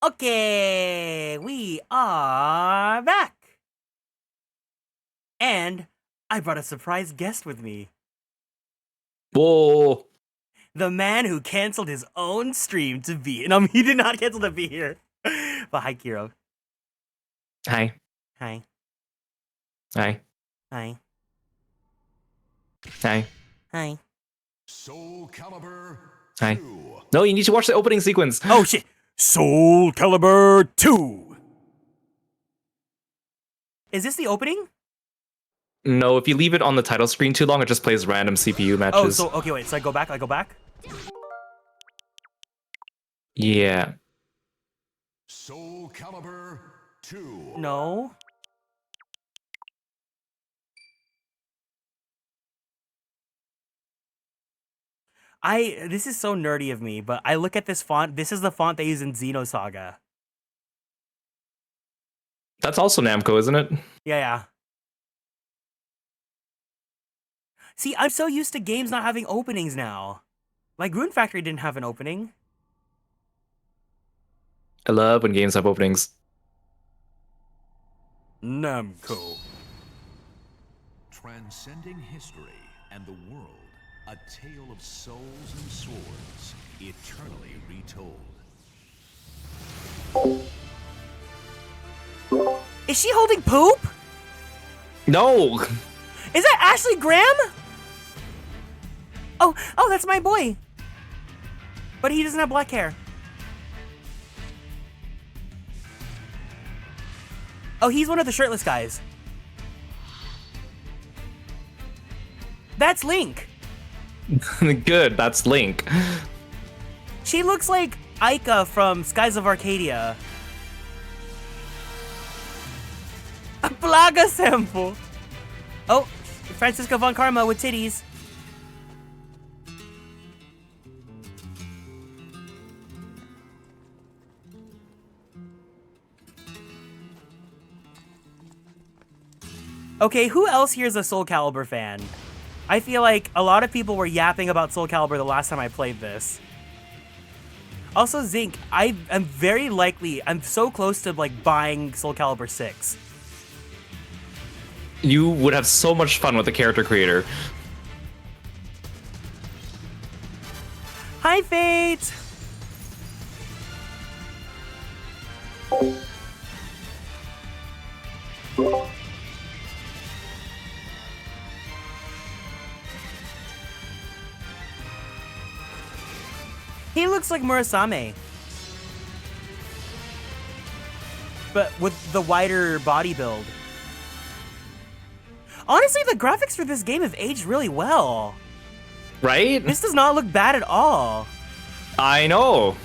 Okay, we are back. And I brought a surprise guest with me. Whoa. The man who canceled his own stream to be. No, he did not cancel to be here. But hi, Kieran. Hi. Hi. Hi. Hi. Hi. Hi. Soulcalibur 2. Hi. No, you need to watch the opening sequence. Oh, shit. Soulcalibur 2. Is this the opening? No, if you leave it on the title screen too long, it just plays random CPU matches. Oh, so, okay, wait. So I go back? Yeah. Soulcalibur 2. No. This is so nerdy of me, but I look at this font. This is the font they use in Xenosaga. That's also Namco, isn't it? Yeah. See, I'm so used to games not having openings now. Like, Rune Factory didn't have an opening. I love when games have openings. Namco. Transcending history and the world. A tale of souls and swords, eternally retold. Is she holding poop? No. Is that Ashley Graham? Oh, that's my boy. But he doesn't have black hair. Oh, he's one of the shirtless guys. That's Link. Good, that's Link. She looks like Aika from Skies of Arcadia. A Plaga sample. Oh, Francisca Von Karma with titties. Okay, who else here is a Soulcalibur fan? I feel like a lot of people were yapping about Soulcalibur the last time I played this. Also, Zinc, I'm very likely, I'm so close to like buying Soulcalibur 6. You would have so much fun with the character creator. Hi, Fate! He looks like Murasame. But with the wider body build. Honestly, the graphics for this game have aged really well. Right? This does not look bad at all. I know.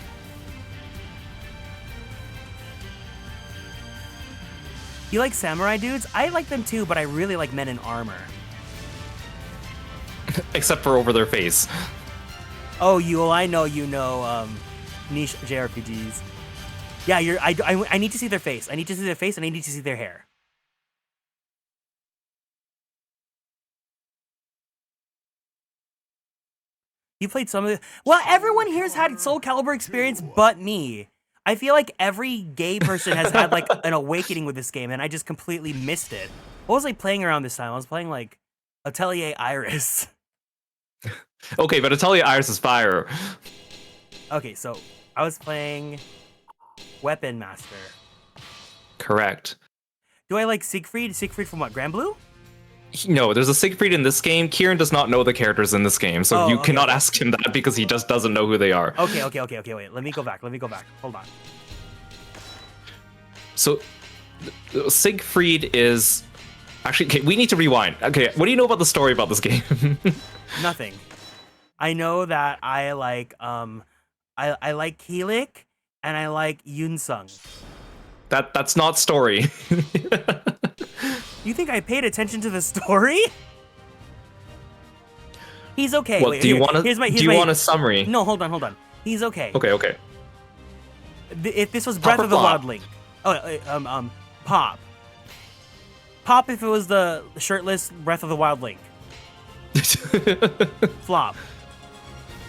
You like samurai dudes? I like them too, but I really like men in armor. Except for over their face. Oh, I know you know niche JRPGs. Yeah, I need to see their face. I need to see their face and I need to see their hair. You played some of it. Well, everyone here's had Soulcalibur experience but me. I feel like every gay person has had like an awakening with this game and I just completely missed it. What was I playing around this time? I was playing like Atelier Iris. Okay, but Atelier Iris is fire. Okay, so I was playing Weapon Master. Correct. Do I like Siegfried? Siegfried from what, Grand Blue? No, there's a Siegfried in this game. Kieran does not know the characters in this game, so you cannot ask him that because he just doesn't know who they are. Okay, wait. Let me go back. Hold on. So, Siegfried is... Actually, okay, we need to rewind. Okay, what do you know about the story about this game? Nothing. I know that I like I like Keelik and I like Yunsung. That's not story. You think I paid attention to the story? He's okay. Well, wait, do you want a summary? No, hold on. He's okay. Okay. If this was Pop Breath or of the flop? Wild Link. Oh, Pop. Pop if it was the shirtless Breath of the Wild Link. Flop.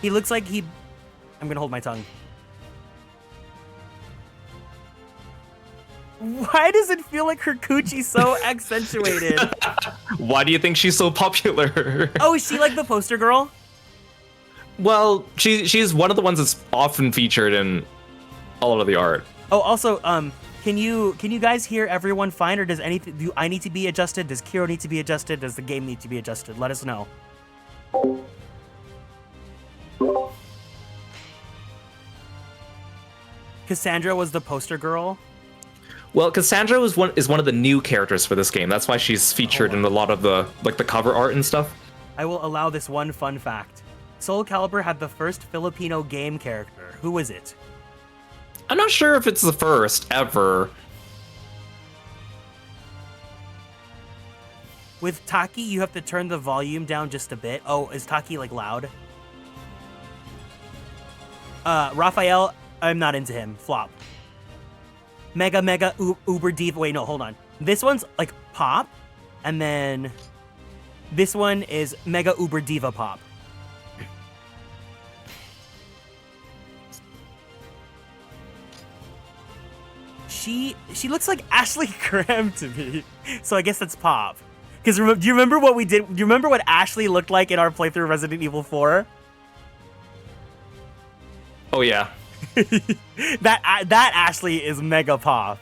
He looks like I'm gonna hold my tongue. Why does it feel like her coochie's so accentuated? Why do you think she's so popular? Oh, is she like the poster girl? Well, she's one of the ones that's often featured in a lot of the art. Oh, also, can you guys hear everyone fine, or do I need to be adjusted? Does Kiro need to be adjusted? Does the game need to be adjusted? Let us know. Cassandra was the poster girl. Well, Cassandra is one of the new characters for this game. That's why she's featured in a lot of the cover art and stuff. I will allow this one fun fact. Soulcalibur had the first Filipino game character. Who was it? I'm not sure if it's the first ever. With Taki, you have to turn the volume down just a bit. Oh, is Taki like loud? Raphael, I'm not into him. Flop. Mega Uber Diva. Wait, no, hold on. This one's like Pop, and then this one is Mega Uber Diva Pop. She looks like Ashley Graham to me, so I guess that's Pop. Because do you remember what we did? Do you remember what Ashley looked like in our playthrough of Resident Evil 4? Oh yeah. that Ashley is Mega Pop.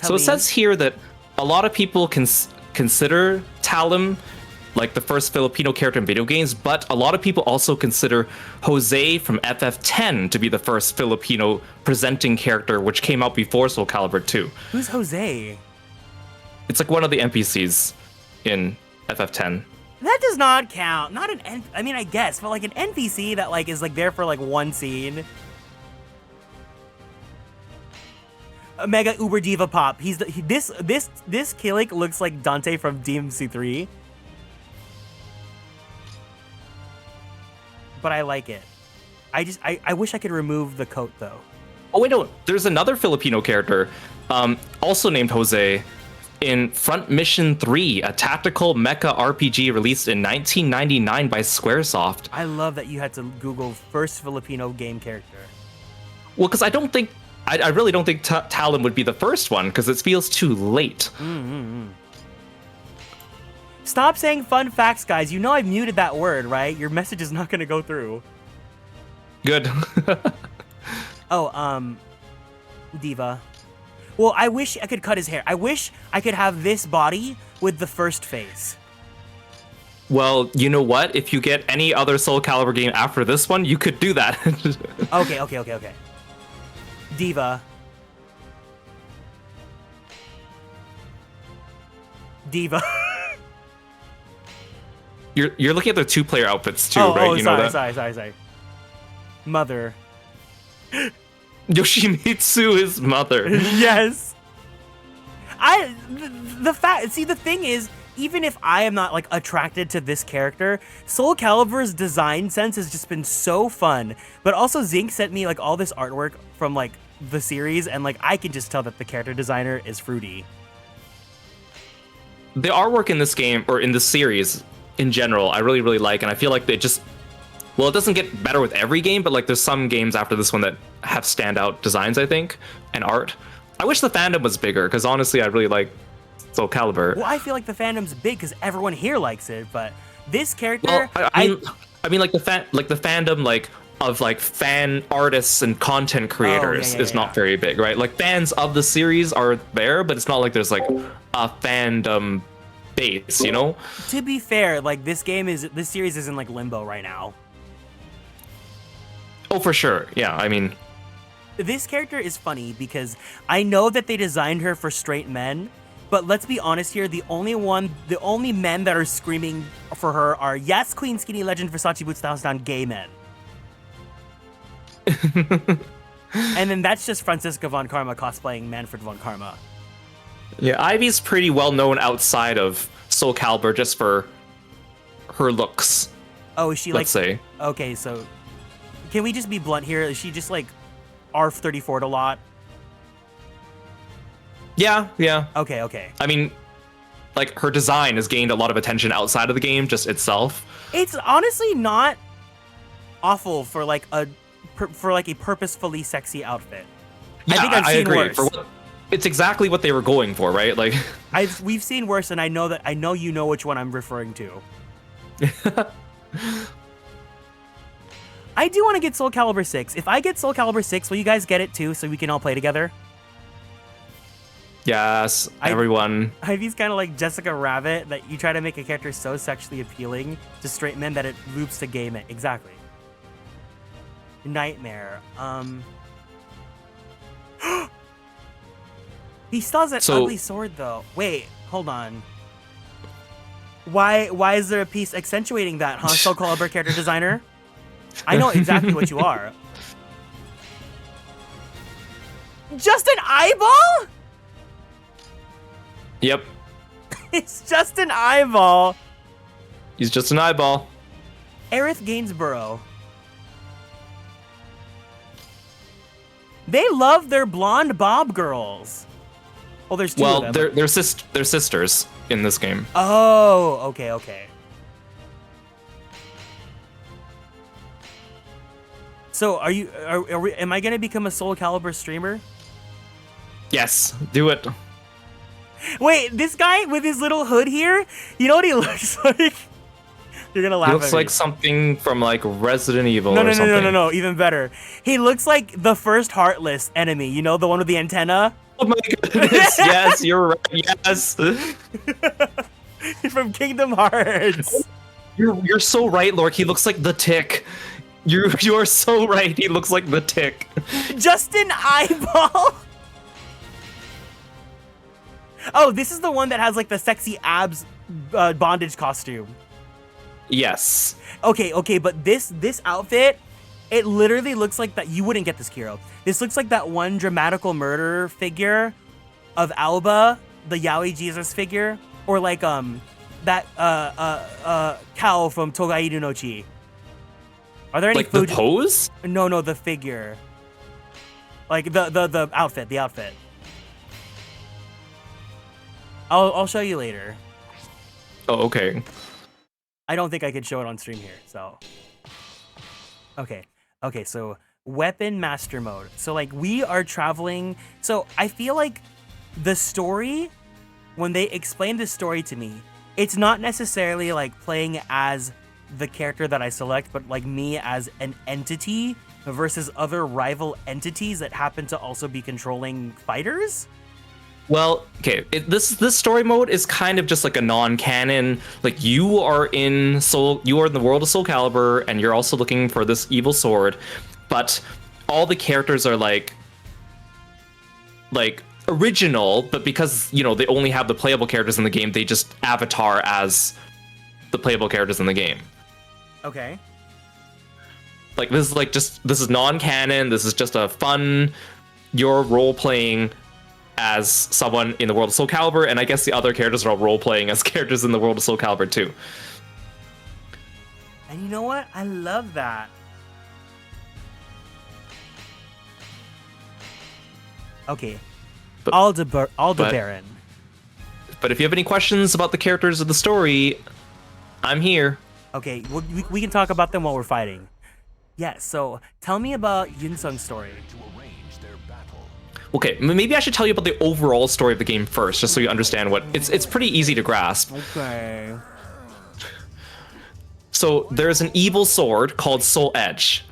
So it says here that a lot of people consider Talon like the first Filipino character in video games, but a lot of people also consider Jose from FF10 to be the first Filipino presenting character, which came out before Soulcalibur 2. Who's Jose? It's like one of the NPCs in FF10. That does not count. Not I mean, I guess, but like an NPC that like is like there for like one scene. A mega uber diva pop. This Kilik looks like Dante from DMC3. But I like it. I wish I could remove the coat though. Oh wait, no, there's another Filipino character, also named Jose, in Front Mission 3, a tactical mecha RPG released in 1999 by Squaresoft. I love that you had to Google first Filipino game character. Well, because I really don't think Talon would be the first one, because it feels too late. Stop saying fun facts, guys. You know I've muted that word, right? Your message is not going to go through. Good. Oh, Diva. Well, I wish I could cut his hair. I wish I could have this body with the first face. Well, you know what? If you get any other Soulcalibur game after this one, you could do that. Okay. Diva. Diva. You're looking at their two-player outfits too, right? You know that? Sorry. Mother. Yoshimitsu is mother. Yes. The thing is, even if I am not like attracted to this character, Soulcalibur's design sense has just been so fun. But also Zinc sent me like all this artwork from like the series, and like I can just tell that the character designer is fruity. The artwork in this game, or in this series in general, I really, really like, and I feel like they just, well, it doesn't get better with every game, but like there's some games after this one that have standout designs, I think, and art. I wish the fandom was bigger, because honestly, I really like Soulcalibur. Well, I feel like the fandom's big because everyone here likes it, but this character, well, I mean, like the fandom, like of like fan artists and content creators is not very big, right? Like fans of the series are there, but it's not like there's like a fandom base, you know? To be fair, like this series is in like limbo right now. Oh, for sure. Yeah, I mean, this character is funny because I know that they designed her for straight men, but let's be honest here, the only men that are screaming for her are yes, Queen Skinny Legend Versace Boots Thousand Down gay men. And then that's just Franziska von Karma cosplaying Manfred von Karma. Yeah, Ivy's pretty well known outside of Soulcalibur just for her looks. Oh, is she let's say? Okay, so can we just be blunt here? Is she just like ARF-34'd a lot? Yeah. Okay. I mean, like her design has gained a lot of attention outside of the game, just itself. It's honestly not awful for like a purposefully sexy outfit. Yeah, I think I've seen agree. worse. It's exactly what they were going for, right? Like we've seen worse, and I know you know which one I'm referring to. I do want to get Soulcalibur 6. If I get Soulcalibur 6, will you guys get it too, so we can all play together? Yes, everyone. Ivy's kind of like Jessica Rabbit, that you try to make a character so sexually appealing to straight men that it loops to gay men. Exactly. Nightmare. He still has that ugly sword though. Wait, hold on. Why is there a piece accentuating that, huh, Soulcalibur character designer? I know exactly what you are. Just an eyeball? Yep. It's just an eyeball. He's just an eyeball. Aerith Gainsborough. They love their blonde bob girls. Oh, there's two of them. They're sisters in this game. Oh, okay. So am I gonna become a Soulcalibur streamer? Yes, do it. Wait, this guy with his little hood here, you know what he looks like? You're gonna He laugh looks at me. like something from like Resident Evil No, or no, no, something. no, no, no, even better. He looks like the first Heartless enemy, you know, the one with the antenna? Oh my goodness, yes, you're right, yes. From Kingdom Hearts. You're so right, Lork. He looks like the Tick. You are so right. He looks like the Tick. Just an eyeball. Oh, this is the one that has like the sexy abs bondage costume. Yes. Okay, but this outfit, it literally looks like that. You wouldn't get this, Kiro. This looks like that one dramatical murder figure of Alba, the Yaoi Jesus figure, or like that cow from Togairu no Chi. Are there any Like the pose? No, the figure. Like the outfit, the outfit. I'll show you later. Oh, okay. I don't think I could show it on stream here, so. Okay, so weapon master mode. So like we are traveling. So I feel like the story, when they explain the story to me, it's not necessarily like playing as the character that I select, but like me as an entity versus other rival entities that happen to also be controlling fighters. Well, okay. This story mode is kind of just like a non-canon. Like you are in the world of Soulcalibur, and you're also looking for this evil sword, but all the characters are like original, but because you know they only have the playable characters in the game, they just avatar as the playable characters in the game. Okay. Like this is non-canon. This is just a fun. You're role-playing as someone in the world of Soulcalibur, and I guess the other characters are all role-playing as characters in the world of Soulcalibur too. And you know what? I love that. Okay. But- Aldebaran. But if you have any questions about the characters of the story, I'm here. Okay, we can talk about them while we're fighting. Yeah, so tell me about Yunsung's story. Okay, maybe I should tell you about the overall story of the game first, just so you understand what it's pretty easy to grasp. Okay. So there's an evil sword called Soul Edge,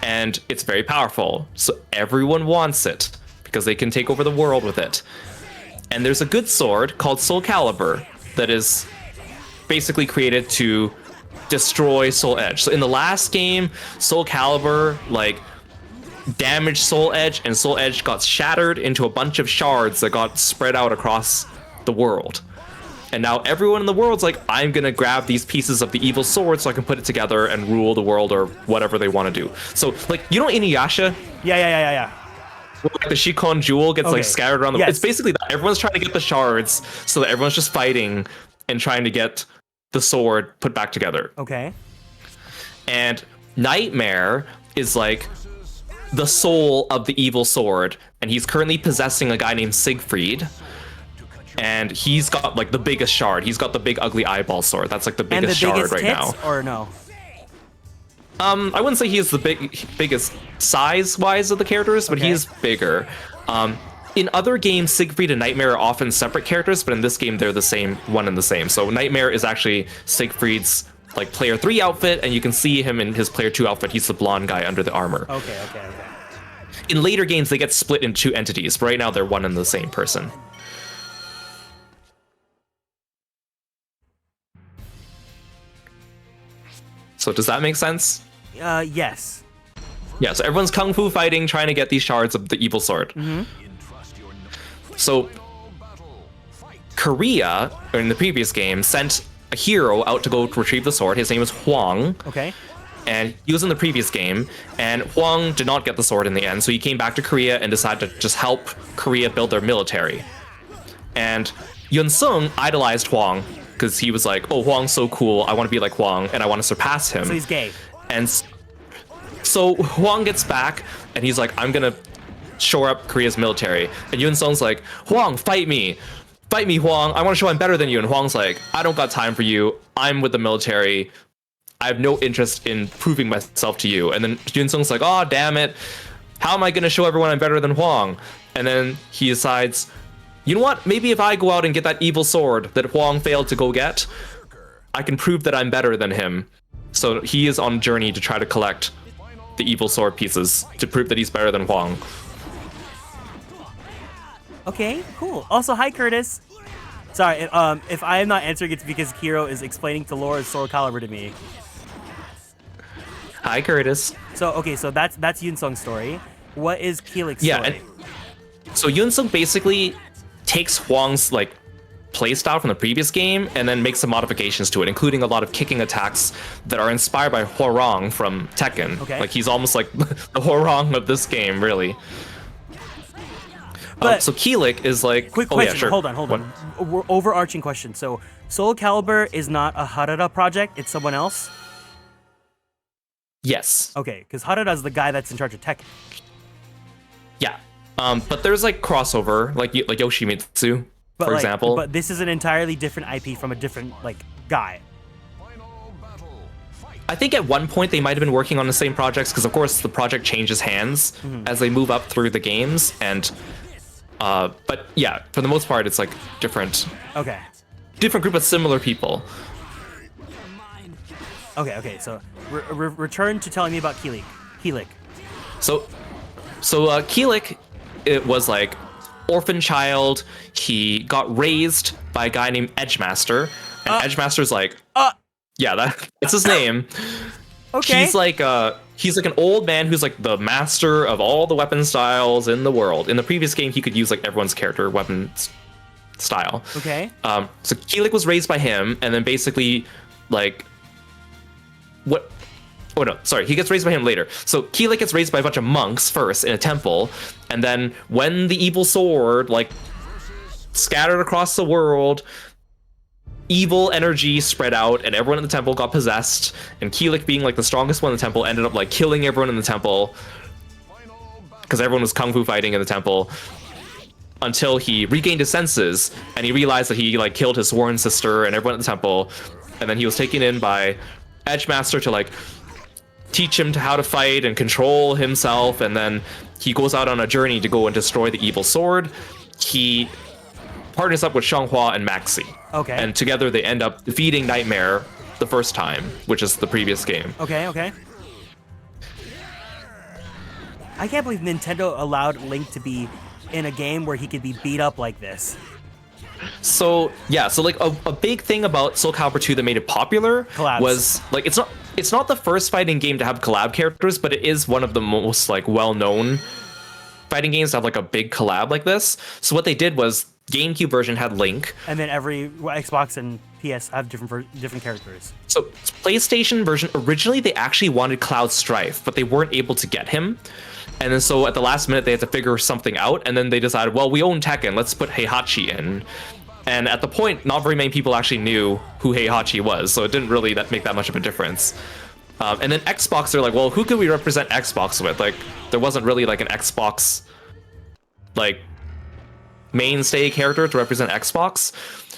and it's very powerful. So everyone wants it because they can take over the world with it. And there's a good sword called Soulcalibur that is basically created to destroy Soul Edge. So in the last game, Soulcalibur damaged Soul Edge, and Soul Edge got shattered into a bunch of shards that got spread out across the world. And now everyone in the world's like, I'm gonna grab these pieces of the evil sword so I can put it together and rule the world or whatever they want to do. So like, you know Inuyasha? Yeah. Where, like the Shikon jewel gets like scattered around the Yes. It's basically that. Everyone's trying to get the shards so that everyone's just fighting and trying to get the sword put back together. Okay. And Nightmare is like the soul of the evil sword, and he's currently possessing a guy named Siegfried, and he's got like the biggest shard. He's got the big ugly eyeball sword. That's like the biggest shard right now. Or no? I wouldn't say he's the biggest size-wise of the characters, but Okay. he's bigger. In other games, Siegfried and Nightmare are often separate characters, but in this game, they're the same, one and the same. So Nightmare is actually Siegfried's like player 3 outfit, and you can see him in his player 2 outfit. He's the blonde guy under the armor. Okay. In later games, they get split into 2 entities, but right now they're one and the same person. So does that make sense? Yes. Yeah, so everyone's kung fu fighting, trying to get these shards of the evil sword. So Korea, in the previous game, sent a hero out to go retrieve the sword. His name is Hwang. Okay. And he was in the previous game, and Hwang did not get the sword in the end, so he came back to Korea and decided to just help Korea build their military. And Yunsung idolized Hwang, because he was like, oh, Hwang's so cool, I want to be like Hwang, and I want to surpass him. So he's gay. And so Hwang gets back, and he's like, I'm gonna shore up Korea's military. And Yunsung's like, Hwang, fight me. Fight me, Hwang. I want to show I'm better than you. And Hwang's like, I don't got time for you. I'm with the military. I have no interest in proving myself to you. And then Yunsung's like, oh, damn it. How am I going to show everyone I'm better than Hwang? And then he decides, you know what? Maybe if I go out and get that evil sword that Hwang failed to go get, I can prove that I'm better than him. So he is on a journey to try to collect the evil sword pieces to prove that he's better than Huang. Okay, cool. Also, hi, Curtis. Sorry, if I am not answering, it's because Kiro is explaining to Laura's Soulcalibur to me. Hi, Curtis. So, okay, so that's Yunsung's story. What is Keelik's story? Yeah, so Yunsung basically takes Huang's like playstyle from the previous game and then makes some modifications to it, including a lot of kicking attacks that are inspired by Hwoarang from Tekken. Okay. Like he's almost like the Hwoarang of this game, really. But so Kielik is like... Quick oh, question. yeah, sure. Hold on. Overarching question. So Soulcalibur is not a Harada project. It's someone else? Yes. Okay, because Harada is the guy that's in charge of Tekken. Yeah. But there's like crossover, like Yoshimitsu, for example. But this is an entirely different IP from a different like guy. I think at one point they might have been working on the same projects because, of course, the project changes hands as they move up through the games. And but yeah, for the most part, it's like different. Okay. Different group of similar people. Okay. So return to telling me about Kielik. So Kielik, it was like orphan child. He got raised by a guy named Edgemaster, and Edgemaster's like, yeah, that's his name. Okay. He's like an old man who's like the master of all the weapon styles in the world. In the previous game, he could use like everyone's character weapon style. Okay. So Kielik was raised by him, and then basically like what? Oh no, sorry, he gets raised by him later. So Kielik gets raised by a bunch of monks first in a temple, and then when the evil sword like scattered across the world, evil energy spread out and everyone in the temple got possessed, and Kielik, being like the strongest one in the temple, ended up like killing everyone in the temple because everyone was kung fu fighting in the temple, until he regained his senses and he realized that he like killed his sworn sister and everyone in the temple, and then he was taken in by Edgemaster to like teach him how to fight and control himself, and then he goes out on a journey to go and destroy the evil sword. He partners up with Xianghua and Maxi. Okay. And together they end up defeating Nightmare the first time, which is the previous game. Okay. I can't believe Nintendo allowed Link to be in a game where he could be beat up like this. So yeah, so like a big thing about Soulcalibur 2 that made it popular Collabs. was like it's not the first fighting game to have collab characters, but it is one of the most like well-known fighting games to have like a big collab like this. So what they did was GameCube version had Link, and then every Xbox and PS have different characters. So PlayStation version, originally they actually wanted Cloud Strife, but they weren't able to get him. And then so at the last minute they had to figure something out, and then they decided, well, we own Tekken, let's put Heihachi in. And at the point, not very many people actually knew who Heihachi was, so it didn't really make that much of a difference. And then Xbox, they're like, well, who could we represent Xbox with? Like, there wasn't really like an Xbox like mainstay character to represent Xbox.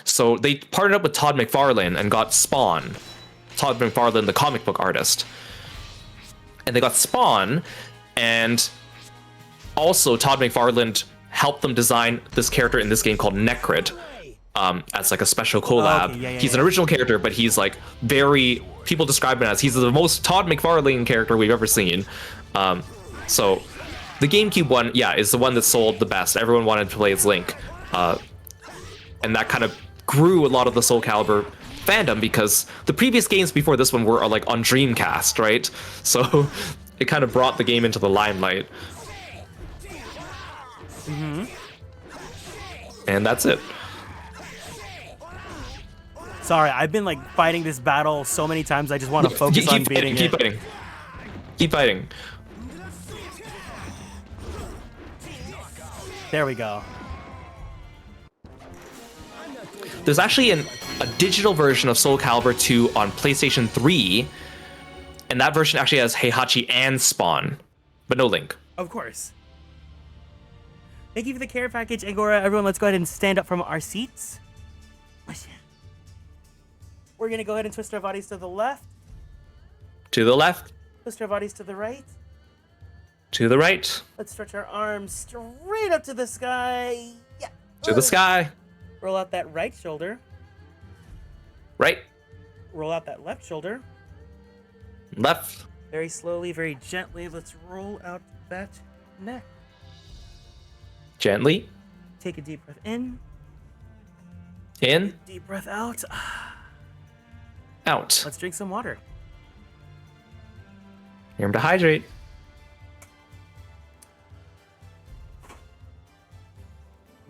So they partnered up with Todd McFarlane and got Spawn. Todd McFarlane, the comic book artist. And they got Spawn, and also Todd McFarlane helped them design this character in this game called Necrid, as like a special collab. Oh, okay. He's an original character, but he's like people describe him as he's the most Todd McFarlane character we've ever seen. So the GameCube one, yeah, is the one that sold the best. Everyone wanted to play as Link. And that kind of grew a lot of the Soulcalibur fandom, because the previous games before this one were like on Dreamcast, right? So it kind of brought the game into the limelight. And that's it. Sorry, I've been like fighting this battle so many times. I just want to focus on beating it. Keep fighting. There we go. There's actually a digital version of Soulcalibur 2 on PlayStation 3, and that version actually has Heihachi and Spawn, but no Link. Of course. Thank you for the care package, Agora. Everyone, let's go ahead and stand up from our seats. We're going to go ahead and twist our bodies to the left. To the left. Twist our bodies to the right. To the right. Let's stretch our arms straight up to the sky. Yeah. To the sky. Roll out that right shoulder. Right. roll out that left shoulder. Left. Very slowly, very gently. Let's roll out that neck. Gently. Take a deep breath in. In. Deep breath out. Out. Let's drink some water. Remember to hydrate.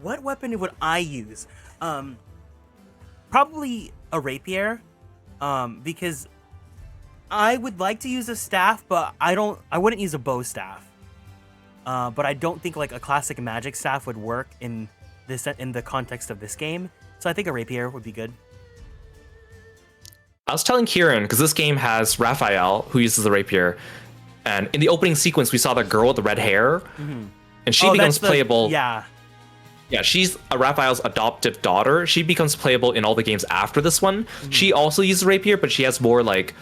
What weapon would I use? Probably a rapier, because I would like to use a staff, but I wouldn't use a bow staff. But I don't think like a classic magic staff would work in the context of this game. So I think a rapier would be good. I was telling Kieran, because this game has Raphael, who uses the rapier, and in the opening sequence, we saw the girl with the red hair, and she becomes playable. Yeah. Yeah, she's Raphael's adoptive daughter. She becomes playable in all the games after this one. She also uses rapier, but she has more like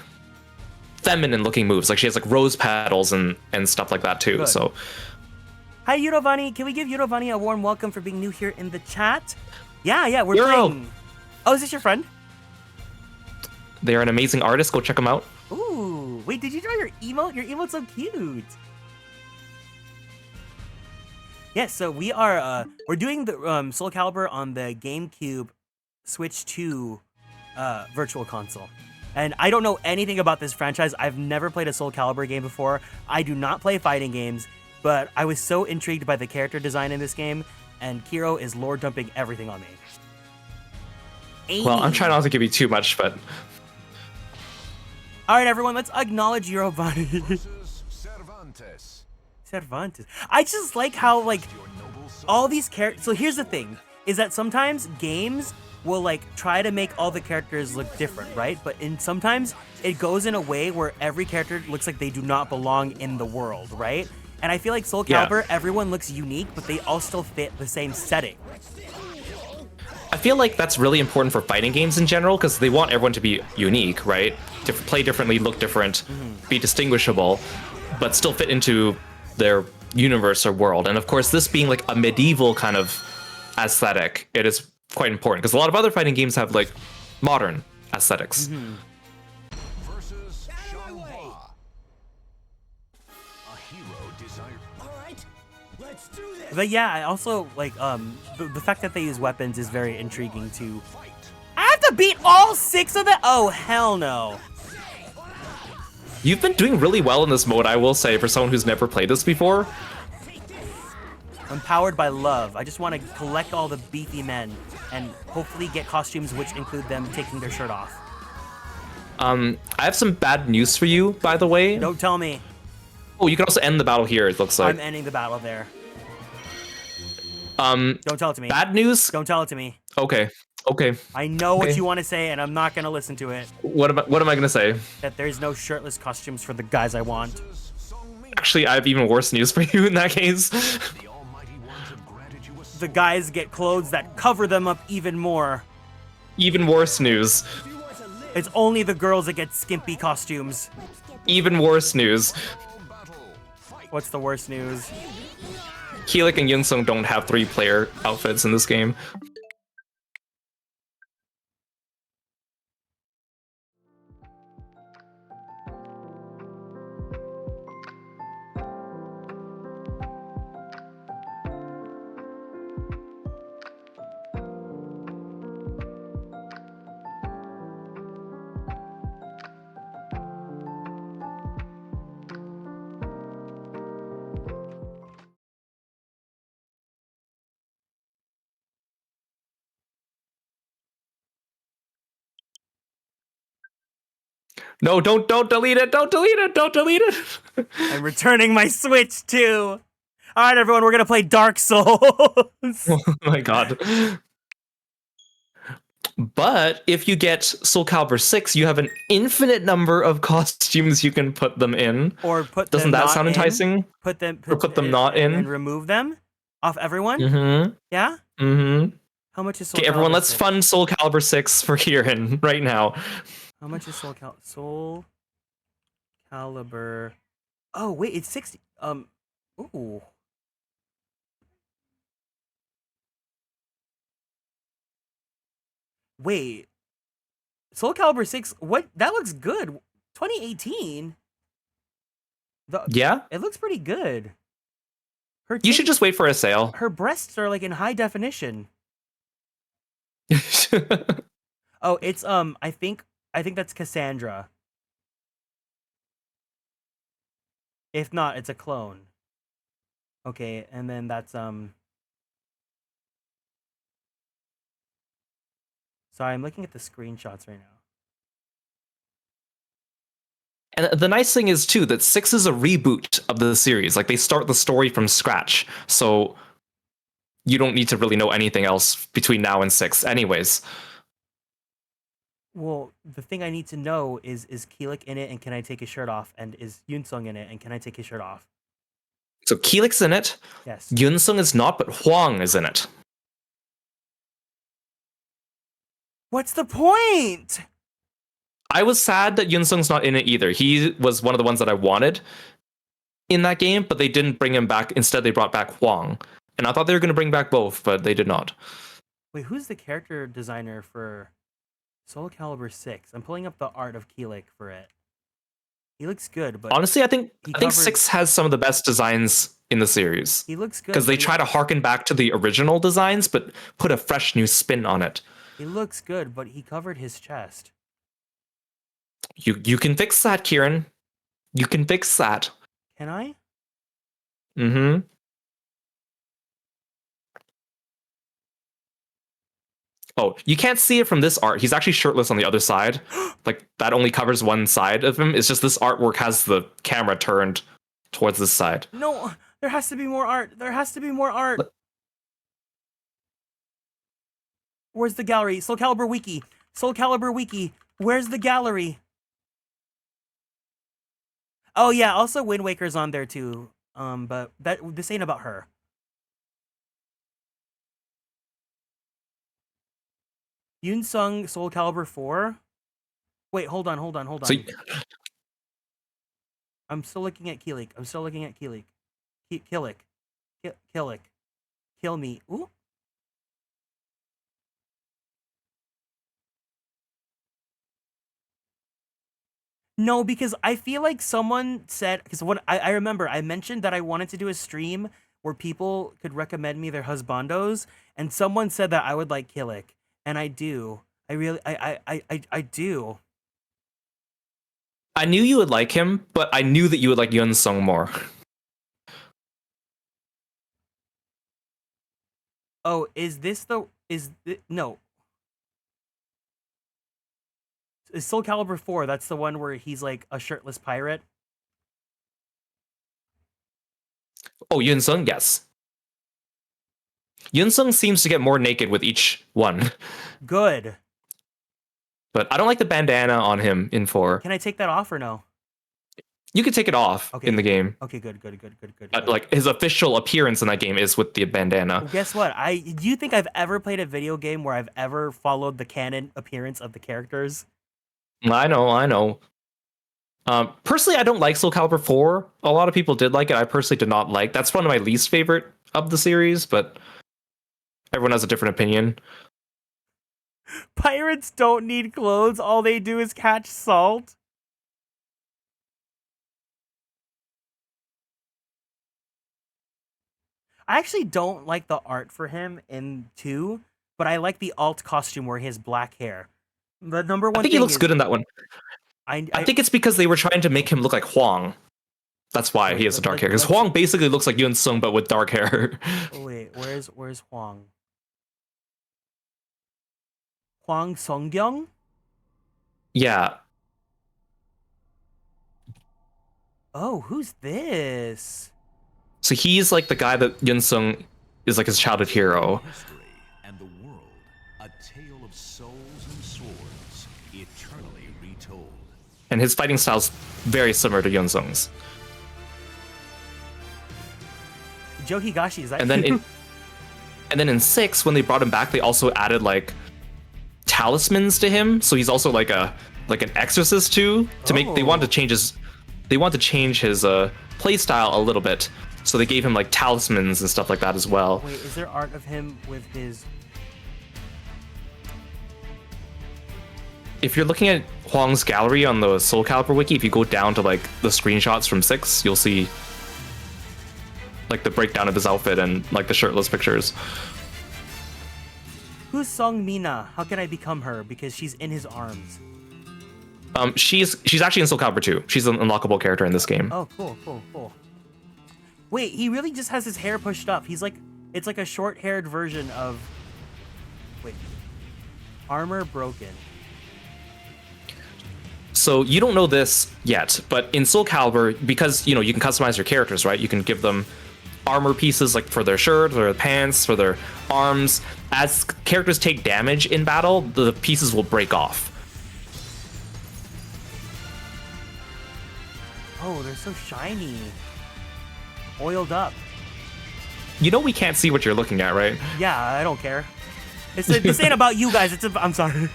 feminine-looking moves. Like she has like rose petals and stuff like that too. Good. So, Hi Eurovani, can we give Eurovani a warm welcome for being new here in the chat? Yeah, we're Euro. playing. Oh, is this your friend? they're an amazing artist. Go check them out. Ooh, wait, did you draw your emote? Your emote's so cute. Yes, so we're doing the Soulcalibur on the GameCube Switch 2 Virtual Console. And I don't know anything about this franchise. I've never played a Soulcalibur game before. I do not play fighting games, but I was so intrigued by the character design in this game, and Kiro is lore dumping everything on me. Well, I'm trying not to give you too much, but All right, everyone, let's acknowledge Eurovani. Cervantes. I just like how, like, all these characters... So here's the thing, is that sometimes games will, like, try to make all the characters look different, right? But sometimes it goes in a way where every character looks like they do not belong in the world, right? And I feel like Soulcalibur, everyone looks unique, but they all still fit the same setting. I feel like that's really important for fighting games in general, because they want everyone to be unique, right? To play differently, look different, be distinguishable, but still fit into their universe or world. And of course, this being like a medieval kind of aesthetic, it is quite important, because a lot of other fighting games have like modern aesthetics. But yeah, I also like the fact that they use weapons is very intriguing too. I have to beat all 6 of them? Oh, hell no. You've been doing really well in this mode, I will say, for someone who's never played this before. I'm powered by love. I just want to collect all the beefy men and hopefully get costumes which include them taking their shirt off. I have some bad news for you, by the way. Don't tell me. Oh, you can also end the battle here, it looks like. I'm ending the battle there. Don't tell it to me. Bad news? Don't tell it to me. Okay. I know what you want to say, and I'm not going to listen to it. What am I gonna say? That there's no shirtless costumes for the guys I want. Actually, I have even worse news for you in that case. The guys get clothes that cover them up even more. Even worse news. It's only the girls that get skimpy costumes. Even worse news. What's the worst news? Keelik and Yunsung don't have 3-player outfits in this game. No, don't delete it. Don't delete it. Don't delete it. I'm returning my Switch too. All right, everyone, we're gonna play Dark Souls. Oh my god. But if you get Soulcalibur 6, you have an infinite number of costumes you can put them in. Or put Doesn't them that not sound in. enticing? Put them not in. and remove them off everyone. Mm-hmm. Yeah. Mm-hmm. How much is Soulcalibur? Okay, everyone, let's 6? fund Soulcalibur 6 for Kieran right now. How much is Soulcalibur? Oh wait, it's 60. Ooh. Wait. Soulcalibur 6, what? That looks good. 2018? Yeah? It looks pretty good. You should just wait for a sale. Her breasts are like in high definition. Oh, it's I think that's Cassandra. If not, it's a clone. Okay, and then that's Sorry, I'm looking at the screenshots right now. And the nice thing is too that 6 is a reboot of the series. Like they start the story from scratch. So you don't need to really know anything else between now and 6 anyways. Well, the thing I need to know is Keelik in it and can I take his shirt off? And is Yunsung in it and can I take his shirt off? So Keelik's in it. Yes. Yunsung is not, but Huang is in it. What's the point? I was sad that Yunsung's not in it either. He was one of the ones that I wanted in that game, but they didn't bring him back. Instead, they brought back Huang. And I thought they were going to bring back both, but they did not. Wait, who's the character designer for Soulcalibur 6? I'm pulling up the art of Keelik for it. He looks good, but honestly, I think 6 has some of the best designs in the series. He looks good because they try to harken back to the original designs, but put a fresh new spin on it. He looks good, but he covered his chest. You can fix that, Kieran. You can fix that. Can I? Mm-hmm. Oh, you can't see it from this art. He's actually shirtless on the other side. Like, that only covers one side of him. It's just this artwork has the camera turned towards this side. No, there has to be more art. There has to be more art. Where's the gallery? Soulcalibur Wiki. Soulcalibur Wiki. Where's the gallery? Oh, yeah, also Wind Waker's on there, too. But this ain't about her. Yunsung Soulcalibur 4? Wait, hold on. So, I'm still looking at Keelik. Keelik. Kill me. Ooh. No, because I feel like someone said, because what I remember, I mentioned that I wanted to do a stream where people could recommend me their husbandos, and someone said that I would like Keelik. And I do. I do. I knew you would like him, but I knew that you would like Yunsung more. Oh, no. Is Soulcalibur 4, that's the one where he's like a shirtless pirate? Oh, Yunsung, yes. Yunsung seems to get more naked with each one. Good. But I don't like the bandana on him in 4. Can I take that off or no? You can take it off in the game. Okay, good. Like, his official appearance in that game is with the bandana. Well, guess what? Do you think I've ever played a video game where I've ever followed the canon appearance of the characters? I know. Personally, I don't like Soulcalibur 4. A lot of people did like it. I personally did not like. That's one of my least favorite of the series, but everyone has a different opinion. Pirates don't need clothes. All they do is catch salt. I actually don't like the art for him in 2, but I like the alt costume where he has black hair. The number one I think he looks good in that one. I think it's because they were trying to make him look like Huang. That's why he has a dark hair. Because Huang basically looks like Yunsung, but with dark hair. Oh, wait, where's Huang? Huang Songgyong? Yeah. Oh, who's this? So he's like the guy that Yunsung is like his childhood hero. History and the world, a tale of souls and swords, eternally retold. And his fighting style's very similar to Yunsung's. Joe Higashi, is that and then in 6, when they brought him back, they also added like talismans to him. So he's also like an exorcist too. They want to change his play style a little bit. So they gave him like talismans and stuff like that as well. Wait, is there art of him with his... if you're looking at Huang's gallery on the Soulcalibur wiki, if you go down to like the screenshots from 6, you'll see like the breakdown of his outfit and like the shirtless pictures. Who's Song Mina? How can I become her? Because she's in his arms. She's actually in Soulcalibur 2. She's an unlockable character in this game. Oh, cool. Wait, he really just has his hair pushed up. He's like, it's like a short-haired version of. Wait, armor broken. So you don't know this yet, but in Soulcalibur, because you can customize your characters, right? You can give them armor pieces like for their shirt, or their pants, for their arms. As characters take damage in battle, the pieces will break off. Oh, they're so shiny. Oiled up. You know we can't see what you're looking at, right? Yeah, I don't care. This ain't about you guys. I'm sorry.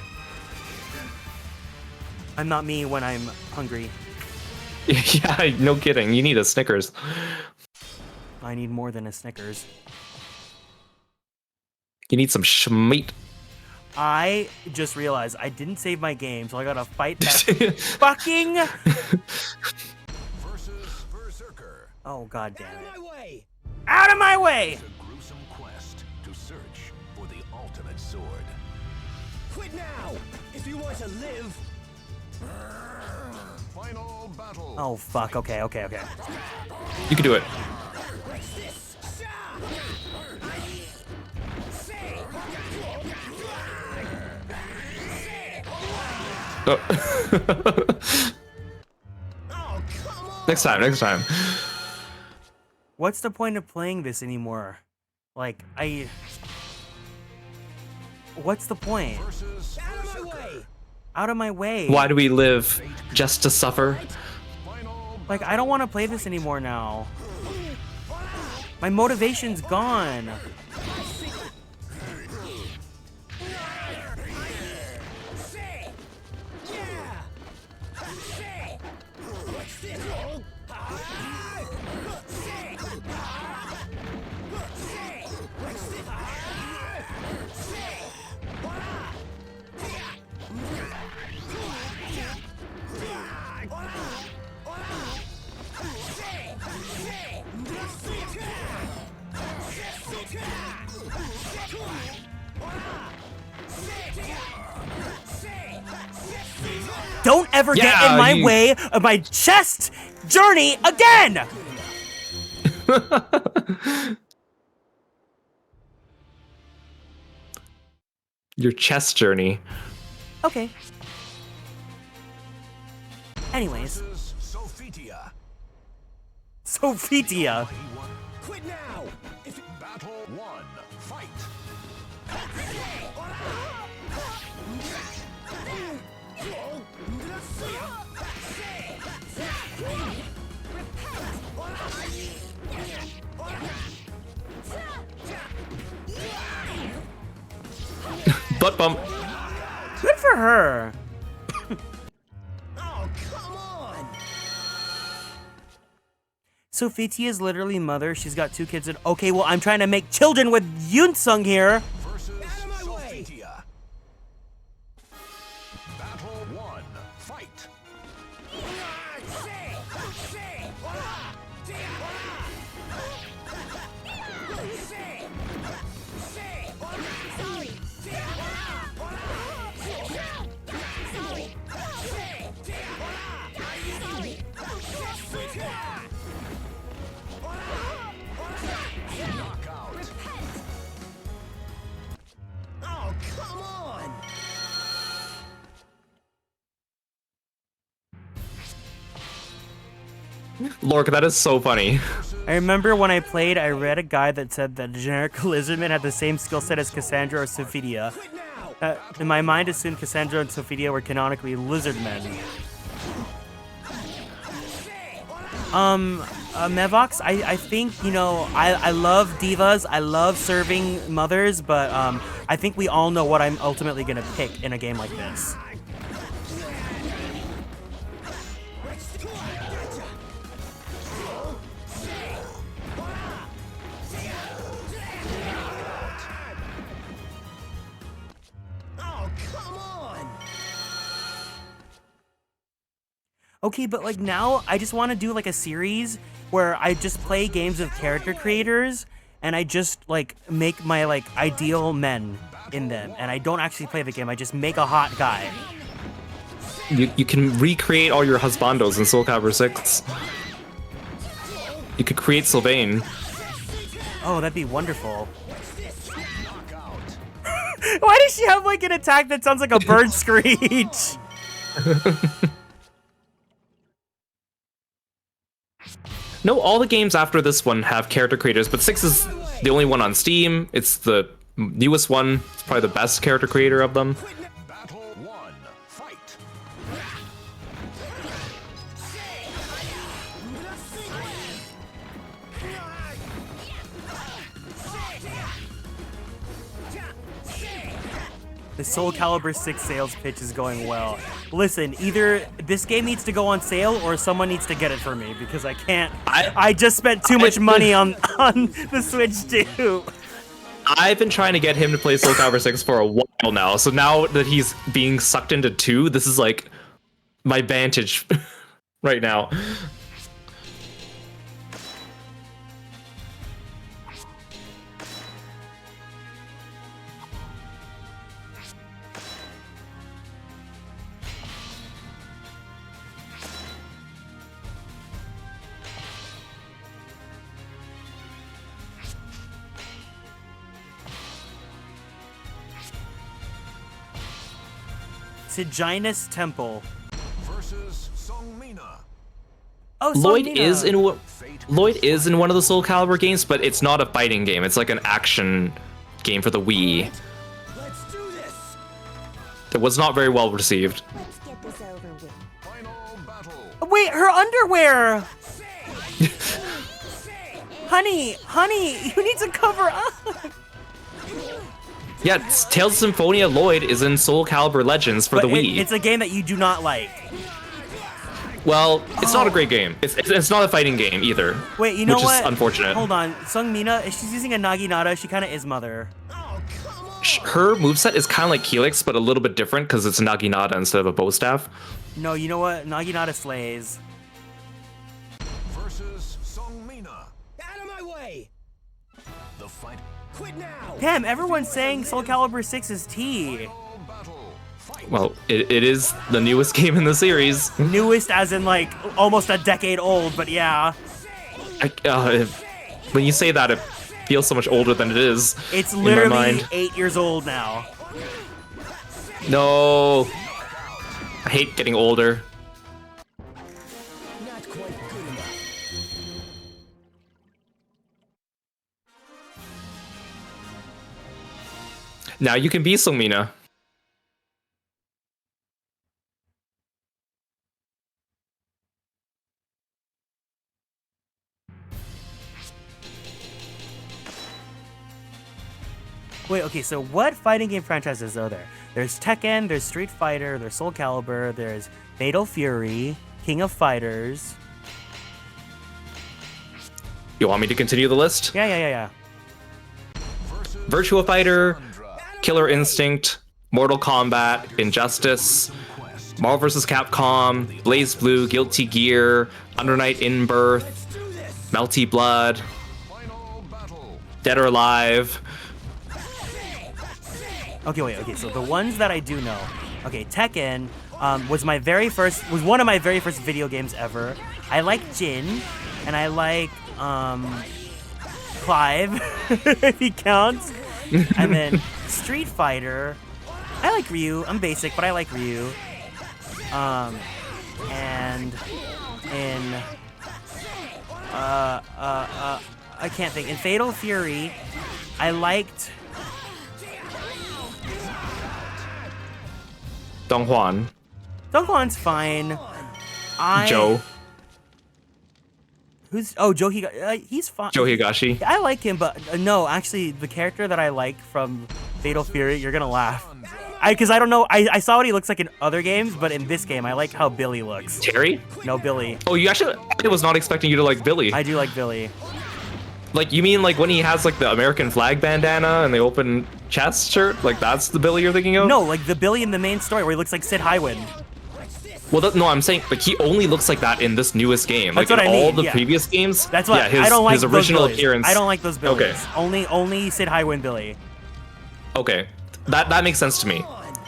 I'm not me when I'm hungry. Yeah, no kidding. You need a Snickers. I need more than a Snickers. You need some schmeat. I just realized I didn't save my game, so I gotta fight that fucking. Oh, god damn it. Out of my way! It's a gruesome quest to search for the ultimate sword. Quit now, if you want to live. Final battle. Oh, fuck. Okay. You can do it. Oh. Next time. What's the point of playing this anymore? Like, what's the point? Out of my way. Why do we live? Just to suffer? Like, I don't want to play this anymore now. My motivation's gone. Don't ever get in my way of my chest journey again! Your chest journey. Okay. Anyways. Sophitia. Quit now! Battle 1. Fight. Butt bump. Good for her. Oh, come on! Sophitia is literally mother. She's got 2 kids. Okay, well, I'm trying to make children with Yunsung here. Versus Sophia. Battle 1. Fight. Knockout. Oh, come on! Lorca, that is so funny. I remember when I played, I read a guide that said that a generic lizardman had the same skill set as Cassandra or Sophitia. Quit now! In my mind, assumed Cassandra and Sophitia were canonically lizardmen. Mevox, I think, I love divas, I love serving mothers, but I think we all know what I'm ultimately gonna pick in a game like this. Oh, come on! Okay, but like now I just want to do like a series where I just play games with character creators and I just like make my like ideal men in them and I don't actually play the game. I just make a hot guy. You can recreate all your husbandos in Soulcalibur 6. You could create Sylvain. Oh, that'd be wonderful. Why does she have like an attack that sounds like a bird screech? No, all the games after this one have character creators, but 6 is the only one on Steam. It's the newest one. It's probably the best character creator of them. Battle 1. Fight. The Soulcalibur 6 sales pitch is going well. Listen, either this game needs to go on sale or someone needs to get it for me because I can't. I just spent too much money on the Switch too. I've been trying to get him to play Soulcalibur 6 for a while now, so now that he's being sucked into 2, this is like my vantage right now. Sejanus Temple. Versus Songmina. Oh, Lloyd Songmina. is in one of the Soulcalibur games, but it's not a fighting game. It's like an action game for the Wii. Let's do this. That was not very well received. Let's get this over with. Final battle. Wait, her underwear. honey, you need to cover up. Yeah, Tales of Symphonia Lloyd is in Soulcalibur Legends for But the Wii. it's a game that you do not like. Well, it's not a great game. It's not a fighting game either. Wait, you know which what? is unfortunate. Hold on, Sungmina, if she's using a Naginata, she kind of is Mother. Her moveset is kind of like Helix, but a little bit different because it's a Naginata instead of a bow staff. No, you know what? Naginata slays. Versus Songmina. Out of my way. The fight. Quit now. Damn, everyone's saying Soulcalibur 6 is T. Final battle. Fight. Well, it is the newest game in the series. Newest as in like almost a decade old, but yeah. When you say that, it feels so much older than it is. It's in my literally mind. 8 years old now. No. I hate getting older. Not quite good enough. Now you can be Songmina. Wait, okay, so what fighting game franchises are there? There's Tekken, there's Street Fighter, there's Soulcalibur, there's Fatal Fury, King of Fighters. You want me to continue the list? Yeah. Virtua Fighter, Killer Instinct, Mortal Kombat, Injustice, Marvel vs. Capcom, Blaze Blue, Guilty Gear, Under Night in Birth, Melty Blood, Final battle. Dead or Alive. Okay, so the ones that I do know. Okay, Tekken was one of my very first video games ever. I like Jin, and I like Clive, if he counts. And then Street Fighter. I like Ryu. I'm basic, but I like Ryu. And in I can't think. In Fatal Fury, I liked Dong Hwan. Donghuan's fine. Joe. Joe he's fine. Joe Higashi. I like him, but no, actually, the character that I like from Fatal Fury, you're gonna laugh. Because I don't know, I saw what he looks like in other games, but in this game, I like how Billy looks. Terry? No, Billy. Oh, I was not expecting you to like Billy. I do like Billy. Like, you mean like when he has like the American flag bandana and the open chest shirt? Like that's the Billy you're thinking of? No, like the Billy in the main story where he looks like Sid Highwind. Well, no, I'm saying like he only looks like that in this newest game. That's like what in I all mean, the yeah. previous games. That's why yeah, his, I don't like his original those Billies. appearance. I don't like those Billies. Okay. Only Sid Highwind Billy. Okay, that makes sense to me.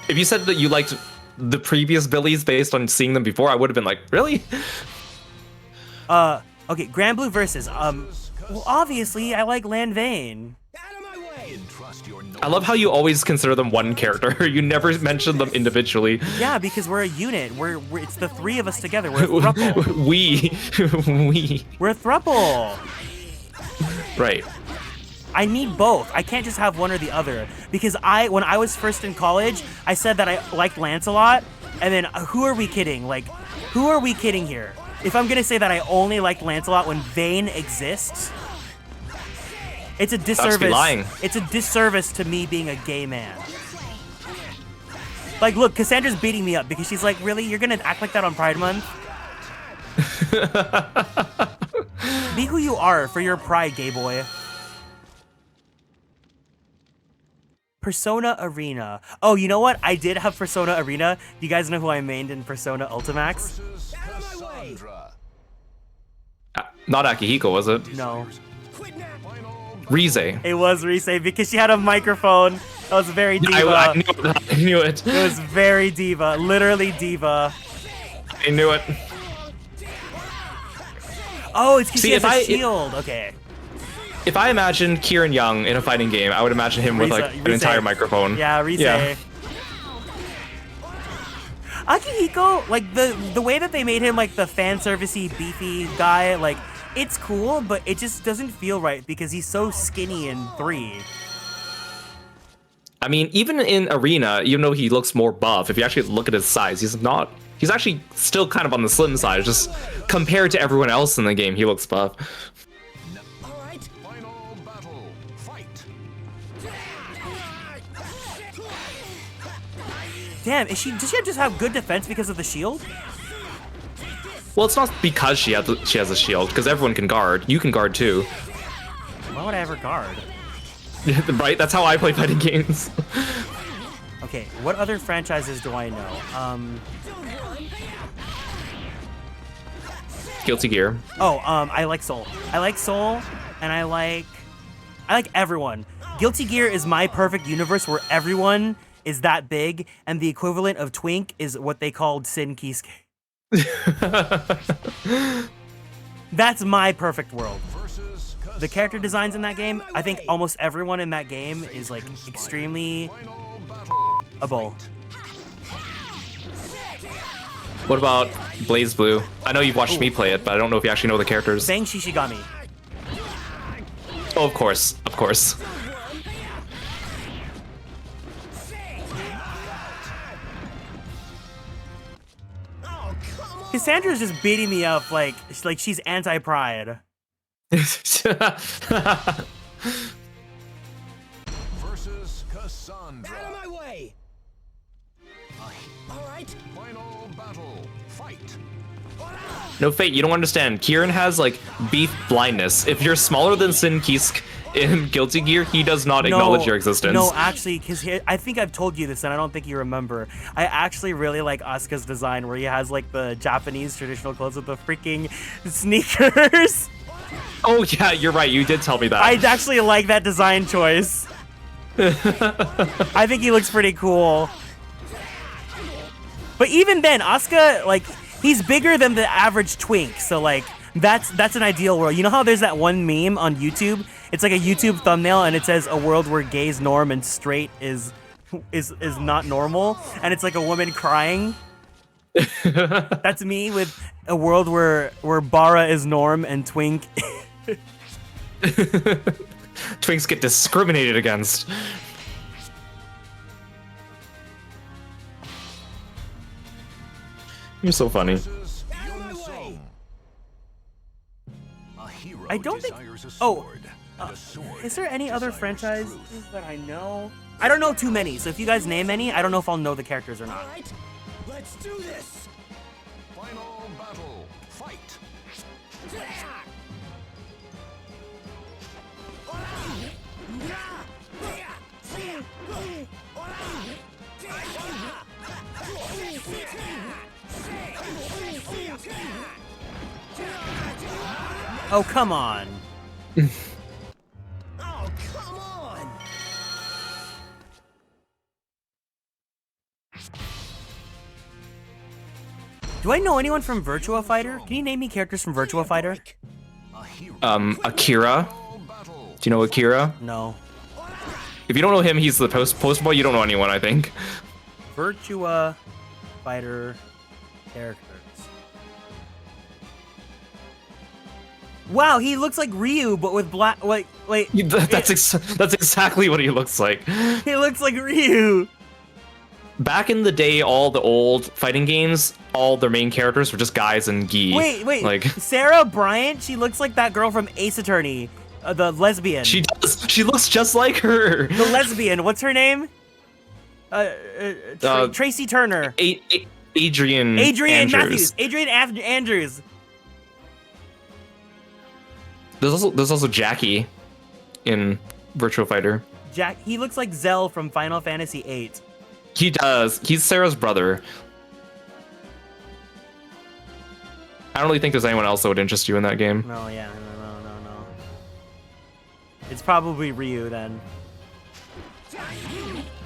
If you said that you liked the previous Billies based on seeing them before, I would have been like, really? Okay, Grand Blue versus well, obviously I like Lan Vane. Out of my way! Entrust your I love how you always consider them one character. You never mention them individually. Yeah, because we're a unit. We're it's the three of us together. We're a thruple. we. We're a thruple. Right. I need both. I can't just have one or the other. Because when I was first in college, I said that I liked Lance a lot, and then who are we kidding? Like, who are we kidding here? If I'm gonna say that I only liked Lance a lot when Vane exists, it's a disservice. Be lying. It's a disservice to me being a gay man. Like, look, Cassandra's beating me up because she's like, really? You're gonna act like that on Pride Month? Be who you are for your pride, gay boy. Persona Arena. Oh, you know what? I did have Persona Arena. Do you guys know who I mained in Persona Ultimax? Not Akihiko, was it? No. Rize. It was Rise because she had a microphone. That was very diva. I knew it. It was very diva. Literally diva. I knew it. Oh, it's because See, she has if a I- shield. Okay. If I imagined Kieran Young in a fighting game, I would imagine him with like an Rise. entire microphone. Yeah, Rise. Yeah. Akihiko, like the way that they made him like the fan servicey beefy guy, like it's cool, but it just doesn't feel right because he's so skinny in 3. I mean, even in Arena, even though he looks more buff, if you actually look at his size, he's actually still kind of on the slim side. Just compared to everyone else in the game, he looks buff. Alright. Final battle. Fight. Damn, does she just have good defense because of the shield? Well, it's not because she has a shield, because everyone can guard. You can guard too. Why would I ever guard? Right? That's how I play fighting games. Okay, what other franchises do I know? Guilty Gear. Oh, I like Soul. I like Soul, and I like everyone. Guilty Gear is my perfect universe where everyone is that big, and the equivalent of Twink is what they called Sin Kisuke. That's my perfect world. The character designs in that game, I think almost everyone in that game is like extremely a bull. What about Blaze Blue? I know you've watched me play it, but I don't know if you actually know the characters. Bang Shishigami. Oh, of course. Of course. Cassandra's just beating me up like she's anti-pride. Versus Cassandra. Out of my way! Alright. Final battle. Fight. No, Fate, you don't understand. Kieran has, like, beef blindness. If you're smaller than Sin Kisk in Guilty Gear, he does not acknowledge your existence. No, actually, because I think I've told you this, and I don't think you remember. I actually really like Asuka's design, where he has, like, the Japanese traditional clothes with the freaking sneakers. Oh, yeah, you're right. You did tell me that. I actually like that design choice. I think he looks pretty cool. But even then, Asuka, like, he's bigger than the average twink, so, like, that's an ideal world. You know how there's that one meme on YouTube? It's like a YouTube thumbnail, and it says a world where gay's norm and straight is not normal, and it's like a woman crying. That's me with a world where Bara is norm and twink. Twinks get discriminated against. You're so funny. I don't think. Oh, is there any other franchises that I know? I don't know too many. So if you guys name any, I don't know if I'll know the characters or not. Alright. Let's do this! Final battle. Fight. Oh, come on. Oh, come on! Do I know anyone from Virtua Fighter? Can you name me characters from Virtua Fighter? Akira. Do you know Akira? No. If you don't know him, he's the poster boy. You don't know anyone, I think. Virtua Fighter characters. Wow, he looks like Ryu, but with black. Wait. That's exactly what he looks like. He looks like Ryu. Back in the day, all the old fighting games, all their main characters were just guys in gi. Wait. Like Sarah Bryant, she looks like that girl from Ace Attorney, the lesbian. she does. She looks just like her. The lesbian. What's her name? Tracy Turner. Adrian Andrews. Matthews. Adrian Andrews. There's also Jackie in Virtua Fighter. He looks like Zell from Final Fantasy VIII. He does. He's Sarah's brother. I don't really think there's anyone else that would interest you in that game. No. It's probably Ryu then.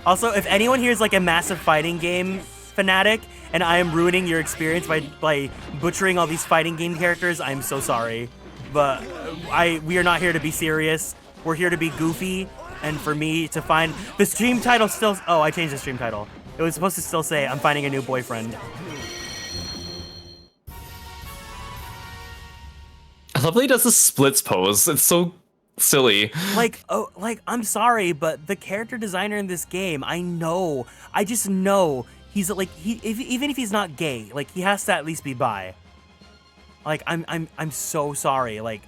Also, if anyone here is like a massive fighting game fanatic and I am ruining your experience by butchering all these fighting game characters, I'm so sorry. But we are not here to be serious. We're here to be goofy. And for me to find the stream title still. Oh, I changed the stream title. It was supposed to still say I'm finding a new boyfriend. I love that he does the splits pose. It's so silly. Like I'm sorry, but the character designer in this game, I just know he's like even if he's not gay, like he has to at least be bi. Like I'm so sorry. Like,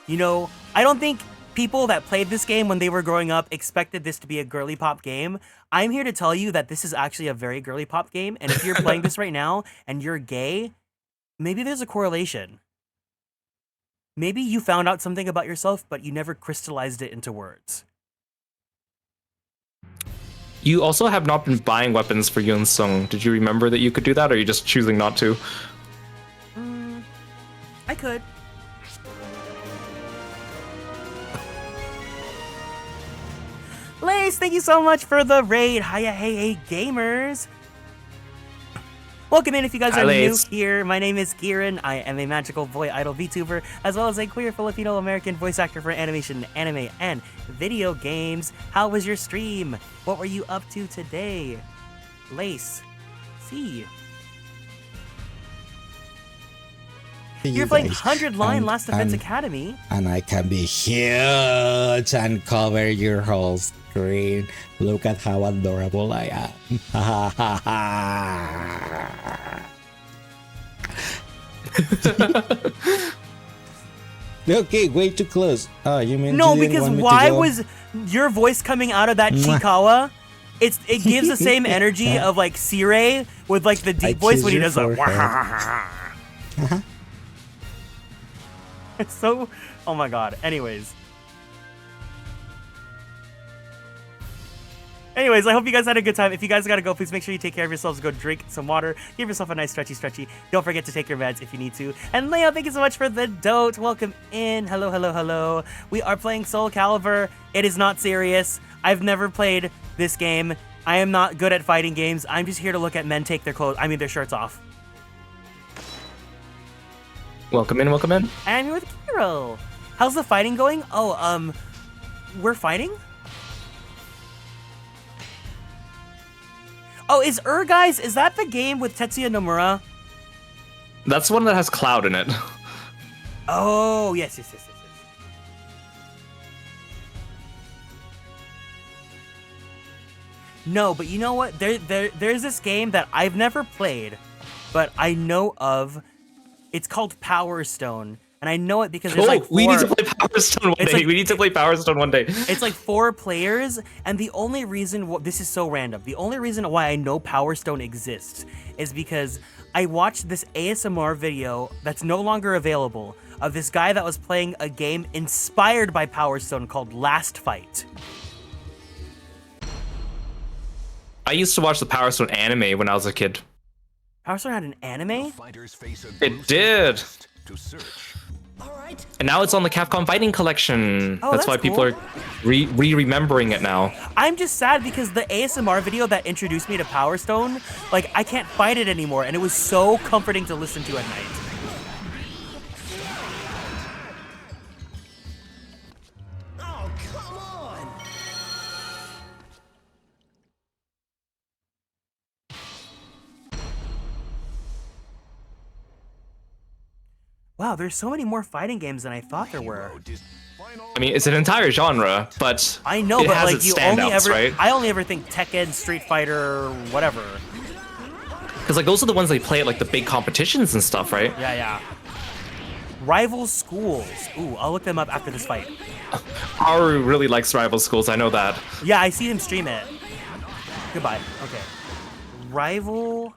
you know, I don't think people that played this game when they were growing up expected this to be a girly pop game. I'm here to tell you that this is actually a very girly pop game, and if you're playing this right now and you're gay, maybe there's a correlation. Maybe you found out something about yourself, but you never crystallized it into words. You also have not been buying weapons for Yun Sung. Did you remember that you could do that, or are you just choosing not to? I could. Lace, thank you so much for the raid. Hiya, hey, gamers. Welcome in if you guys are new here. My name is Kieran. I am a magical boy idol VTuber, as well as a queer Filipino-American voice actor for animation, anime, and video games. How was your stream? What were you up to today? Lace. See. You're playing 100 Line Last Defense Academy. And I can be huge and cover your whole screen. Look at how adorable I am. Okay, way too close. Oh, you mean no? you didn't Because want me to why go? was your voice coming out of that Chikawa? It gives the same energy of like Sirei with like the deep voice when he does like. It's so. Oh my god. Anyways, I hope you guys had a good time. If you guys gotta go, please make sure you take care of yourselves. Go drink some water. Give yourself a nice stretchy. Don't forget to take your meds if you need to. And Leo, thank you so much for the dote. Welcome in. Hello. We are playing Soulcalibur. It is not serious. I've never played this game. I am not good at fighting games. I'm just here to look at men take their their shirts off. Welcome in. And I'm here with Kiro. How's the fighting going? Oh, we're fighting? Oh, is Guys, is that the game with Tetsuya Nomura? That's the one that has Cloud in it. Oh, yes. No, but you know what? There's this game that I've never played, but I know of. It's called Power Stone, and I know it because there's we need to play Power Stone one day. We need to play Power Stone one day. It's like 4 players, and the only reason this is so random. The only reason why I know Power Stone exists is because I watched this ASMR video that's no longer available of this guy that was playing a game inspired by Power Stone called Last Fight. I used to watch the Power Stone anime when I was a kid. Power Stone had an anime? Fighters face a It gruesome did. quest to search. All right. And now it's on the Capcom Fighting Collection. Oh, that's why that's people cool. are remembering it now. I'm just sad because the ASMR video that introduced me to Power Stone, like, I can't fight it anymore, and it was so comforting to listen to at night. Oh, come on. Wow, there's so many more fighting games than I thought there were. I mean, it's an entire genre, but I know, it but has like its you only standouts, ever, right? I only ever think Tekken, Street Fighter, whatever. Because like those are the ones they play at like the big competitions and stuff, right? Yeah, yeah. Rival Schools. Ooh, I'll look them up after this fight. Haru really likes Rival Schools. I know that. Yeah, I see him stream it. Goodbye. Okay. Rival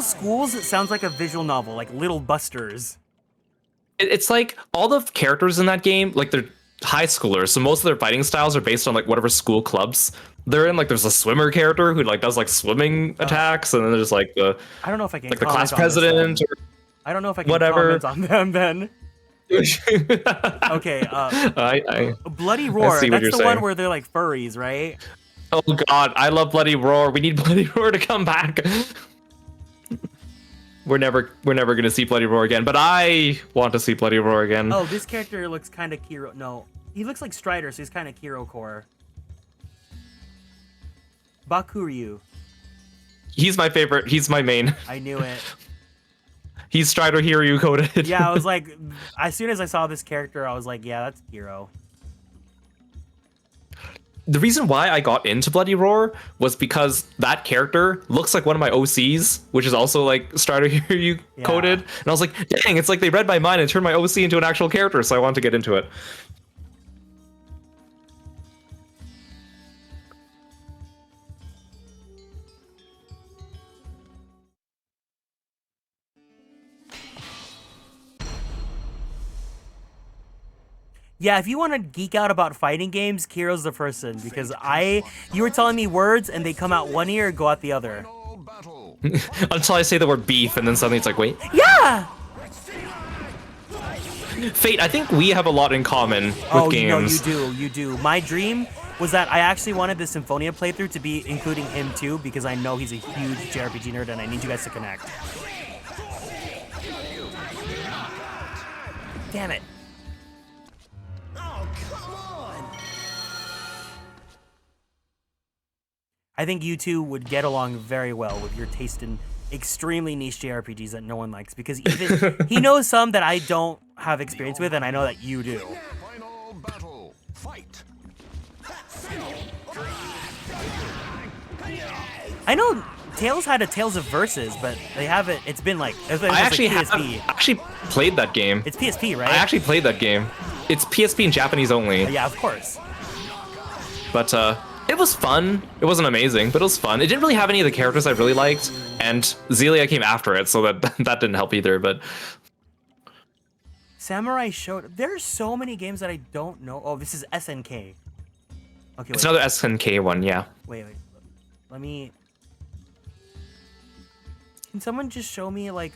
Schools sounds like a visual novel, like Little Busters. It's like all the characters in that game, like they're high schoolers, so most of their fighting styles are based on like whatever school clubs they're in. Like there's a swimmer character who like does like swimming attacks, and then there's like the I don't know if I can like the comment class on this, president. then. I don't know if I can whatever. comment on them then. Okay, Bloody Roar, see what that's you're the one saying. where they're like furries, right? Oh god, I love Bloody Roar. We need Bloody Roar to come back. We're never gonna see Bloody Roar again, but I want to see Bloody Roar again. Oh, this character looks kind of Kiro. No, he looks like Strider, so he's kind of Kiro core. Bakuryu. He's my favorite. He's my main. I knew it. He's Strider Hiryu coded. Yeah, I was like, as soon as I saw this character, I was like, yeah, that's Kiro. The reason why I got into Bloody Roar was because that character looks like one of my OCs, which is also like Strider Hiryu coded. And I was like, dang, it's like they read my mind and turned my OC into an actual character, so I wanted to get into it. Yeah, if you want to geek out about fighting games, Kiro's the person, because you were telling me words and they come out one ear and go out the other. Final battle. Until I say the word beef, and then suddenly it's like, wait. Yeah! Fate, I think we have a lot in common with Oh, games. no, you do. My dream was that I actually wanted the Symphonia playthrough to be including him too, because I know he's a huge JRPG nerd and I need you guys to connect. Damn it. Oh, come on. I think you two would get along very well with your taste in extremely niche JRPGs that no one likes, because even he knows some that I don't have experience with, and I know that you do. Final battle. Fight. I know Tales had a Tales of Versus, but they haven't. It's been like I actually like have PSP. actually played that game. It's PSP, right? I actually played that game. It's PSP in Japanese only. Yeah, of course. But it was fun. It wasn't amazing, but it was fun. It didn't really have any of the characters I really liked, and Zelia came after it, so that didn't help either. But Samurai Shodown. There's so many games that I don't know. Oh, this is SNK. Okay, it's wait. another SNK one, yeah. Wait. Let me. Can someone just show me like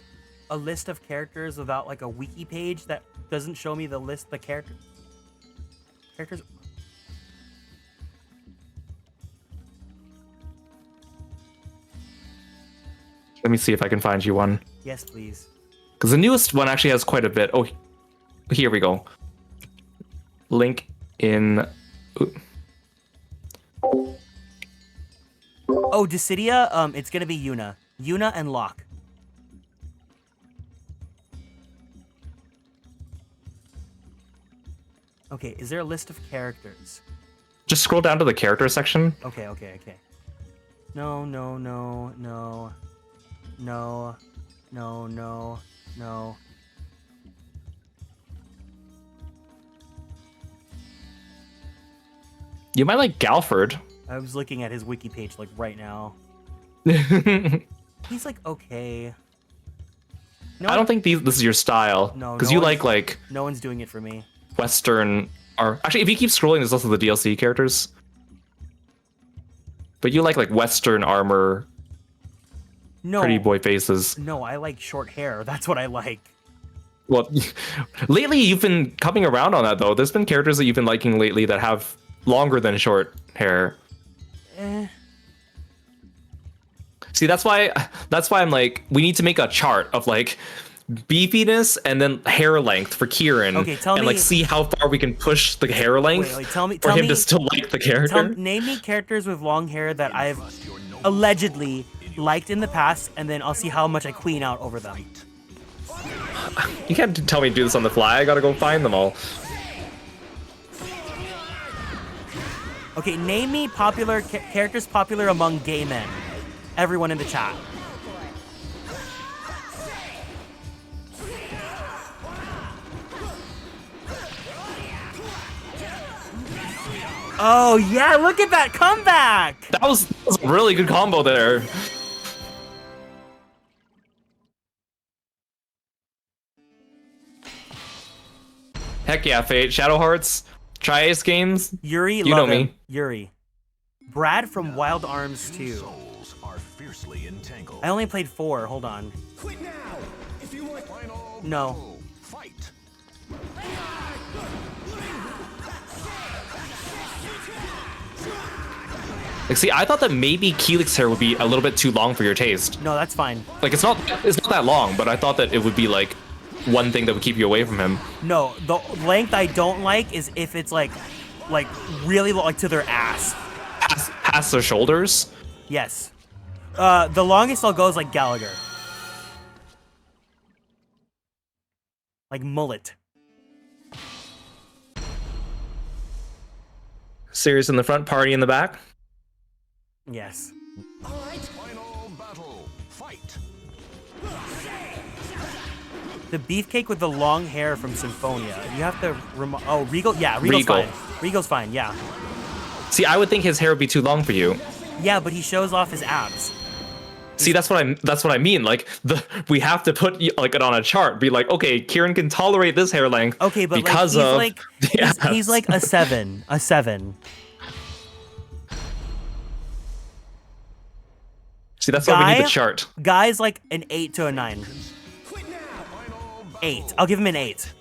a list of characters without like a wiki page that doesn't show me the characters? Let me see if I can find you one. Yes, please. Because the newest one actually has quite a bit. Oh, here we go. Link in. Ooh. Oh, Dissidia. It's gonna be Yuna and Locke. Okay, is there a list of characters? Just scroll down to the character section. Okay. No. You might like Galford. I was looking at his wiki page like right now. He's like okay. No, I don't think this is your style. No, because no you one's- like no one's doing it for me. Western. Or actually, if you keep scrolling, there's also the DLC characters. But you like Western armor, No, pretty boy faces. no, I like short hair. That's what I like. Well, lately you've been coming around on that though. There's been characters that you've been liking lately that have longer than short hair. See, that's why I'm like, we need to make a chart of like beefiness and then hair length for Kieran. Okay, tell and me- like see how far we can push the hair length Wait, for tell him me- to still like the character. Name me characters with long hair that I've allegedly liked in the past, and then I'll see how much I queen out over them. You can't tell me to do this on the fly. I gotta go find them all. Okay, name me popular characters popular among gay men. Everyone in the chat. Oh yeah, look at that comeback! That was a really good combo there. Heck yeah, Fate. Shadow Hearts. Tri-Ace games. Yuri, You love know him. me. Yuri. Brad from Wild Arms 2. Souls are fiercely entangled. I only played 4, hold on. Quit now! If you want Final No. battle. Fight. Like, see, I thought that maybe Keelik's hair would be a little bit too long for your taste. No, that's fine. Like, it's not that long, but I thought that it would be like one thing that would keep you away from him. No, the length I don't like is if it's like really like to their ass. Past their shoulders. Yes. The longest I'll go is like Gallagher. Like mullet. Serious in the front, party in the back. Yes. Final battle. Fight. The beefcake with the long hair from Symphonia. You have to oh, Regal? Yeah, Regal's Regal. fine. Regal's fine, yeah. See, I would think his hair would be too long for you. Yeah, but he shows off his abs. See, that's what I mean. Like we have to put like it on a chart. Be like, okay, Kieran can tolerate this hair length. Okay, but because like, of he's like a 7. A 7. See, that's why we need Guy- the chart. Guy's like an 8 to a 9. Quit now! 8. I'll give him an 8.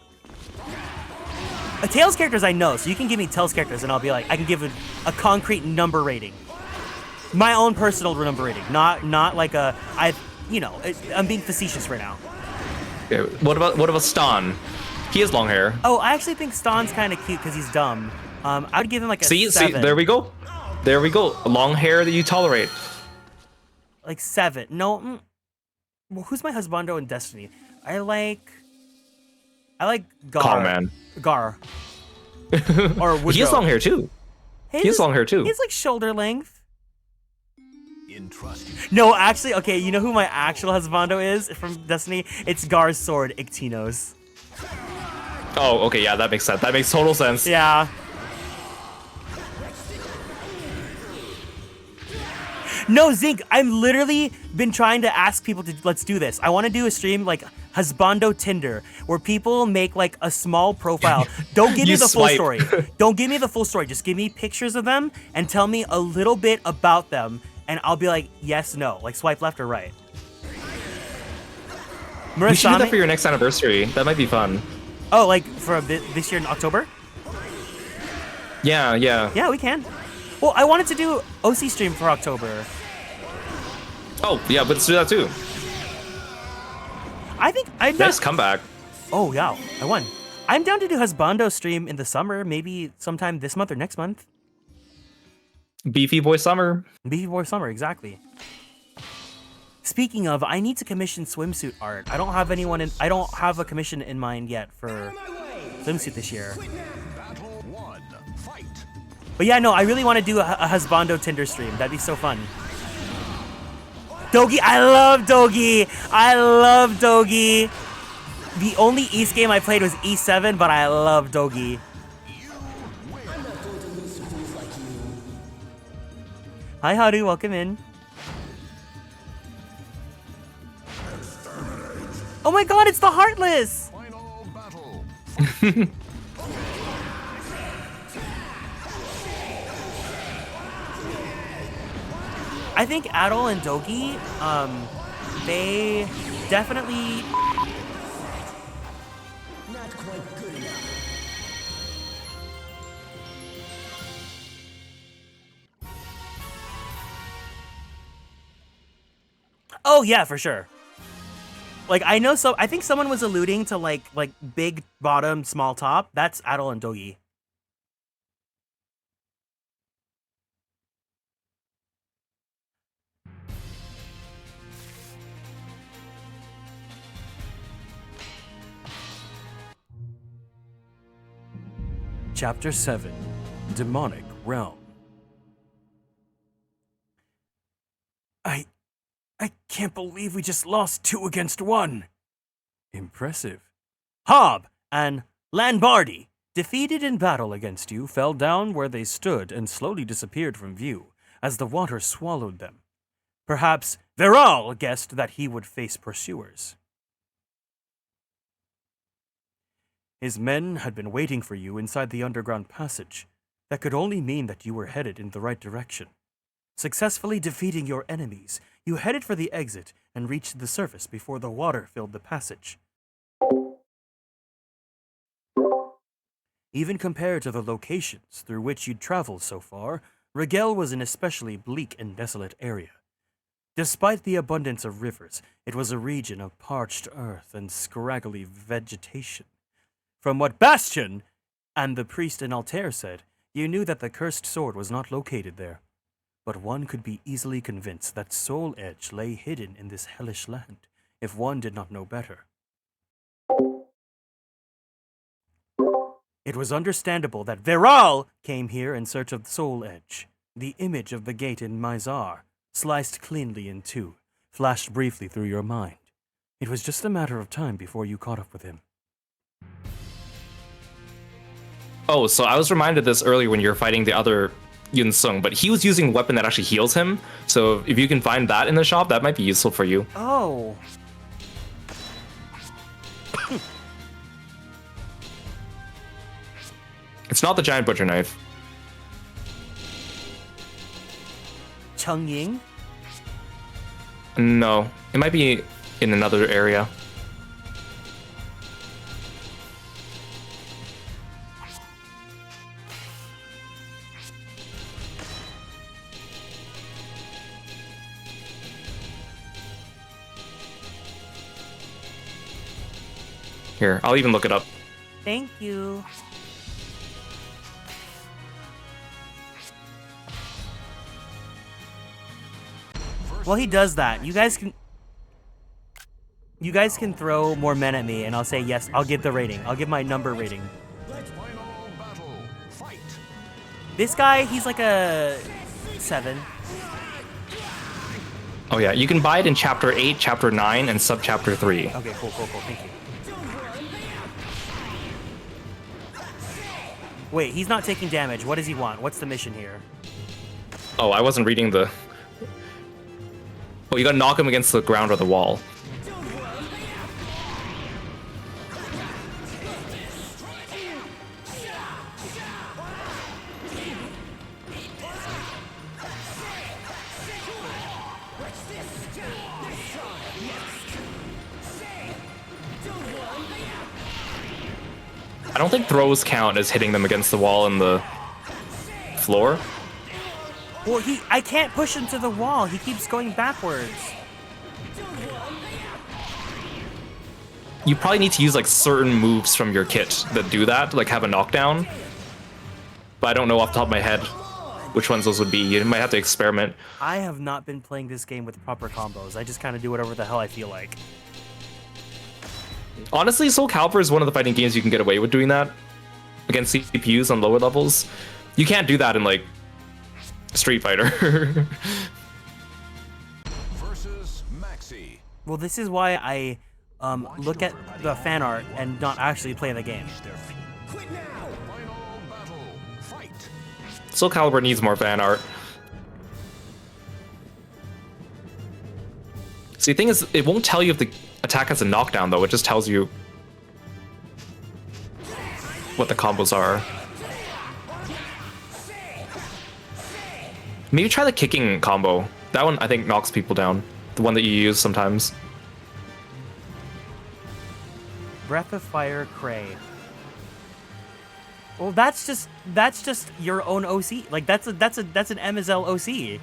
A Tails characters I know, so you can give me Tails characters and I'll be like, I can give it a concrete number rating. My own personal number rating, not like I'm being facetious right now. Okay, what about Stan? He has long hair. Oh, I actually think Stan's kind of cute because he's dumb. I would give him like a See, 7. there we go. There we go. Long hair that you tolerate. Like 7. No, well, who's my husbando in Destiny? I like Gar. Calm man. Gar. Or Woodrow. He has long hair too. Hey, He has long hair too. He's like shoulder length. Entrust you. No, actually, okay, you know who my actual husbando is from Destiny? It's Gar's sword, Ictinos. Oh, okay, yeah, that makes sense. That makes total sense. Yeah. No, Zink, I'm literally been trying to ask people to let's do this. I want to do a stream like Husbando Tinder where people make like a small profile. Don't give me You the full swipe. story. Don't give me the full story. Just give me pictures of them and tell me a little bit about them and I'll be like, yes, no. Like swipe left or right. We should do that Murasame- for your next anniversary. That might be fun. Oh, like for this year in October? Yeah, yeah. Yeah, we can. Well, I wanted to do OC stream for October. Oh, yeah, but let's do that too. I think I'm down. Nice comeback. Oh, yeah, I won. I'm down to do Husbando stream in the summer, maybe sometime this month or next month. Beefy boy summer. Before summer, exactly. Speaking of, I need to commission swimsuit art. I don't have a commission in mind yet for swimsuit this year. Battle 1. Fight. But yeah, no, I really want to do a Husbando Tinder stream. That'd be so fun. Dogi, I love Dogi. I love Dogi. The only East game I played was E7, but I love Dogi. Hi, Haru, welcome in. Oh my god, it's the Heartless! Final battle. I think Adol and Dogi, they definitely. Not quite good enough. Oh yeah, for sure. Like I know, so I think someone was alluding to like big bottom, small top. That's Adol and Dogi. Chapter 7, Demonic Realm. I can't believe we just lost 2 against 1. Impressive. Hob and Lanbardi, defeated in battle against you, fell down where they stood and slowly disappeared from view as the water swallowed them. Perhaps Viral guessed that he would face pursuers. His men had been waiting for you inside the underground passage. That could only mean that you were headed in the right direction. Successfully defeating your enemies, you headed for the exit and reached the surface before the water filled the passage. Even compared to the locations through which you'd traveled so far, Rigel was an especially bleak and desolate area. Despite the abundance of rivers, it was a region of parched earth and scraggly vegetation. From what Bastion and the priest in Altair said, you knew that the cursed sword was not located there. But one could be easily convinced that Soul Edge lay hidden in this hellish land, if one did not know better. It was understandable that Viral came here in search of Soul Edge. The image of the gate in Mizar, sliced cleanly in two, flashed briefly through your mind. It was just a matter of time before you caught up with him. Oh, so I was reminded of this earlier when you were fighting the other Yun Sung, but he was using a weapon that actually heals him. So if you can find that in the shop, that might be useful for you. Oh. It's not the giant butcher knife. Chung Ying? No, it might be in another area. Here, I'll even look it up. Thank you. Well, he does that. You guys can throw more men at me and I'll say yes. I'll give the rating. I'll give my number rating. This guy, he's like a 7. Oh yeah, you can buy it in chapter 8, chapter 9, and sub-chapter 3. Okay, cool. Thank you. Wait, he's not taking damage. What does he want? What's the mission here? Oh, I wasn't reading the... Oh, you gotta knock him against the ground or the wall. I don't think throws count as hitting them against the wall and the floor. Well, I can't push him to the wall. He keeps going backwards. You probably need to use like certain moves from your kit that do that, like have a knockdown. But I don't know off the top of my head which ones those would be. You might have to experiment. I have not been playing this game with proper combos. I just kind of do whatever the hell I feel like. Honestly, Soulcalibur is one of the fighting games you can get away with doing that against CPUs on lower levels. You can't do that in like Street Fighter. Versus Maxi. Well, this is why I look at the fan art and not actually play the game. Quit now! Final battle. Fight. Soulcalibur needs more fan art. See, the thing is, it won't tell you if the attack has a knockdown, though. It just tells you what the combos are. Maybe try the kicking combo That one I think knocks people down. The one that you use sometimes. Breath of Fire, Cray. Well, that's just your own OC. Like that's an MSL OC.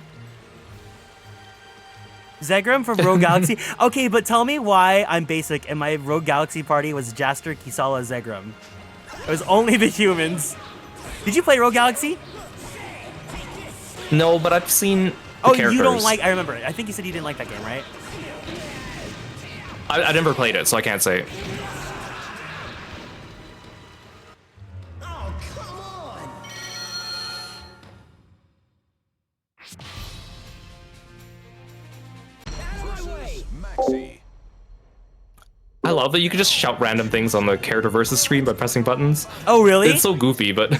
Zegram from Rogue Galaxy. Okay, but tell me why I'm basic and my Rogue Galaxy party was Jaster, Kisala, Zegram. It was only the humans. Did you play Rogue Galaxy? No, but I've seen the characters. You don't like... I remember it. I think you said you didn't like that game, right? I never played it, so I can't say. Oh, come on! Out of my way! Maxi. I love that you can just shout random things on the character versus screen by pressing buttons. Oh, really? It's so goofy, but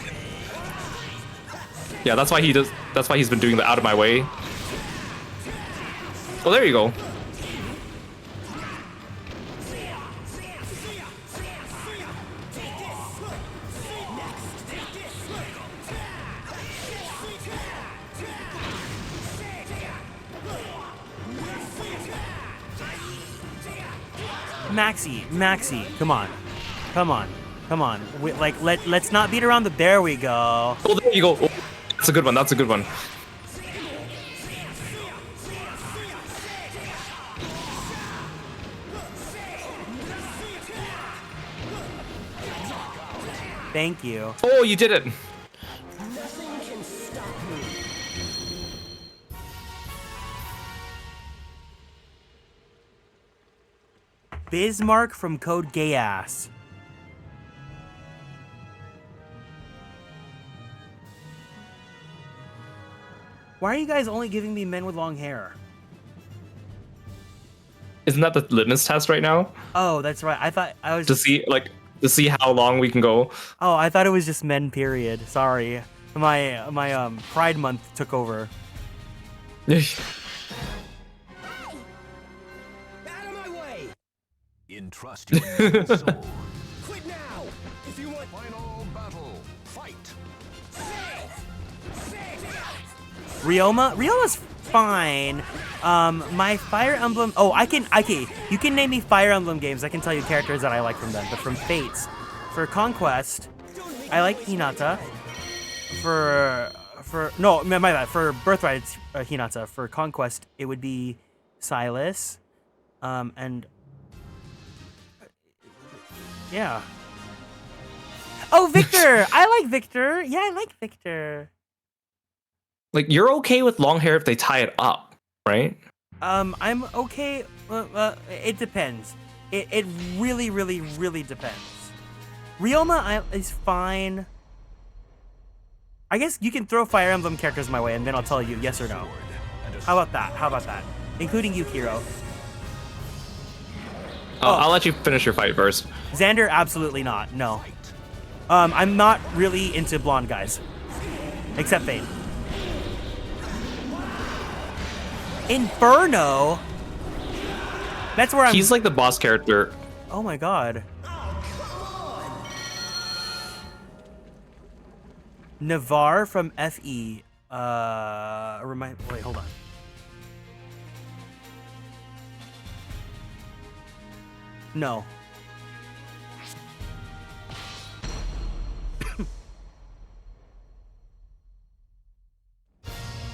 yeah, that's why he does. That's why he's been doing the out of my way. Well, there you go. Maxi, come on. Let's not beat around the... There we go. Oh, there you go. Oh, that's a good one. That's a good one. Thank you. Oh, you did it. Nothing can stop me. Bismarck from Code Geass. Why are you guys only giving me men with long hair? Isn't that the litmus test right now? Oh, that's right. I thought I was To see how long we can go. Oh, I thought it was just men, period. Sorry. My Pride Month took over. Out of my way! Entrust your noble soul. Quit now! If you want... Final battle. Fight. Ryoma's fine. My Fire Emblem... Oh, you can name me Fire Emblem games. I can tell you characters that I like from them. But from Fates, for Conquest, I like Hinata. For Birthright, it's Hinata. For Conquest, it would be Silas. And... Yeah. Oh, Victor! I like Victor. Yeah, I like Victor. Like, you're okay with long hair if they tie it up, right? I'm okay. It depends. It really, really, really depends. Ryoma is fine. I guess you can throw Fire Emblem characters my way, and then I'll tell you yes or no. How about that? Including you, Kiro. I'll let you finish your fight first. Xander, absolutely not. No. I'm not really into blonde guys. Except Vayne. Inferno? That's where I'm... He's like the boss character. Oh my god. Navarre from FE. Wait, hold on. No.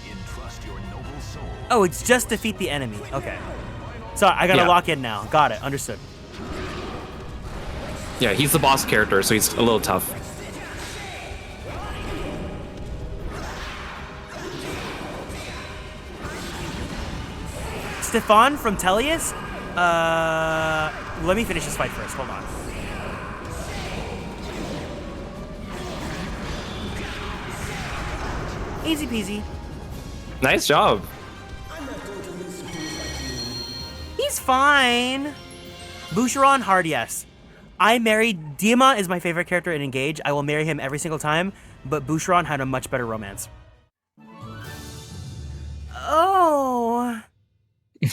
Entrust your noble soul. Oh, it's just defeat the enemy. Okay. Sorry, I gotta Yeah. lock in now. Got it. Understood. Yeah, he's the boss character, so he's a little tough. Stefan from Tellius? Let me finish this fight first. Hold on. Easy peasy. Nice job. He's fine. Boucheron, hard yes. I married... Dima is my favorite character in Engage. I will marry him every single time, but Boucheron had a much better romance. Oh.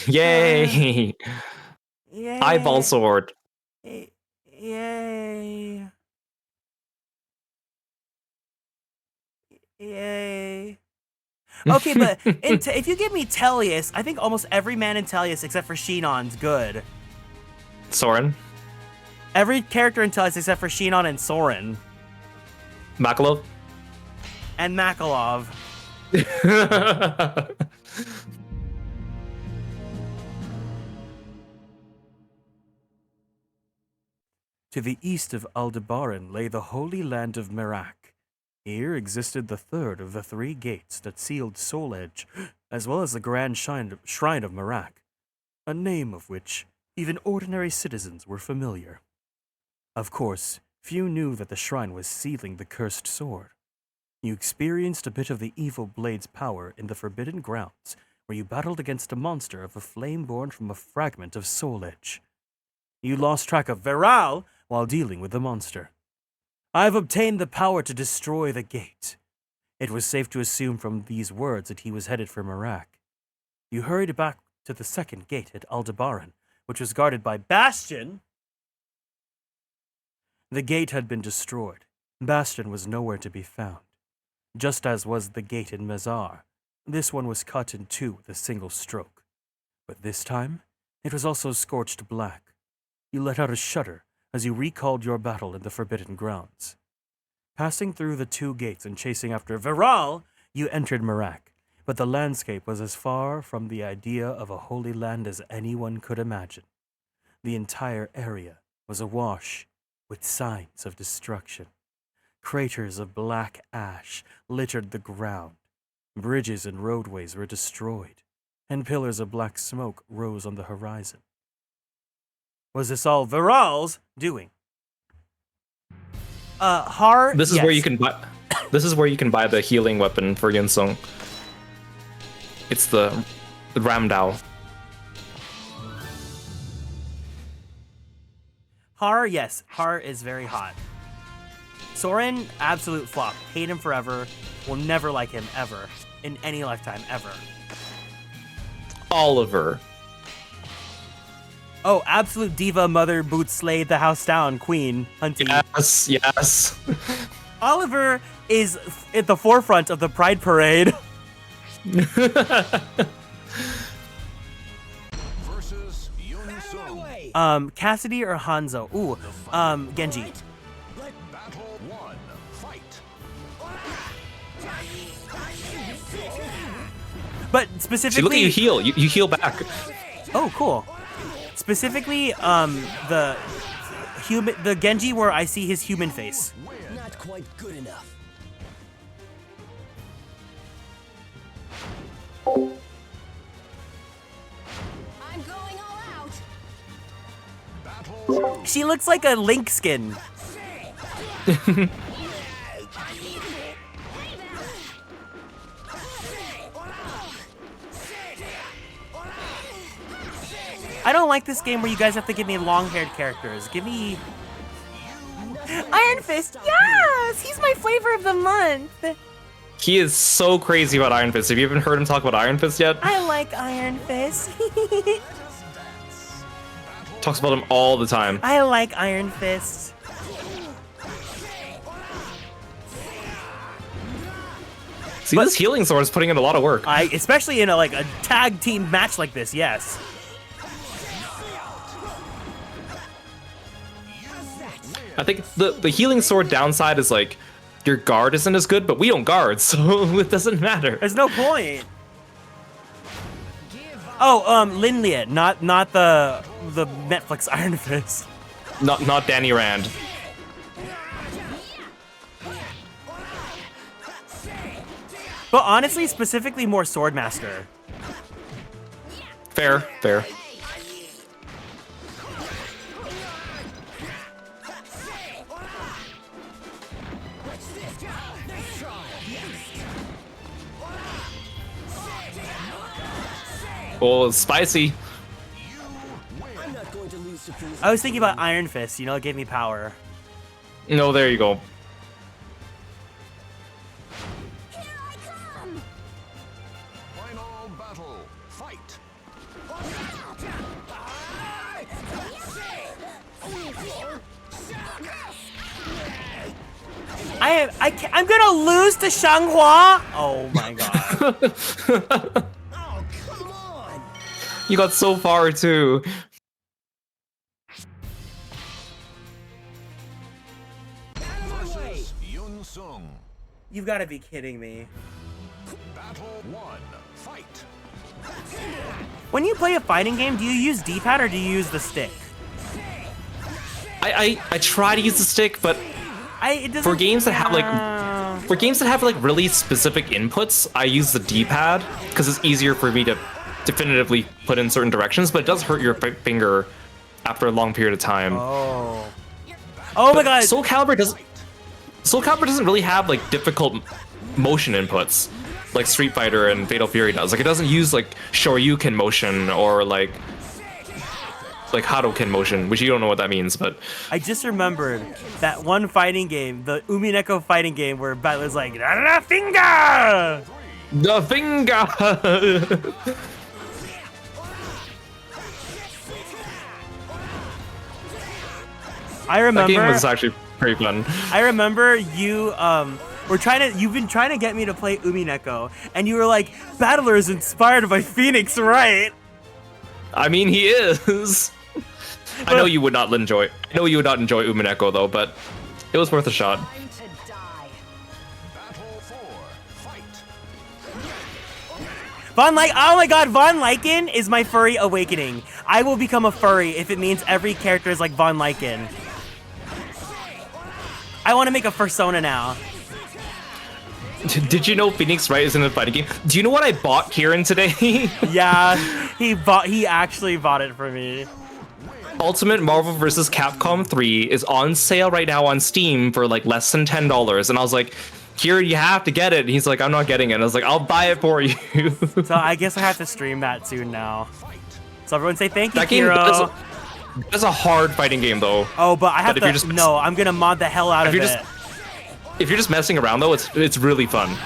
Yay! Yay. Eyeball sword. Yay. Yay. Okay, but if you give me Tellius, I think almost every man in Tellius except for Sheenon's good. Soren, Every character in Tellius except for Sheenon and Soren. Makalov. And Makalov. To the east of Aldebaran lay the holy land of Merak. Here existed the third of the three gates that sealed Soul Edge, as well as the grand shrine of Merak, a name of which even ordinary citizens were familiar. Of course, few knew that the shrine was sealing the cursed sword. You experienced a bit of the evil blade's power in the Forbidden Grounds, where you battled against a monster of a flame born from a fragment of Soul Edge. You lost track of Veral while dealing with the monster. I've obtained the power to destroy the gate. It was safe to assume from these words that he was headed for Merak. You hurried back to the second gate at Aldebaran, which was guarded by Bastion. The gate had been destroyed. Bastion was nowhere to be found. Just as was the gate in Mezar, this one was cut in two with a single stroke. But this time, it was also scorched black. You let out a shudder as you recalled your battle in the Forbidden Grounds. Passing through the two gates and chasing after Veral, you entered Merak, but the landscape was as far from the idea of a holy land as anyone could imagine. The entire area was awash with signs of destruction. Craters of black ash littered the ground. Bridges and roadways were destroyed, and pillars of black smoke rose on the horizon. Was this all Viral's doing? This is yes. where you can buy. This is where you can buy the healing weapon for Yunsung. It's the Ramdao. Yes. Har is very hot. Soren, absolute flop. Hate him forever. Will never like him ever. In any lifetime, ever. Oliver. Oh, absolute diva, mother, boots, laid the house down, queen, hunting. Yes. Oliver is at the forefront of the Pride Parade. Versus Yunsung. Cassidy or Hanzo? Ooh, Genji. Battle 1. Fight. But See, specifically... look at you heal. You heal back. Oh, cool. Specifically, the Genji where I see his human face. Not quite good enough. I'm going all out. Battle 2. She looks like a Link skin. I don't like this game where you guys have to give me long-haired characters. Give me... Iron Fist, yes! He's my flavor of the month. He is so crazy about Iron Fist. Have you even heard him talk about Iron Fist yet? I like Iron Fist. Talks about him all the time. I like Iron Fist. See, this healing sword is putting in a lot of work. Especially in a tag team match like this, yes. I think the healing sword downside is like your guard isn't as good, but we don't guard, so it doesn't matter. There's no point. Oh, Linlia, not the Netflix Iron Fist. Not Danny Rand. But honestly, specifically more Swordmaster. Fair. Oh, spicy. I'm not going to lose to fools. I was thinking about Iron Fist, it gave me power. No, there you go. Here I come. Final battle. Fight. I'm gonna lose to Shanghua. Oh my god. Oh, come on! You got so far too. Out of my way! Yun Sung. You've got to be kidding me. Battle 1. Fight. When you play a fighting game, do you use D-pad or do you use the stick? I try to use the stick, but It doesn't, for games that have like really specific inputs, I use the D-pad because it's easier for me to definitively put in certain directions, but it does hurt your finger after a long period of time. Oh my god! Soulcalibur doesn't really have like difficult motion inputs like Street Fighter and Fatal Fury does. Like it doesn't use like Shoryuken motion or like Hadoken motion, which you don't know what that means, but I just remembered that one fighting game, the Umineko fighting game, where Battler's like, "Da finger!" the finger. I That remember. game was actually pretty fun. I remember you you've been trying to get me to play Umineko, and you were like, Battler is inspired by Phoenix Wright. I mean, he is. I know you would not enjoy. I know you would not enjoy Umineko though, but it was worth a shot. Time to die. Battle 4. Fight. Oh my god, Von Lycan is my furry awakening. I will become a furry if it means every character is like Von Lycan. I want to make a fursona now. Did you know Phoenix Wright is in a fighting game? Do you know what I bought Kieran today? Yeah, he actually bought it for me. Ultimate Marvel vs. Capcom 3 is on sale right now on Steam for like less than $10, and I was like, Kieran, you have to get it. And he's like, I'm not getting it. And I was like, I'll buy it for you. So I guess I have to stream that soon now. So everyone say thank you, That game Kiro. is a hard fighting game though. Oh, but I have But if you're to. just- No, I'm gonna mod the hell out of If it. you're If you're just messing around though, it's really fun.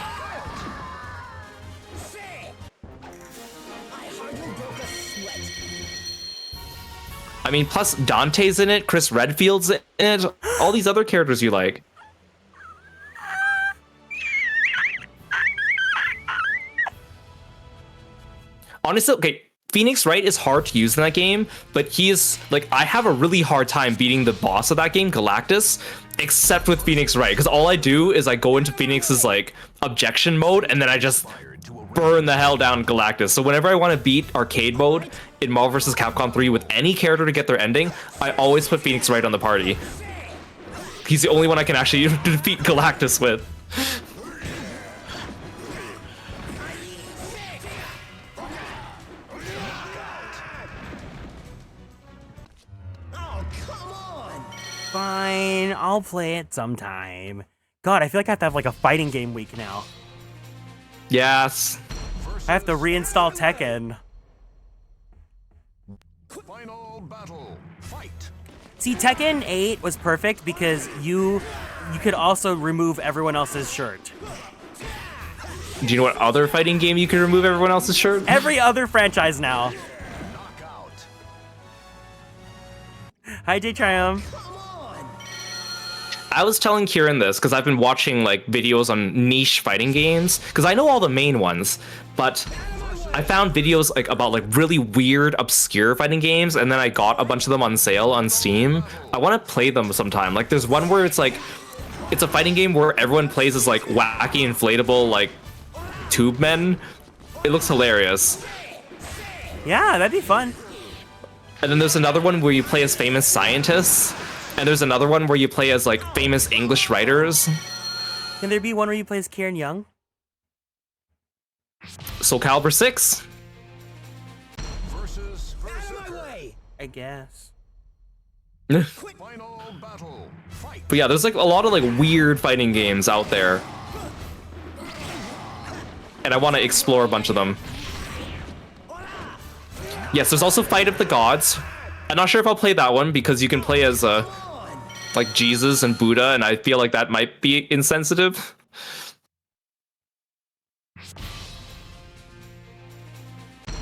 I mean, plus Dante's in it, Chris Redfield's in it, all these other characters you like. Honestly, okay, Phoenix Wright is hard to use in that game, but he is, like, I have a really hard time beating the boss of that game, Galactus, except with Phoenix Wright, because all I do is I go into Phoenix's, like, objection mode, and then I just burn the hell down Galactus. So whenever I want to beat arcade mode in Marvel vs. Capcom 3 with any character to get their ending, I always put Phoenix Wright on the party. He's the only one I can actually defeat Galactus with. Oh, come on! Fine, I'll play it sometime. God, I feel like I have to have like a fighting game week now. Yes. I have to reinstall Tekken. Final battle. Fight. See, Tekken 8 was perfect because you could also remove everyone else's shirt. Do you know what other fighting game you can remove everyone else's shirt? Every other franchise now. Knockout. Hi, J Triumph. Come on! I was telling Kieran this because I've been watching like videos on niche fighting games because I know all the main ones, but I found videos like about like really weird, obscure fighting games, and then I got a bunch of them on sale on Steam. I want to play them sometime. Like there's one where it's like it's a fighting game where everyone plays as like wacky inflatable like tube men. It looks hilarious. Yeah, that'd be fun. And then there's another one where you play as famous scientists. And there's another one where you play as like famous English writers. Can there be one where you play as Kieran Young? Soulcalibur 6. Versus Out of my way! I guess. final battle. Fight. But yeah, there's like a lot of like weird fighting games out there. And I want to explore a bunch of them. Yes, there's also Fight of the Gods. I'm not sure if I'll play that one because you can play as like Jesus and Buddha, and I feel like that might be insensitive.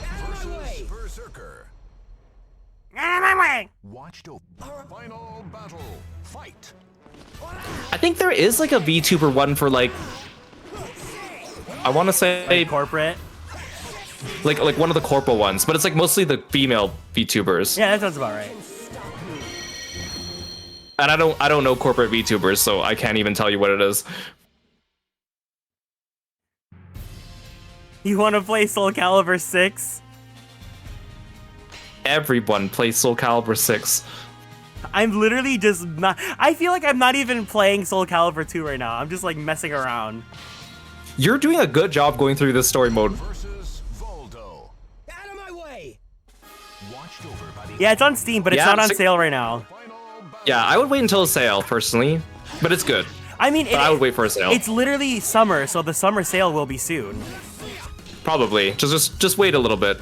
Out of my way! Berserker. Out of my way! Watched over. Final battle. Fight. I think there is like a VTuber one for like I want to say Corporate. like one of the corpo ones, but it's like mostly the female VTubers. Yeah, that sounds about right. And I don't know corporate VTubers, so I can't even tell you what it is. You want to play Soulcalibur 6? Everyone plays Soulcalibur 6. I'm literally just not. I feel like I'm not even playing Soulcalibur 2 right now. I'm just like messing around. You're doing a good job going through this story mode. Versus Voldo. Out of my way! Watched over by the Yeah, it's on Steam, but it's Yeah, not on it's- sale right now. final battle. Yeah, I would wait until a sale personally, but it's good. I mean, But I would wait for a sale. It's literally summer, so the summer sale will be soon. Probably. Just wait a little bit.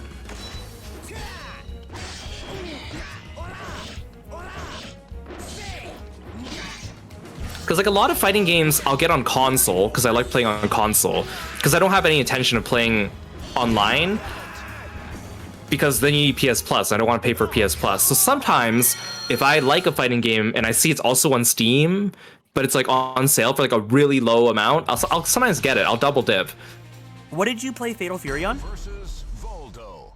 Because like a lot of fighting games I'll get on console because I like playing on console because I don't have any intention of playing online because then you need PS Plus. I don't want to pay for PS Plus. So sometimes if I like a fighting game and I see it's also on Steam, but it's like on sale for like a really low amount, I'll sometimes get it. I'll double dip. What did you play Fatal Fury on? Versus Voldo.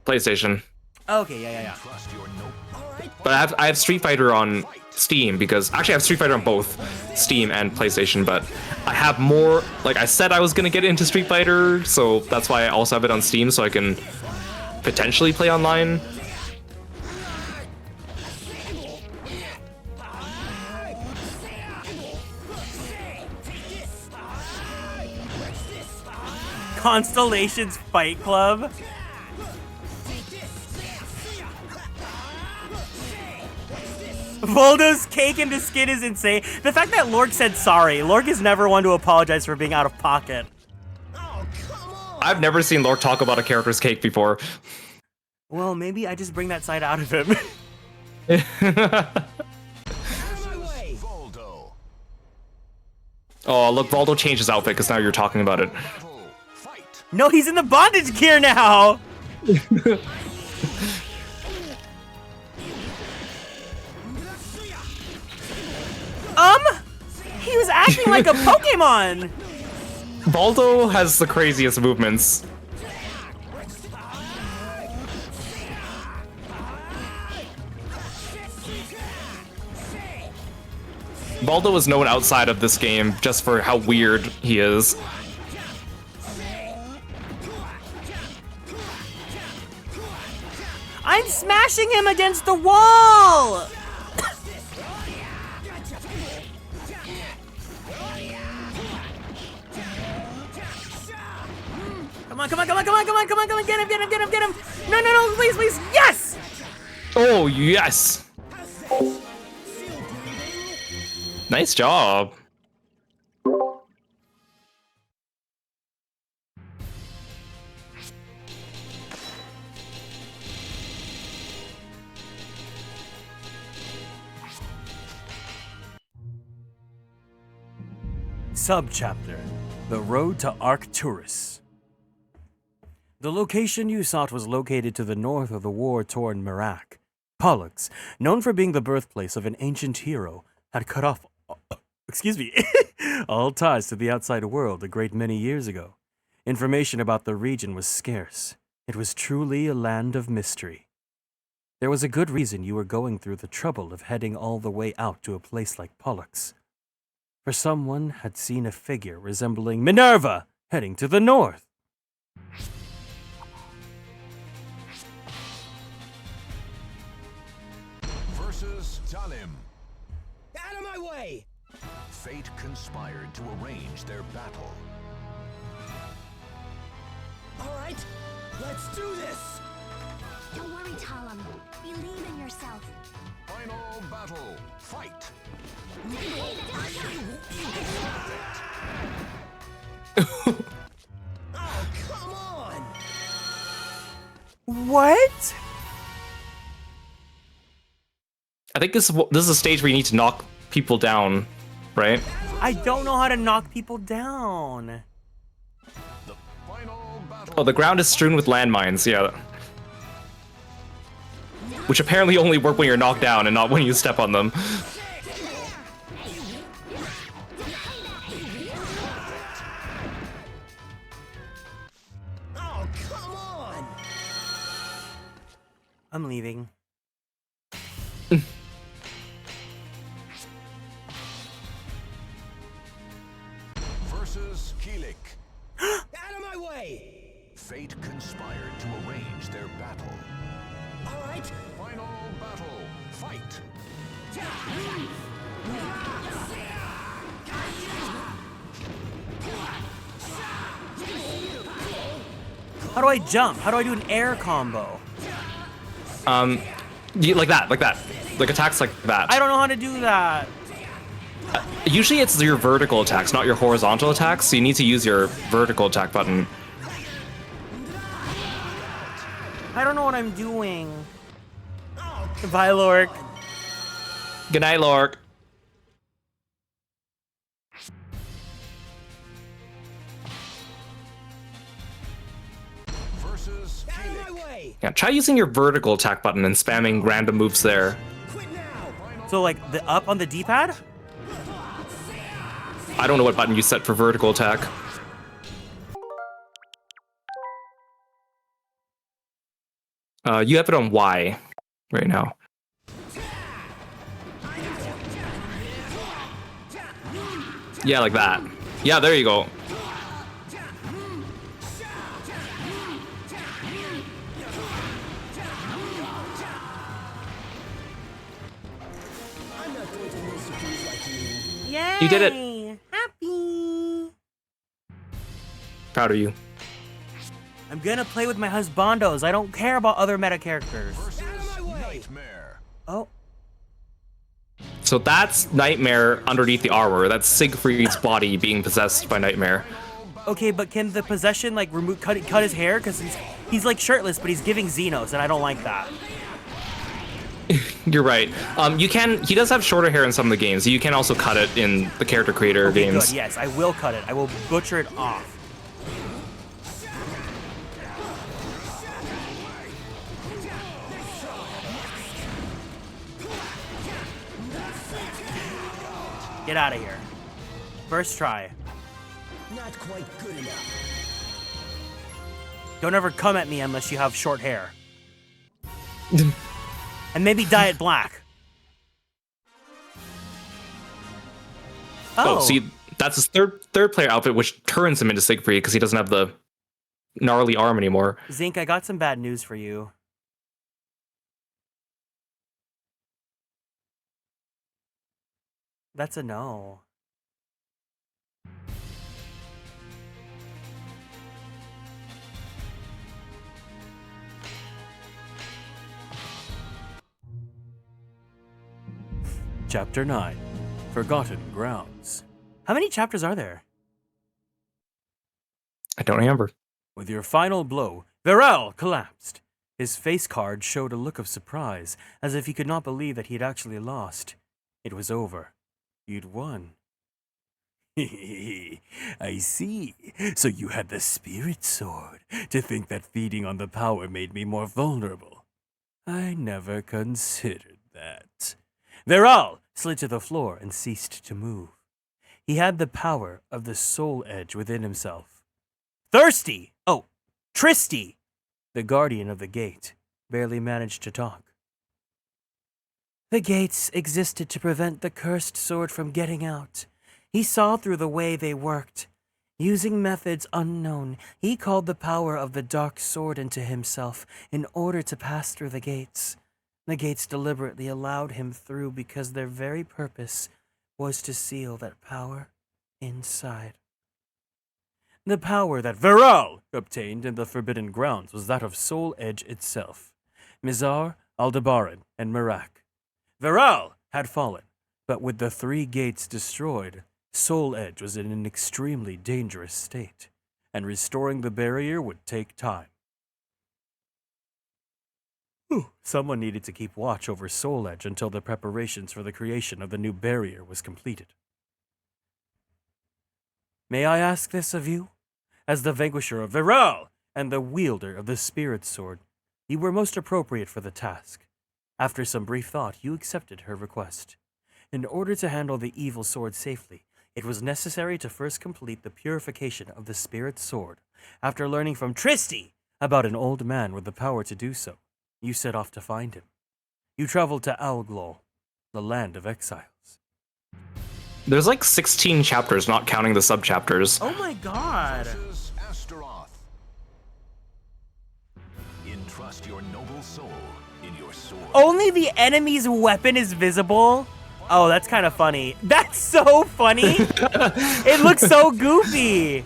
PlayStation. Okay, yeah. Trust your note. But I have Street Fighter on Steam because actually I have Street Fighter on both Steam and PlayStation, but I have more, like I said I was gonna get into Street Fighter, so that's why I also have it on Steam so I can potentially play online. Konstellations Fight Club. Voldo's cake into skin is insane. The fact that Lork said sorry. Lork is never one to apologize for being out of pocket. I've never seen Lord talk about a character's cake before. Well, maybe I just bring that side out of him. Voldo. Oh, look, Valdo changed his outfit because now you're talking about it. Battle. Fight. No, he's in the bondage gear now. He was acting like a Pokemon. Valdo has the craziest movements. Valdo is known outside of this game just for how weird he is. I'm smashing him against the wall. Come on, get him. No, please, yes! Oh, yes! Nice job. Subchapter: The Road to Arcturus. The location you sought was located to the north of the war-torn Merak. Pollux, known for being the birthplace of an ancient hero, had cut off all ties to the outside world a great many years ago. Information about the region was scarce. It was truly a land of mystery. There was a good reason you were going through the trouble of heading all the way out to a place like Pollux. For someone had seen a figure resembling Minerva heading to the north. Versus Talim. Out of my way! Fate conspired to arrange their battle. Alright, let's do this! Don't worry, Talam. Believe in yourself. Final battle. Fight. Oh, come on! What? I think this is a stage where you need to knock people down, right? I don't know how to knock people down. The final battle. Oh, the ground is strewn with landmines, yeah. Which apparently only work when you're knocked down and not when you step on them. I'm leaving. Versus Keelik. Out of my way! Fate conspired to arrange their battle. All right. Final battle. Fight. How do I jump? How do I do an air combo? Like that. Like attacks like that. I don't know how to do that. Usually it's your vertical attacks, not your horizontal attacks, so you need to use your vertical attack button. I don't know what I'm doing. Bye, Lork. Good night, Lork. Versus Out of Keelik. my way! Yeah, try using your vertical attack button and spamming random moves there. Quit now! So like the up on the D-pad? I don't know what button you set for vertical attack. You have it on Y right now. Yeah, like that. Yeah, there you go. I'm not going to lose to fools like you. Yay! You did it. Happy. Proud of you. I'm gonna play with my husbandos. I don't care about other meta characters. Versus Out of my way! Nightmare. Oh, So that's Nightmare underneath the armor. That's Siegfried's body being possessed by Nightmare. okay, but can the possession like cut his hair? Because he's like shirtless, but he's giving Xenos, and I don't like that. You're right. He does have shorter hair in some of the games. You can also cut it in the character creator Okay, games. good. Yes, I will cut it. I will butcher it off. Get out of here. First try. Not quite good enough. Don't ever come at me unless you have short hair. And maybe dye it black. Oh, see, that's his third player outfit, which turns him into Siegfried because he doesn't have the gnarly arm anymore. Zinc, I got some bad news for you. That's a no. Chapter 9. Forgotten Grounds. How many chapters are there? I don't remember. With your final blow, Virel collapsed. His face card showed a look of surprise, as if he could not believe that he had actually lost. It was over. You'd won. I see. So you had the spirit sword. To think that feeding on the power made me more vulnerable. I never considered that. Virel slid to the floor and ceased to move. He had the power of the soul edge within himself. Thirsty! Oh, Tristy! The guardian of the gate barely managed to talk. The gates existed to prevent the cursed sword from getting out. He saw through the way they worked. Using methods unknown, he called the power of the dark sword into himself in order to pass through the gates. The gates deliberately allowed him through because their very purpose was to seal that power inside. The power that Virel obtained in the Forbidden Grounds was that of Soul Edge itself. Mizar, Aldebaran, and Merak. Virel had fallen, but with the 3 gates destroyed, Soul Edge was in an extremely dangerous state, and restoring the barrier would take time. Someone needed to keep watch over Soul Edge until the preparations for the creation of the new barrier was completed. May I ask this of you? As the vanquisher of Virel and the wielder of the spirit sword, you were most appropriate for the task. After some brief thought, you accepted her request. In order to handle the evil sword safely, it was necessary to first complete the purification of the spirit sword. After learning from Tristy about an old man with the power to do so, You set off to find him. You traveled to Algol, the land of exiles. There's like 16 chapters, not counting the sub-chapters. Oh my god. Versus Astaroth. Entrust your noble soul in your sword. Only the enemy's weapon is visible? Oh, that's kind of funny. That's so funny. It looks so goofy.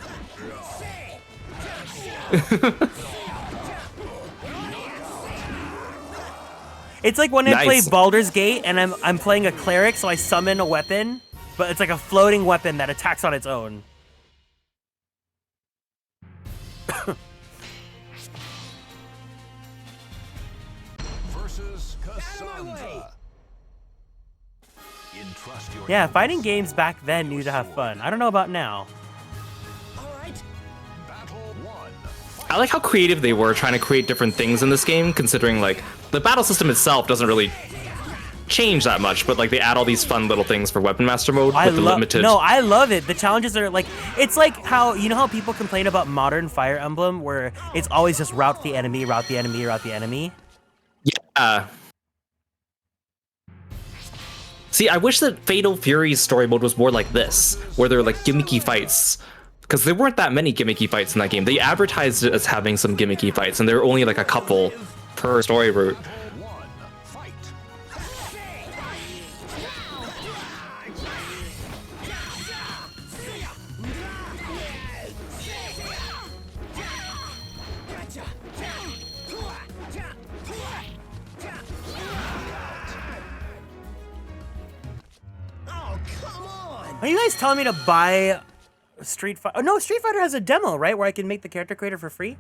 It's like when I play Nice. Baldur's Gate and I'm playing a cleric, so I summon a weapon, but it's like a floating weapon that attacks on its own. Versus Cassandra. Entrust your Yeah, noble fighting soul games back then knew to have fun. I don't know about now. All right. Battle 1. I like how creative they were trying to create different things in this game, considering like the battle system itself doesn't really change that much, but like they add all these fun little things for Weapon Master mode with the limited. No, I love it. The challenges are like, it's like how, you know how people complain about modern Fire Emblem where it's always just route the enemy, route the enemy, route the enemy? Yeah. See, I wish that Fatal Fury's story mode was more like this, where they're like gimmicky fights. Because there weren't that many gimmicky fights in that game. They advertised it as having some gimmicky fights, and there were only like a couple per story route. One. Fight. Oh, come on. Are you guys telling me to buy Street Fighter? Oh, no, Street Fighter has a demo, right? Where I can make the character creator for free?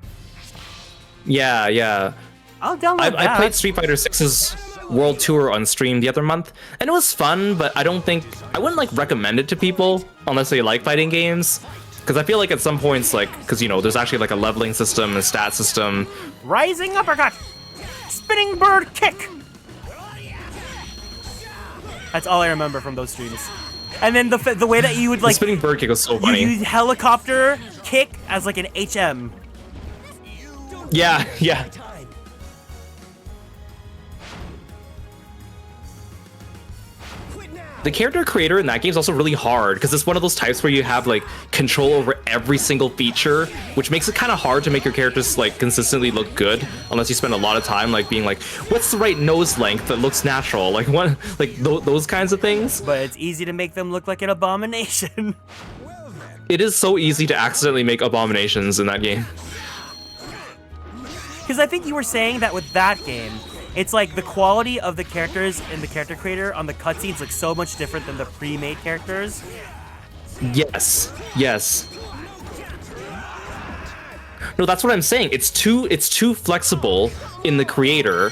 Yeah, yeah. I'll download that. I played Street Fighter 6's World Tour on stream the other month, and it was fun, but I wouldn't like recommend it to people unless they like fighting games. Because I feel like at some points, like, because you know, there's actually like a leveling system, a stat system. Rising uppercut! Spinning bird kick! That's all I remember from those streams. And then the way that you would The like, spinning bird kick was so you funny. use helicopter kick as like an HM. Yeah, yeah. Time. Quit now. The character creator in that game is also really hard because it's one of those types where you have like control over every single feature, which makes it kind of hard to make your characters like consistently look good unless you spend a lot of time like being like, what's the right nose length that looks natural? Like what, like those kinds of things. But it's easy to make them look like an abomination. It is so easy to accidentally make abominations in that game. Because I think you were saying that with that game, it's like the quality of the characters in the character creator on the cutscenes looks so much different than the pre-made characters. Yes, yes. No, that's what I'm saying. It's too flexible in the creator,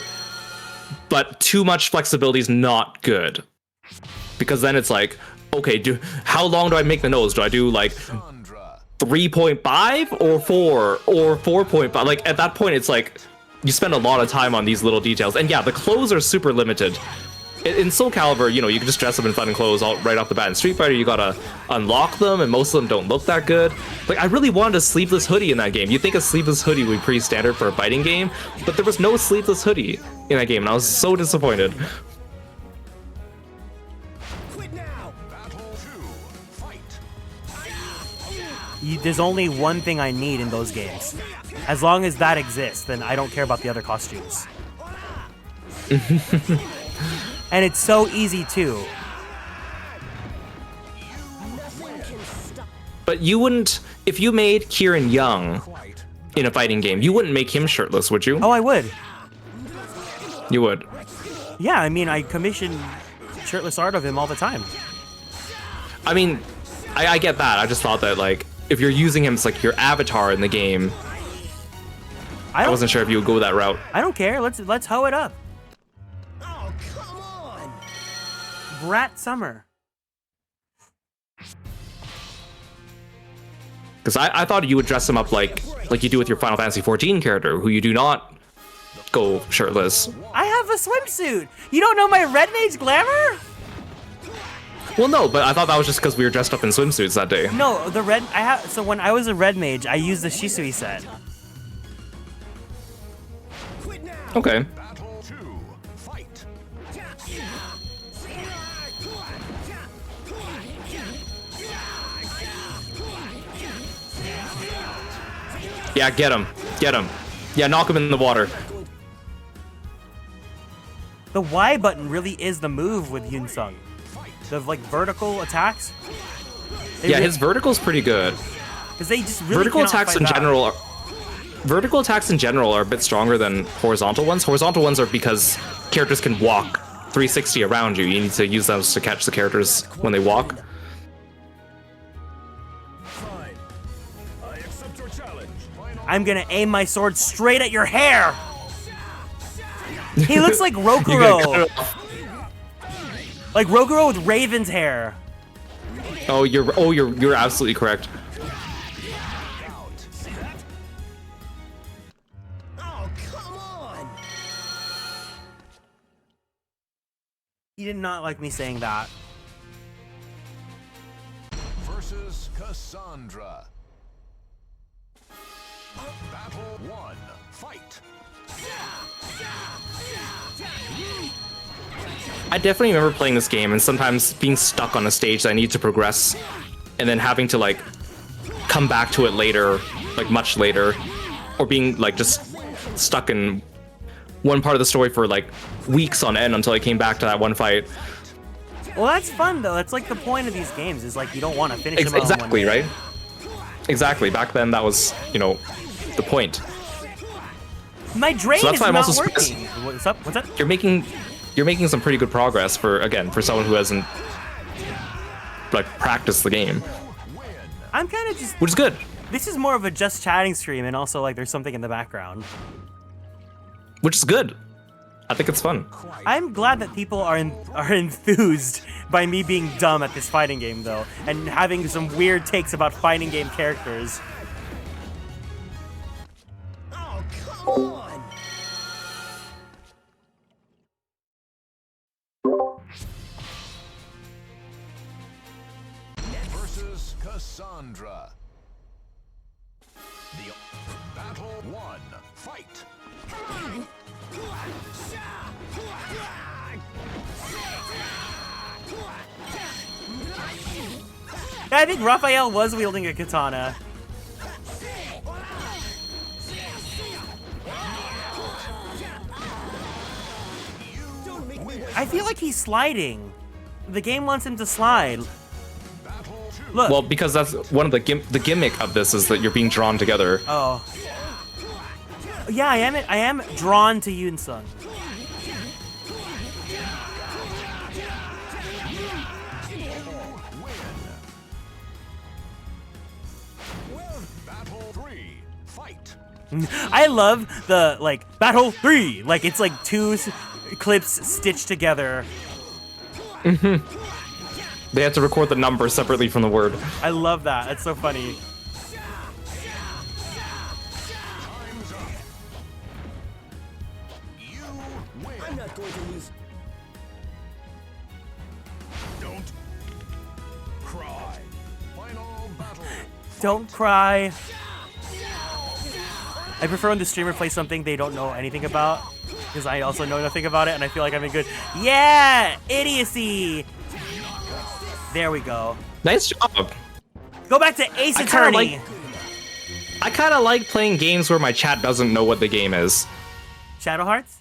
but too much flexibility is not good. Because then it's like, okay, how long do I make the nose? Do I do like 3.5 or 4 or 4.5? Like at that point, it's like you spend a lot of time on these little details. And yeah, the clothes are super limited. In Soulcalibur, you know, you can just dress up in fun clothes right off the bat. In Street Fighter, you gotta unlock them, and most of them don't look that good. Like, I really wanted a sleeveless hoodie in that game. You'd think a sleeveless hoodie would be pretty standard for a fighting game, but there was no sleeveless hoodie in that game, and I was so disappointed. Quit now. Battle 2. Fight. There's only one thing I need in those games. As long as that exists, then I don't care about the other costumes. And it's so easy too. But you wouldn't, if you made Kieran young in a fighting game, you wouldn't make him shirtless, would you? Oh, I would. You would. Yeah, I mean, I commission shirtless art of him all the time. I mean, I get that. I just thought that, like, if you're using him as, like, your avatar in the game, I wasn't sure if you would go that route. I don't care. Let's hoe it up. Oh, come on. Brat Summer. Because I thought you would dress him up like you do with your Final Fantasy XIV character, who you do not go shirtless. I have a swimsuit. You don't know my Red Mage glamour? Well, no, but I thought that was just because we were dressed up in swimsuits that day. No, the red. So when I was a Red Mage, I used the Shisui set. Quit now. Okay. Yeah, get him. Get him. Yeah, knock him in the water. The Y button really is the move with Yun Sung. The like vertical attacks. Yeah, his vertical's pretty good. Because they just really Vertical cannot attacks fight in back. general are, vertical attacks in general are a bit stronger than horizontal ones. Horizontal ones are because characters can walk 360 around you. You need to use those to catch the characters when they walk. Fine. I accept your challenge. I'm gonna aim my sword straight at your hair. He looks like Rokuro. Like Rokuro with Raven's hair. You're absolutely correct. Oh, come on! He did not like me saying that. Versus Cassandra. Battle 1. Fight. I definitely remember playing this game and sometimes being stuck on a stage that I need to progress and then having to like come back to it later, like much later, or being like just stuck in one part of the story for like weeks on end until I came back to that one fight. Well, that's fun though. That's like the point of these games is like you don't want to finish them all in one Exactly, day. right? Exactly. Back then that was, you know, the point. My drain So that's is why I'm not also working. What's up? What's up? You're making some pretty good progress for someone who hasn't like practiced the game, I'm kind of just. which is good. This is more of a just chatting stream, and also like there's something in the background. Which is good. I think it's fun. I'm glad that people are enthused by me being dumb at this fighting game though, and having some weird takes about fighting game characters. Oh, come on! Versus Cassandra. The Battle 1. Fight. I think Raphael was wielding a katana. I feel like he's sliding. The game wants him to slide. Look. Well, because that's one of the gimmick of this is that you're being drawn together. Oh. Yeah, I am drawn to Yun Sung. Battle 3. Fight. I love the like battle 3. Like it's like two clips stitched together. They had to record the number separately from the word. I love that. That's so funny. Time's up. You win. I'm not going to lose. Don't cry. Final battle. Don't cry. I prefer when the streamer plays something they don't know anything about, because I also know nothing about it, and I feel like I'm in good. Yeah, idiocy. There we go. Nice job. Go back to Ace Attorney. I kind of like playing games where my chat doesn't know what the game is. Shadow Hearts.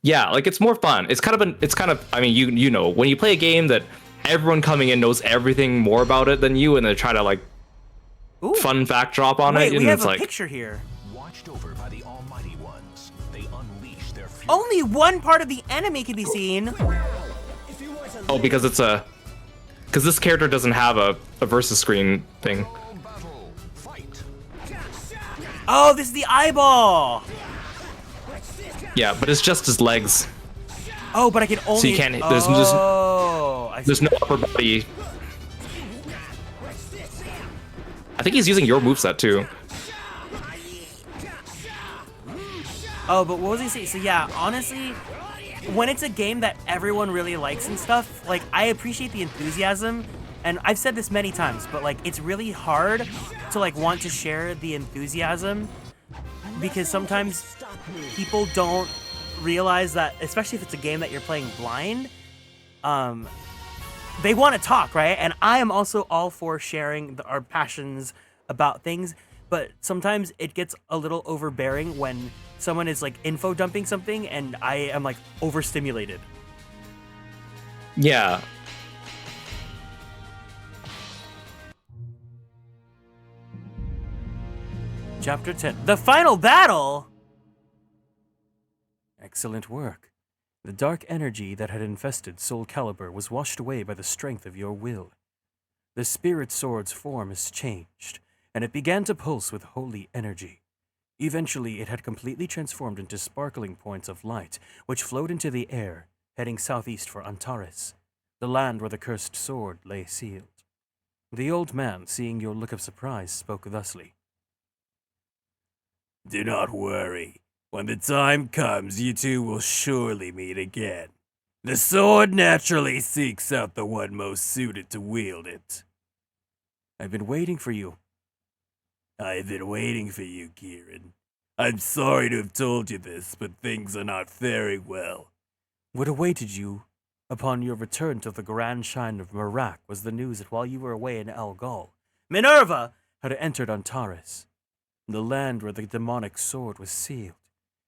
Yeah, like it's more fun. It's kind of I mean, you know, when you play a game that everyone coming in knows everything more about it than you, and they try to like Ooh. fun fact drop on Wait, it, we and have it's a like picture here. Watched over by the Almighty Ones, they unleash their fury. Only one part of the enemy can be seen. If you want to oh, because this character doesn't have a versus screen thing. Battle. Fight. Oh, this is the eyeball. Yeah, but it's just his legs. Oh, but I can only. So you can't. Oh, I see. There's no upper body. I think he's using your moveset too. Oh, but what was he saying? So yeah, honestly, when it's a game that everyone really likes and stuff, like I appreciate the enthusiasm, and I've said this many times, but like it's really hard to like want to share the enthusiasm because sometimes people don't realize that, especially if it's a game that you're playing blind, they want to talk, right? And I am also all for sharing our passions about things, but sometimes it gets a little overbearing when someone is like info dumping something and I am like overstimulated. Yeah. Chapter 10. The final battle! Excellent work. The dark energy that had infested Soulcalibur was washed away by the strength of your will. The spirit sword's form has changed, and it began to pulse with holy energy. Eventually, it had completely transformed into sparkling points of light, which flowed into the air, heading southeast for Antares, the land where the cursed sword lay sealed. The old man, seeing your look of surprise, spoke thusly. Do not worry. When the time comes, you two will surely meet again. The sword naturally seeks out the one most suited to wield it. I've been waiting for you. I've been waiting for you, Kieran. I'm sorry to have told you this, but things are not faring well. What awaited you upon your return to the grand shrine of Merak was the news that while you were away in Algol, Minerva had entered Antares, the land where the demonic sword was sealed.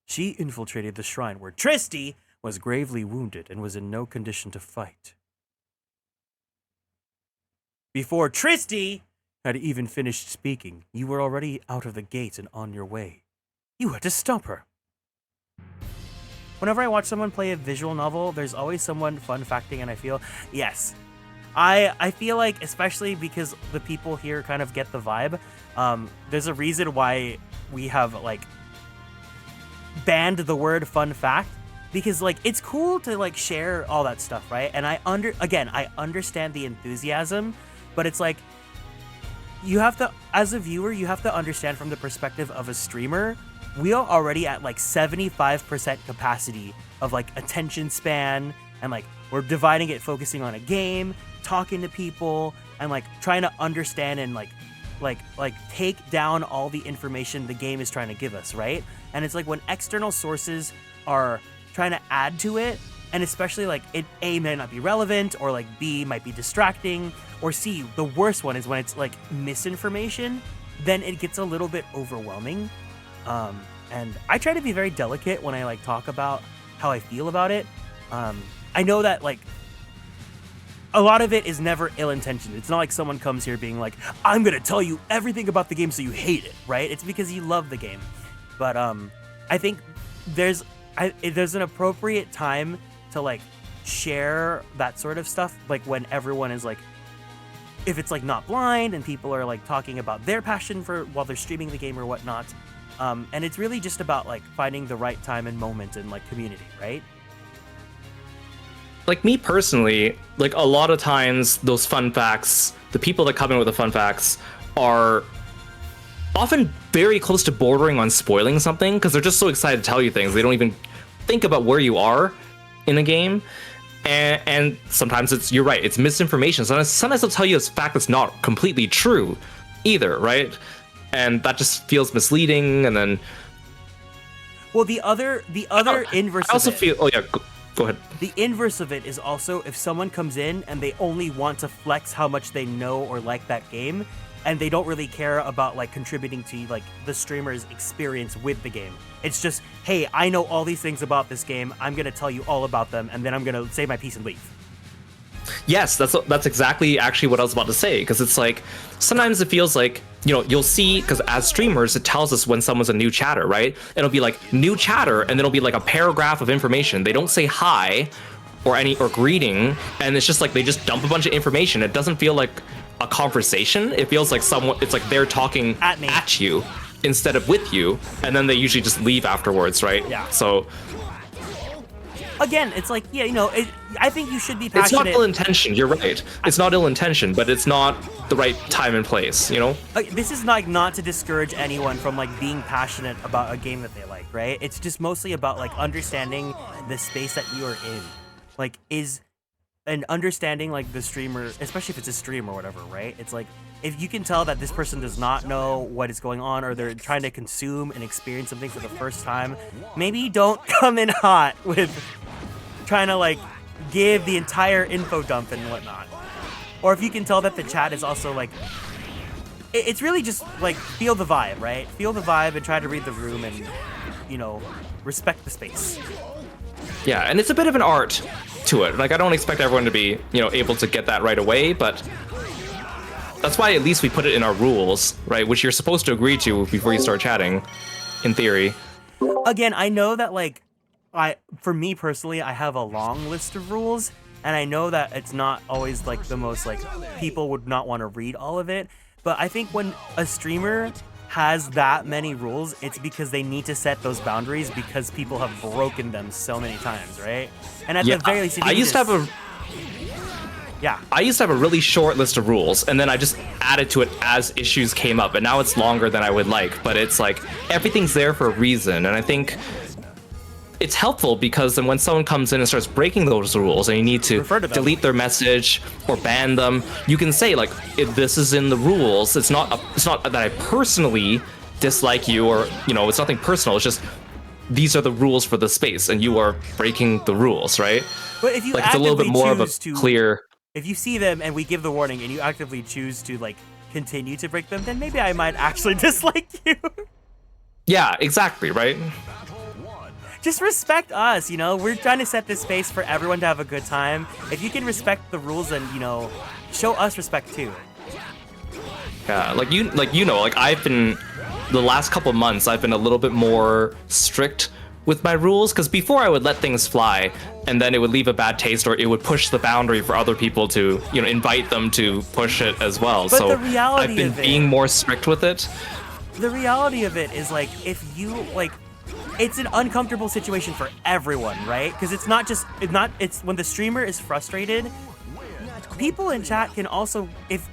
She infiltrated the shrine where Tristy was gravely wounded and was in no condition to fight. Before Tristy had even finished speaking, you were already out of the gate and on your way. You had to stop her. Whenever I watch someone play a visual novel, there's always someone fun facting, and I feel, yes. I feel like, especially because the people here kind of get the vibe, there's a reason why we have, like, banned the word fun fact, because, like, it's cool to, like, share all that stuff, right? And I understand the enthusiasm, but it's like, you have to, as a viewer, you have to understand from the perspective of a streamer, we are already at like 75% capacity of like attention span, and like we're dividing it, focusing on a game, talking to people, and like trying to understand and like take down all the information the game is trying to give us, right? And it's like when external sources are trying to add to it, and especially like it A may not be relevant, or like B might be distracting, or C, the worst one is when it's like misinformation, then it gets a little bit overwhelming. And I try to be very delicate when I like talk about how I feel about it. I know that like a lot of it is never ill-intentioned. It's not like someone comes here being like, I'm gonna tell you everything about the game so you hate it, right? It's because you love the game. But I think there's an appropriate time to like share that sort of stuff, like when everyone is like, if it's like not blind and people are like talking about their passion for while they're streaming the game or whatnot. And it's really just about like finding the right time and moment and like community, right? Like me personally, like a lot of times those fun facts, the people that come in with the fun facts are often very close to bordering on spoiling something, because they're just so excited to tell you things. They don't even think about where you are in a game. And sometimes it's, you're right, it's misinformation. Sometimes they'll tell you a fact that's not completely true either, right? And that just feels misleading. And then, well, the other inverse. I also of it, feel. Oh yeah, go ahead. The inverse of it is also if someone comes in and they only want to flex how much they know or like that game, and they don't really care about like contributing to like the streamer's experience with the game. It's just, hey, I know all these things about this game. I'm gonna tell you all about them, and then I'm gonna say my piece and leave. Yes, that's exactly actually what I was about to say, because it's like sometimes it feels like, you know, you'll see, because as streamers it tells us when someone's a new chatter, right? It'll be like new chatter, and then it'll be like a paragraph of information. They don't say hi or greeting, and it's just like they just dump a bunch of information. It doesn't feel like a conversation. It feels like it's like they're talking at you instead of with you, and then they usually just leave afterwards, right? Yeah. So again, it's like, yeah, you know, I think you should be passionate. It's not ill-intentioned, you're right. It's not ill-intentioned, but it's not the right time and place, you know? This is like not to discourage anyone from like being passionate about a game that they like, right? It's just mostly about like understanding the space that you are in. Like, and understanding like the streamer, especially if it's a stream or whatever, right? It's like if you can tell that this person does not know what is going on or they're trying to consume and experience something for the first time, maybe don't come in hot with trying to like give the entire info dump and whatnot. Or if you can tell that the chat is also like, it's really just like feel the vibe, right? Feel the vibe and try to read the room and, you know, respect the space. Yeah, and it's a bit of an art to it. Like, I don't expect everyone to be, you know, able to get that right away, but that's why at least we put it in our rules, right? Which you're supposed to agree to before you start chatting, in theory. Again, I know that like, for me personally, I have a long list of rules, and I know that it's not always like the most like people would not want to read all of it. But I think when a streamer has that many rules, it's because they need to set those boundaries because people have broken them so many times, right? And at the very least, I used to have a really short list of rules, and then I just added to it as issues came up, and now it's longer than I would like. But it's like everything's there for a reason, and I think it's helpful because then when someone comes in and starts breaking those rules and you need to delete their message or ban them, you can say like, if this is in the rules, it's not that I personally dislike you or, you know, it's nothing personal. It's just these are the rules for the space and you are breaking the rules, right? But if you like, it's a little bit more of a clear. If you see them and we give the warning and you actively choose to like continue to break them, then maybe I might actually dislike you. Yeah, exactly, right? Just respect us, you know? We're trying to set this space for everyone to have a good time. If you can respect the rules and, you know, show us respect too. Yeah, like I've been, the last couple months, I've been a little bit more strict with my rules, because before I would let things fly and then it would leave a bad taste or it would push the boundary for other people to, you know, invite them to push it as well. But so the reality I've been being more strict with it. The reality of it is like, if you like, it's an uncomfortable situation for everyone, right? Because it's it's when the streamer is frustrated, people in chat can also, if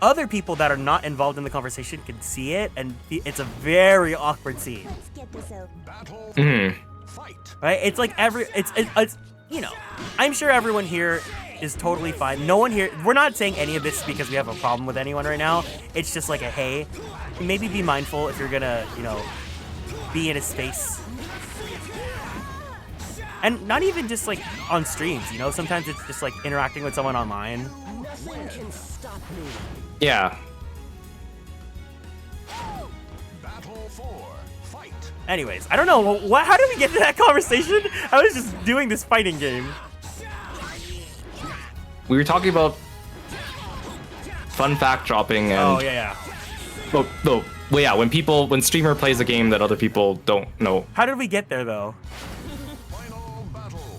other people that are not involved in the conversation can see it, and it's a very awkward scene. Right? It's like it's you know, I'm sure everyone here is totally fine. No one here, we're not saying any of this because we have a problem with anyone right now. It's just like a, hey, maybe be mindful if you're gonna, you know, be in a space. And not even just like on streams, you know, sometimes it's just like interacting with someone online. Yeah. Anyways, I don't know, how did we get to that conversation? I was just doing this fighting game. We were talking about fun fact dropping and... Oh, yeah. Well, yeah, when streamer plays a game that other people don't know. How did we get there, though?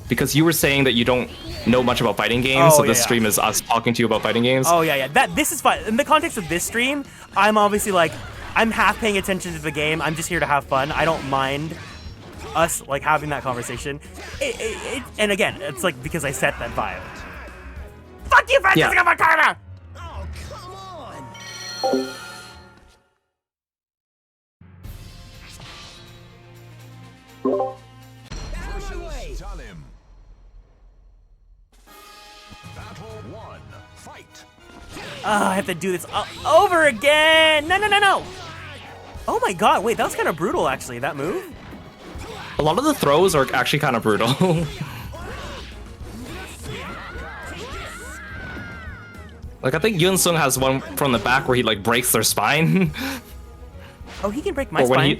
Because you were saying that you don't know much about fighting games, so this stream is us talking to you about fighting games. Oh, yeah. This is fun. In the context of this stream, I'm obviously like, I'm half paying attention to the game. I'm just here to have fun. I don't mind us like having that conversation. And again, it's like because I set that vibe. Fuck you, Francisco Macarena! Oh, come on! I have to do this over again! No! Oh my god, wait, that was kind of brutal actually, that move. A lot of the throws are actually kind of brutal. Like, I think Yoon Sung has one from the back where he like breaks their spine. Oh, he can break my spine?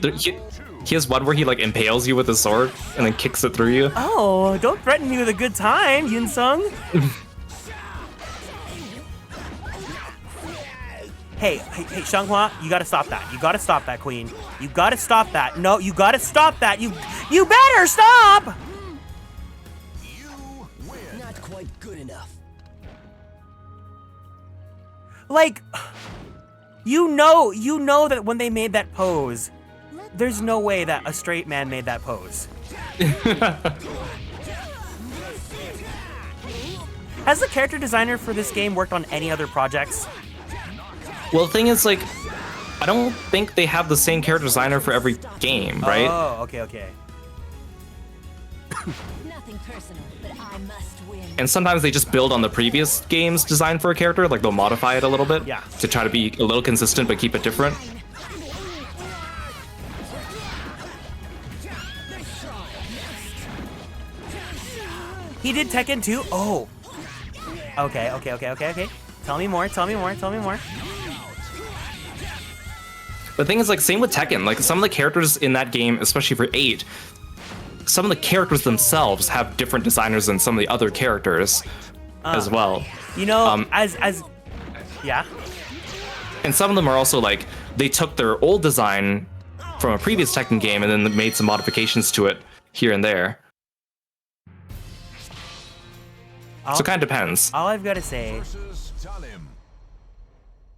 He has one where he like impales you with his sword and then kicks it through you. Oh, don't threaten me with a good time, Yoon Sung. Hey, Xianghua, you gotta stop that. You gotta stop that, Queen. You gotta stop that. No, you gotta stop that. You better stop! You win. Not quite good enough. Like, you know that when they made that pose, there's no way that a straight man made that pose. Has the character designer for this game worked on any other projects? Well, the thing is, like, I don't think they have the same character designer for every game, right? Oh, okay. Nothing personal, but I must win. And sometimes they just build on the previous game's design for a character, like they'll modify it a little bit Yeah. to try to be a little consistent but keep it different. He did Tekken too? Oh. Okay. Tell me more. The thing is, like, same with Tekken. Like, some of the characters in that game, especially for 8, some of the characters themselves have different designers than some of the other characters as well. You know, yeah. And some of them are also like, they took their old design from a previous Tekken game and then made some modifications to it here and there. So it kind of depends. All I've got to say Versus Talim.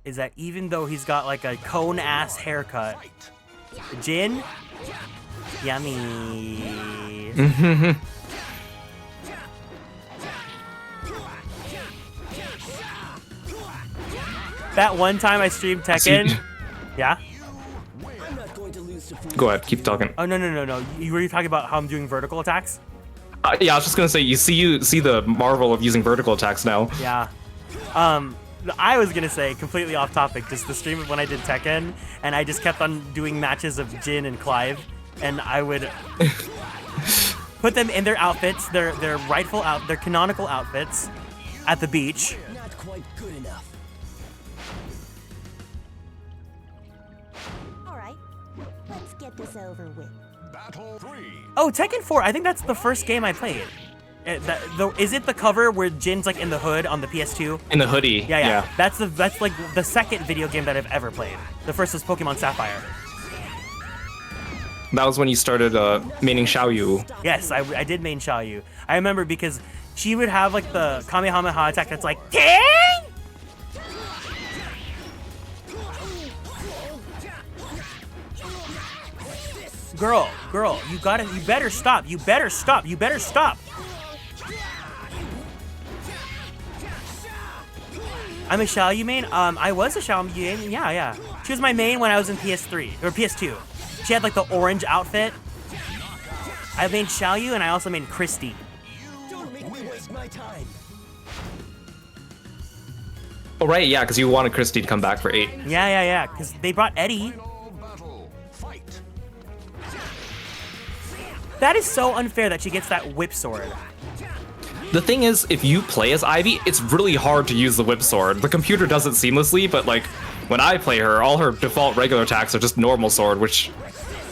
is that even though he's got like a cone ass haircut, Jin, yummy. That one time I streamed Tekken, yeah. I'm not going to lose to food. Go ahead, keep talking. Oh no. You were talking about how I'm doing vertical attacks? Yeah, I was just gonna say, you see the marvel of using vertical attacks now. Yeah. I was gonna say, completely off topic, just the stream of when I did Tekken, and I just kept on doing matches of Jin and Clive, and I would put them in their outfits, their their canonical outfits, at the beach. Not quite good enough. All right, let's get this over with. Battle 3. Oh, Tekken 4, I think that's the first game I played. Is it the cover where Jin's like in the hood on the PS2? In the hoodie. Yeah. That's like the second video game that I've ever played. The first was Pokemon Sapphire. That was when you started maining Xiaoyu. Yes, I did main Xiaoyu. I remember because she would have like the Kamehameha attack that's like, dang! Girl, you better stop. I'm a Xiaoyu main? I was a Xiaoyu main, yeah. She was my main when I was in PS3, or PS2. She had like the orange outfit. I made Xiaoyu and I also made Christy. Don't make me waste my time. Oh, right, yeah, because you wanted Christy to come back for 8. Yeah, because they brought Eddie. Final battle. Fight. That is so unfair that she gets that whip sword. The thing is, if you play as Ivy, it's really hard to use the whip sword. The computer does it seamlessly, but like, when I play her, all her default regular attacks are just normal sword, which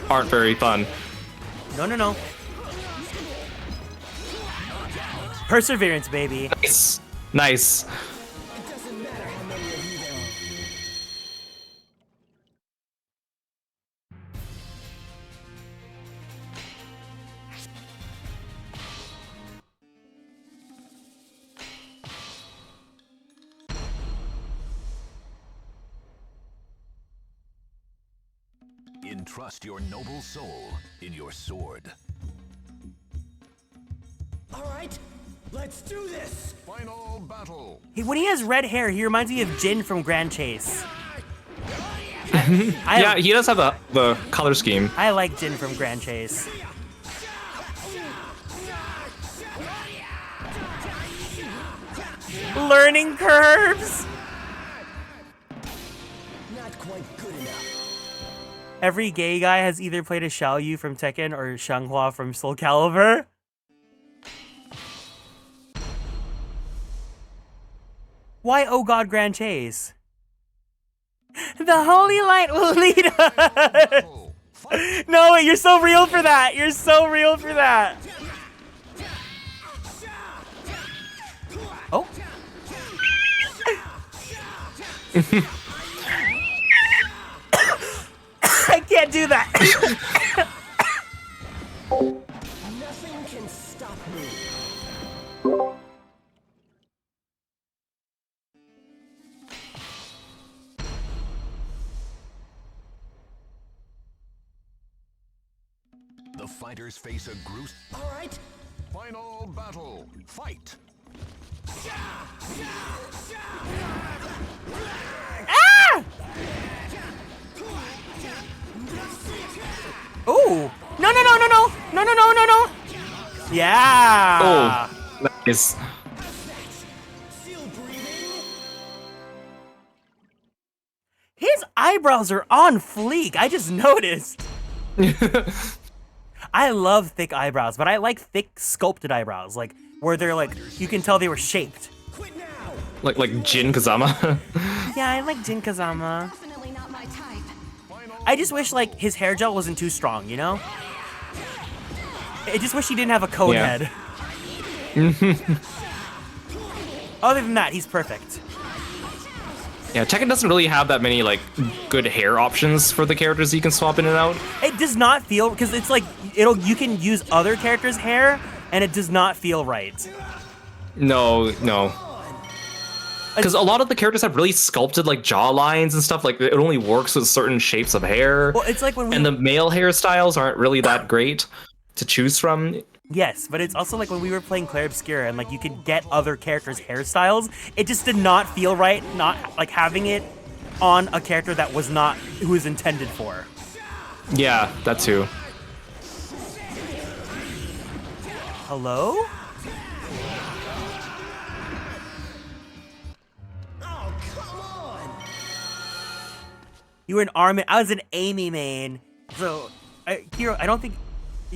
aren't very fun. No. Perseverance, baby. Nice. It doesn't matter how many of you there are. Entrust your noble soul in your sword. All right, let's do this. Final battle. When he has red hair, he reminds me of Jin from Grand Chase. Yeah, he does have the color scheme. I like Jin from Grand Chase. Learning curves! Not quite good enough. Every gay guy has either played a Xiaoyu from Tekken or Xianghua from Soulcalibur. Why, oh god, Grand Chase? The holy light will lead us! Battle. Fight. No, wait, you're so real for that! You're so real for that! Oh. I can't do that! Nothing can stop me. The fighters face a gruesome. All right, Final battle. Fight. Ooh! No! Yeah. Oh, nice. Still breathing? His eyebrows are on fleek. I just noticed. I love thick eyebrows, but I like thick sculpted eyebrows, like where they're like you can tell they were shaped. Quit now! like Jin Kazama. Yeah, I like Jin Kazama. Definitely not my type. I just wish like his hair gel wasn't too strong, you know? I just wish he didn't have a cone Yeah. head. Other than that, he's perfect. Yeah, Tekken doesn't really have that many like good hair options for the characters you can swap in and out. It does not feel because it's like you can use other characters' hair and it does not feel right. No. Because a lot of the characters have really sculpted like jaw lines and stuff. Like it only works with certain shapes of hair. Well, it's like when we And the male hairstyles aren't really that great to choose from. Yes, but it's also like when we were playing Clair Obscura and like you could get other characters' hairstyles. It just did not feel right, not like having it on a character that was not who was intended for. Yeah, that too. Hello? Oh, come on! You were an Armin. I was an Amy main. So, Kiro, I don't think.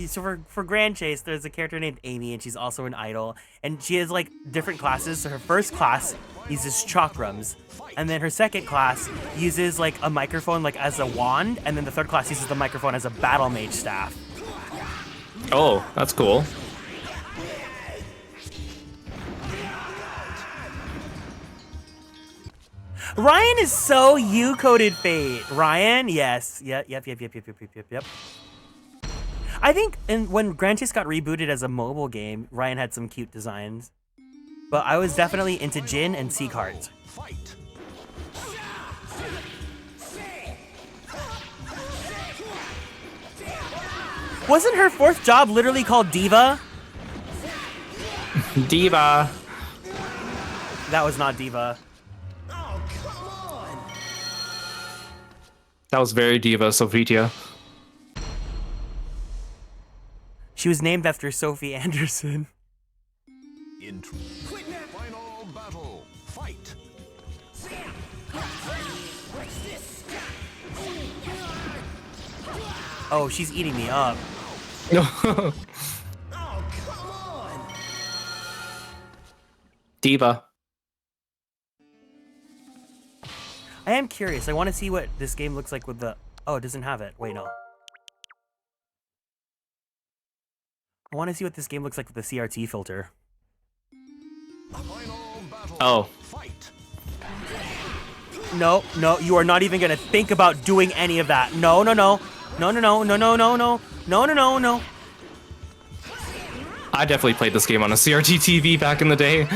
So for Grand Chase, there's a character named Amy, and she's also an idol. And she has like different classes. So her first class uses chakrams, and then her second class uses like a microphone like as a wand, and then the third class uses the microphone as a battle mage staff. Oh, that's cool. Ryan is so you-coded Fate. Ryan, yes, yep. I think when Grand Chase got rebooted as a mobile game, Ryan had some cute designs. But I was definitely into Jin and Seacart. Fight. Wasn't her fourth job literally called Diva? Diva. That was not Diva. Oh, come on! That was very Diva Sofia. She was named after Sophie Anderson. Quit now. Final battle. Fight. Oh, she's eating me up. Oh, come on! Diva. I am curious. I want to see what this game looks like with the... Oh, it doesn't have it. Wait, no. I want to see what this game looks like with the CRT filter. Final battle. Oh. Fight. No, you are not even going to think about doing any of that. No. I definitely played this game on a CRT TV back in the day.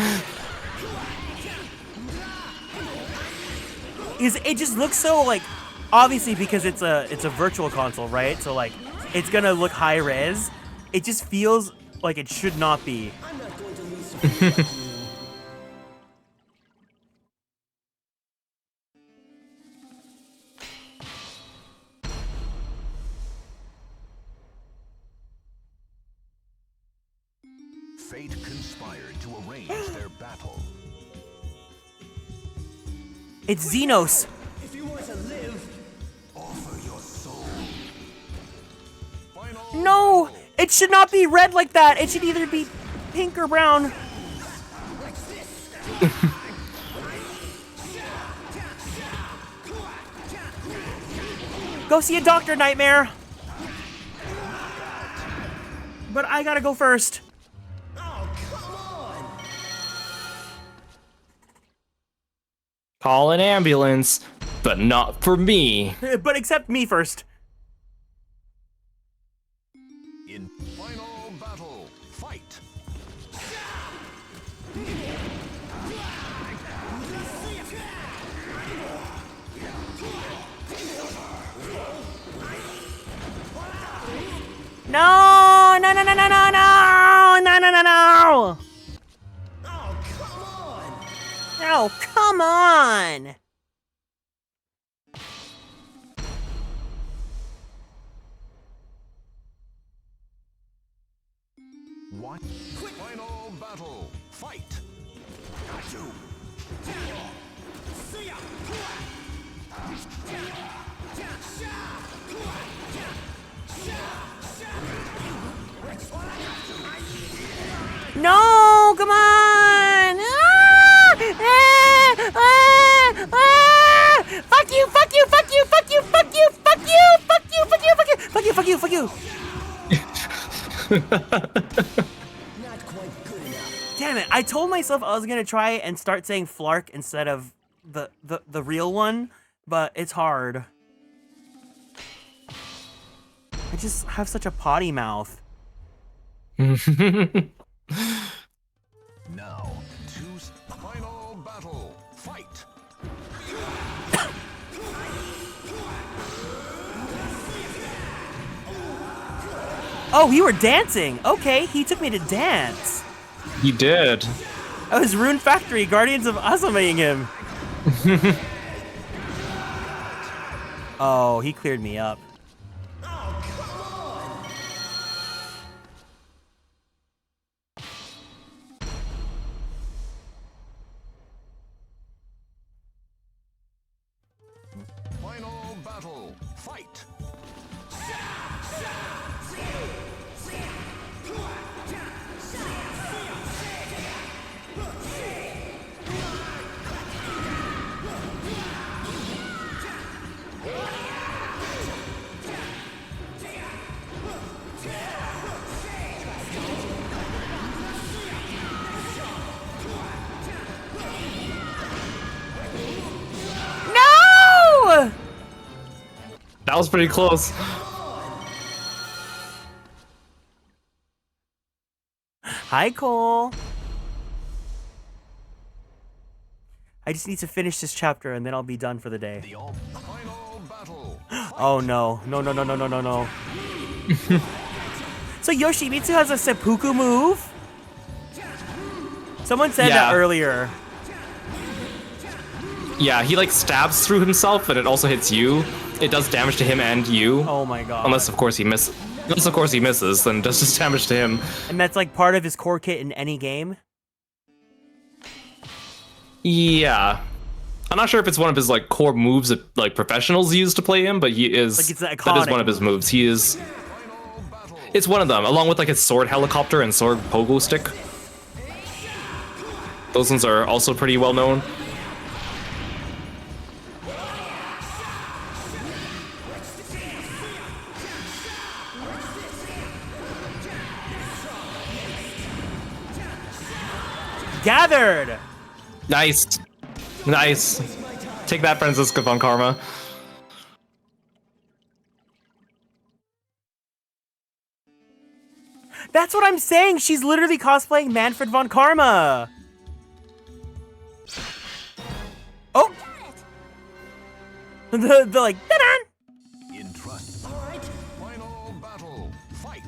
It just looks so like... Obviously, because it's a virtual console, right? So, like, it's going to look high res. It just feels like it should not be. I'm not going to lose to you. Fate conspired to arrange their battle. It's Xenos. If you want to live, Offer your soul. Final No! It should not be red like that. It should either be pink or brown. Go see a doctor, Nightmare. But I gotta go first. oh, come on! Call an ambulance, but not for me. But accept me first. in final battle. Fight. No! No! Oh, come on! Oh, come on! Final battle. Fight. Got you. No, come on! Ah! Ah! Ah! Ah! Fuck you! Fuck you! Fuck you! Fuck you! Fuck you! Fuck you! Fuck you! Fuck you! Fuck you! Fuck you! Fuck you! Fuck you! Not quite good enough. Damn it! I told myself I was gonna try and start saying flark instead of the real one, but it's hard. I just have such a potty mouth. Now, choose final battle. Fight. Oh, we were dancing. Okay, he took me to dance. He did. I was Rune Factory, Guardians of Asameing him. Oh, he cleared me up. Final battle. Fight. No! That was pretty close. Hi, Cole. I just need to finish this chapter and then I'll be done for the day. The final battle. Oh no. No, no, no, no, no, no, no. So Yoshimitsu has a seppuku move? Someone said Yeah. that earlier. Yeah, he like stabs through himself, but it also hits you. It does damage to him and you. Oh my god. Unless of course he misses. Unless of course he misses, then it does just damage to him. And that's like part of his core kit in any game? Yeah. I'm not sure if it's one of his like core moves that like professionals use to play him, but he is Like, it's an that is iconic one of his moves. He is it's one of them, along with like his sword helicopter and sword pogo stick. Those ones are also pretty well known. Gathered! Nice. Nice. Take that, Francisca von Karma. That's what I'm saying! She's literally cosplaying Manfred von Karma! Oh! The like, ta-da! In trust. Final battle. Fight.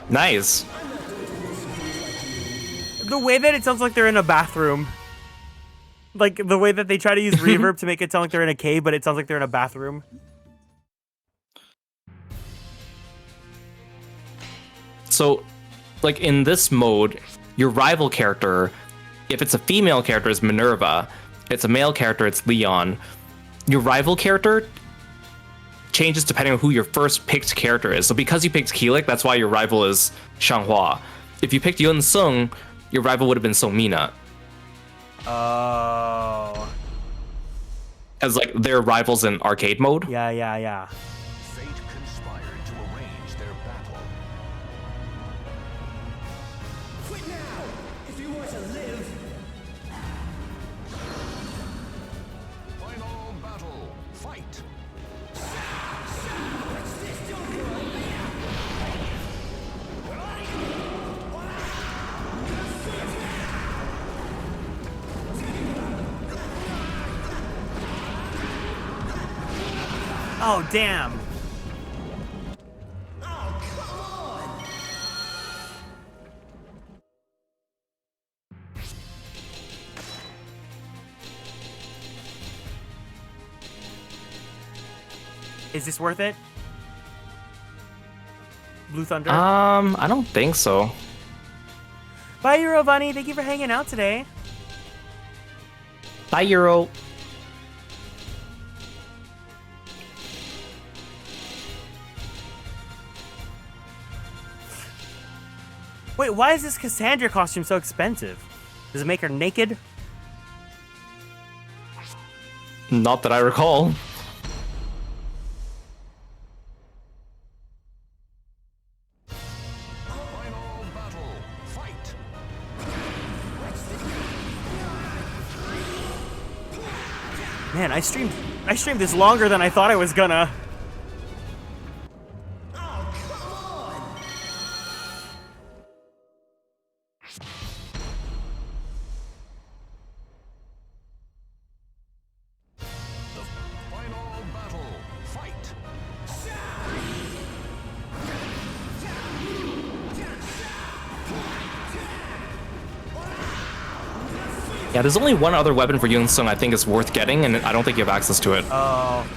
Nice. The way that it sounds like they're in a bathroom. Like, the way that they try to use reverb to make it sound like they're in a cave, but it sounds like they're in a bathroom. So, like in this mode, your rival character, if it's a female character, is Minerva. If it's a male character, it's Leon. Your rival character changes depending on who your first picked character is. So because you picked Keelik, that's why your rival is Xianghua. If you picked Yun Sung, your rival would have been Songmina. Oh. As like their rivals in arcade mode. Yeah, yeah, yeah. Fate conspired to arrange their battle. Quit now if you want to live. Final battle. Fight. Oh, damn. Is this worth it? Blue Thunder? I don't think so. Bye, Euro Bunny. Thank you for hanging out today. Bye, Euro. Wait, why is this Cassandra costume so expensive? Does it make her naked? Not that I recall. Final battle. Fight. Man, I streamed this longer than I thought I was gonna. Final battle. Fight. Yeah, there's only one other weapon for Yunsung I think is worth getting, and I don't think you have access to it. Oh.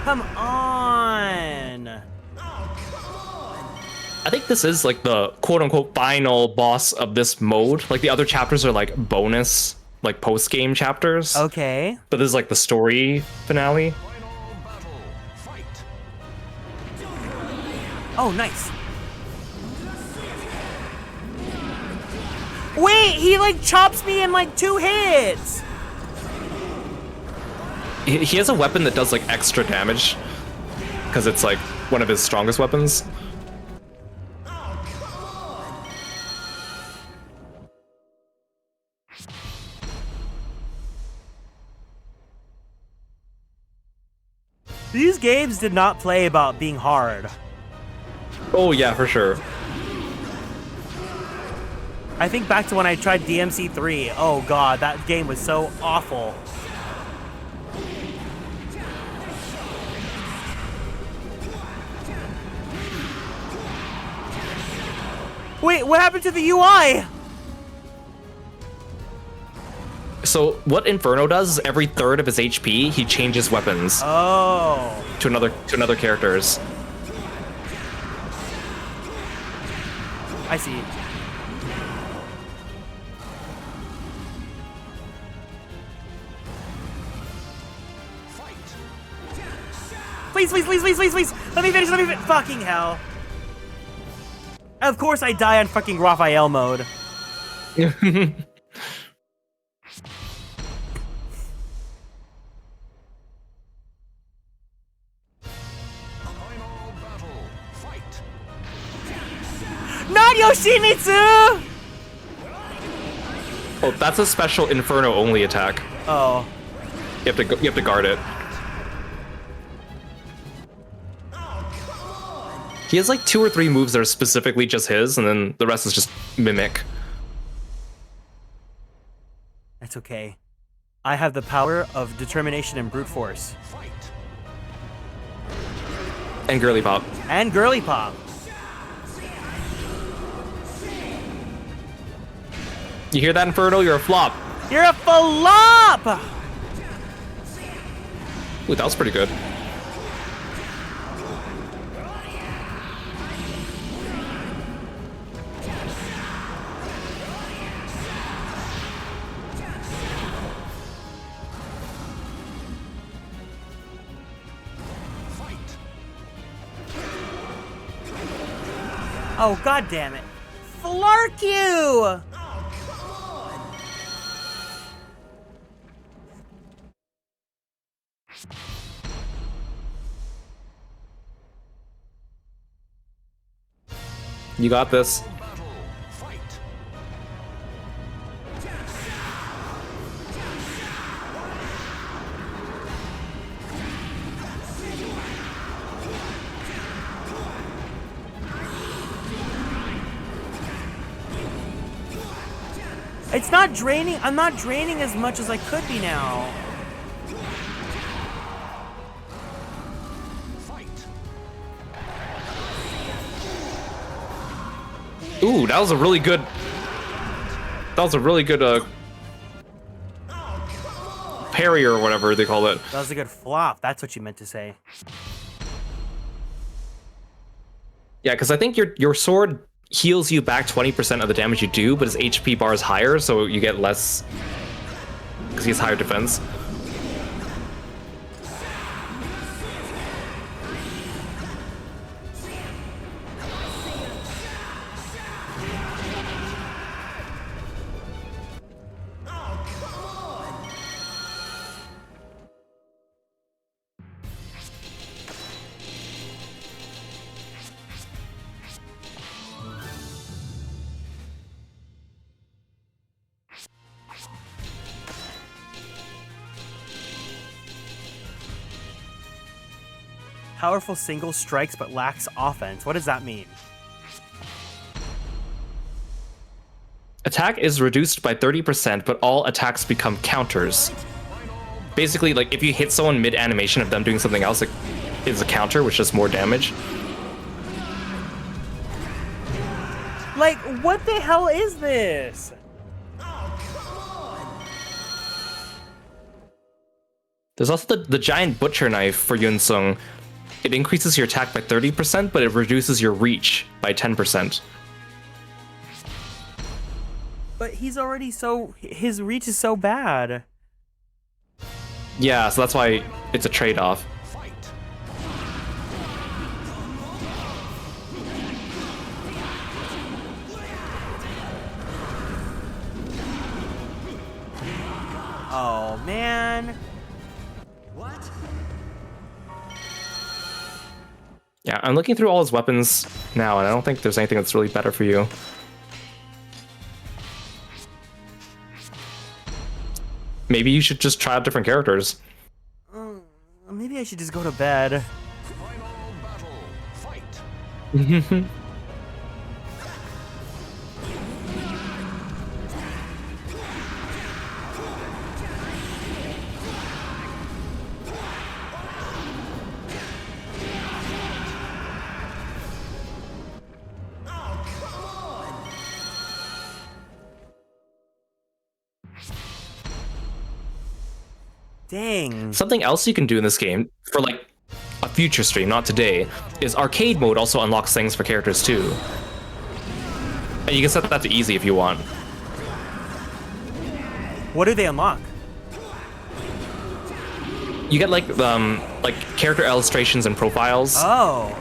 Come on. I think this is like the quote-unquote final boss of this mode. Like the other chapters are like bonus, like post-game chapters. Okay. But this is like the story finale. Final battle. Fight. Oh, nice. Wait, he like chops me in like 2 hits. He has a weapon that does like extra damage because it's like one of his strongest weapons. These games did not play about being hard. Oh yeah, for sure. I think back to when I tried DMC 3. Oh god, that game was so awful. Wait, what happened to the UI? So what Inferno does is every third of his HP, he changes weapons Oh. to another character's. I see. Please, please, please, please, please, please. Let me finish, Fucking hell. Of course I die on fucking Raphael mode. Final battle. Fight. Not Yoshimitsu! Oh, that's a special Inferno only attack. Oh. You have to guard it. He has like 2 or 3 moves that are specifically just his, and then the rest is just mimic. That's okay. I have the power of determination and brute force. Fight. And girly pop. And girly pop. You hear that, Inferno? You're a flop. You're a flop! Ooh, that was pretty good. Oh, god damn it. Flark you! You got this. Battle. Fight. It's not draining. I'm not draining as much as I could be now. Ooh, that was a really good. That was a really good parry or whatever they call it. That was a good flop. That's what you meant to say. Yeah, because I think your sword heals you back 20% of the damage you do, but his HP bar is higher, so you get less because he has higher defense. Powerful single strikes but lacks offense. What does that mean? Attack is reduced by 30%, but all attacks become counters. Basically, like if you hit someone mid-animation of them doing something else, it is a counter, which does more damage. Like, what the hell is this? There's also the giant butcher knife for Yunsung. It increases your attack by 30%, but it reduces your reach by 10%. But he's already his reach is so bad. Yeah, so that's why it's a trade-off. Oh, man. What? Yeah, I'm looking through all his weapons now, and I don't think there's anything that's really better for you. Maybe you should just try out different characters. Maybe I should just go to bed. Final battle. Fight. Dang. Something else you can do in this game, for like a future stream, not today, is arcade mode also unlocks things for characters too. And you can set that to easy if you want. What do they unlock? You get like character illustrations and profiles. Oh.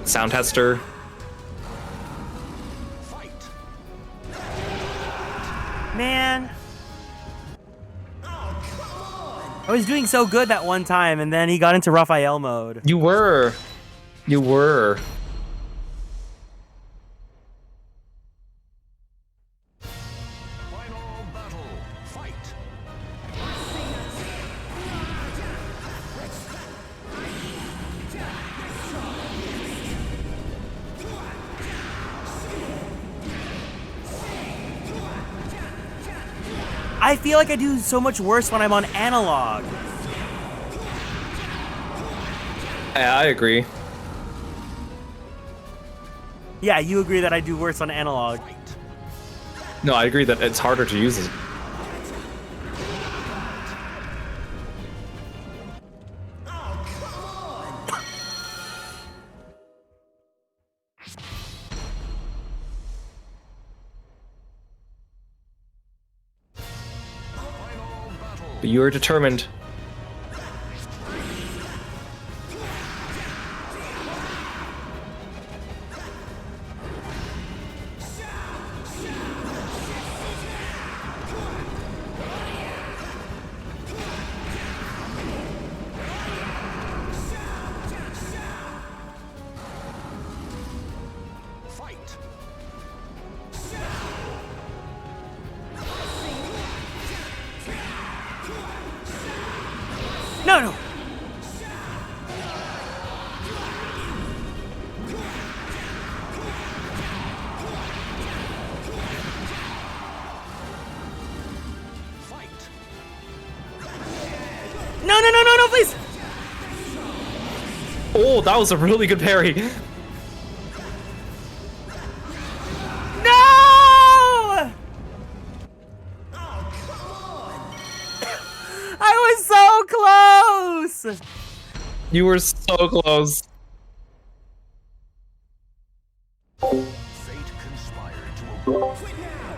Sound tester. Man. I was doing so good that one time, and then he got into Raphael mode. You were. You were. Final battle. Fight. I feel like I do so much worse when I'm on analog. Yeah, I agree. Yeah, you agree that I do worse on analog. No, I agree that it's harder to use it. But you are determined. Fight. No, no. Fight. No, no, no, no, no, please. Oh, that was a really good parry. No! I was so close! You were so close. Fate conspired to avoid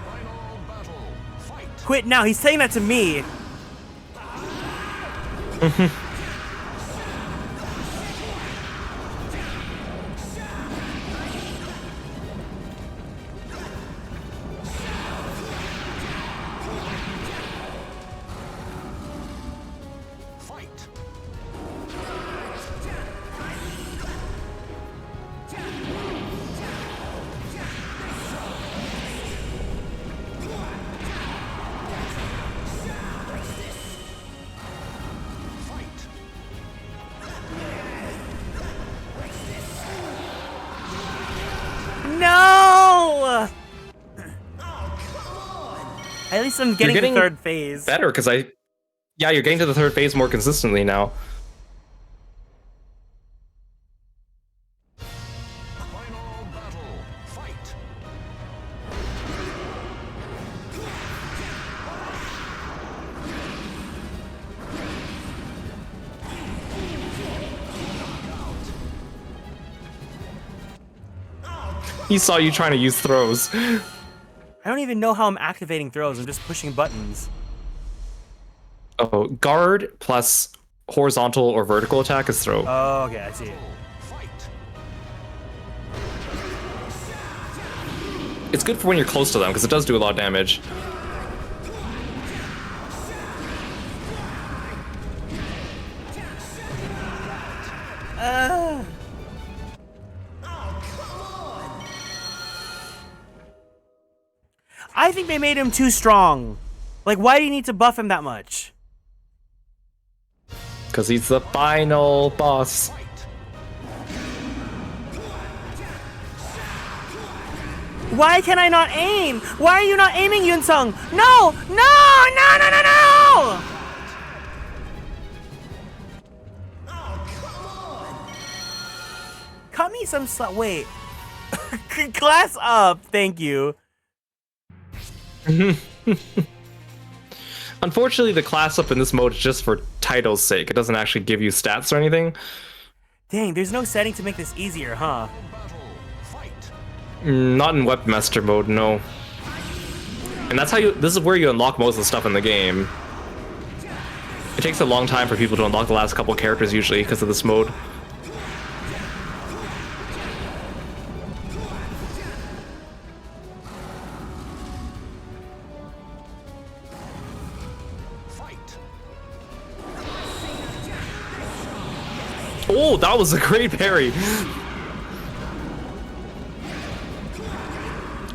final battle. Fight. Quit now, he's saying that to me. Fight. Fight. No! At least I'm getting, getting the third phase. Better, because yeah, you're getting to the third phase more consistently now. Final battle. Fight. He saw you trying to use throws. I don't even know how I'm activating throws. I'm just pushing buttons. Oh, guard plus horizontal or vertical attack is throw. Oh, okay, I see. Fight. It's good for when you're close to them, because it does do a lot of damage. I think they made him too strong. Like, why do you need to buff him that much? Because he's the final boss. Why can I not aim? Why are you not aiming, Yunsung? No! No! No! No! No! No! Cut me some slack. Wait. Class up. Thank you. Unfortunately, the class up in this mode is just for title's sake. It doesn't actually give you stats or anything. Dang, there's no setting to make this easier, huh? Not in Weapon Master mode, no. And that's how this is where you unlock most of the stuff in the game. It takes a long time for people to unlock the last couple characters usually because of this mode. Oh, that was a great parry.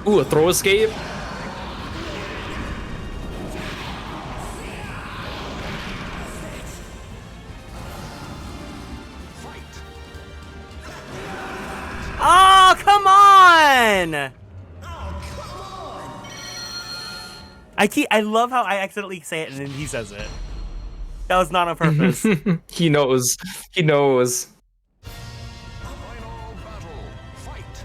Ooh, a throw escape. Oh, come on! I love how I accidentally say it and then he says it. That was not on purpose. He knows. He knows. Final battle. Fight.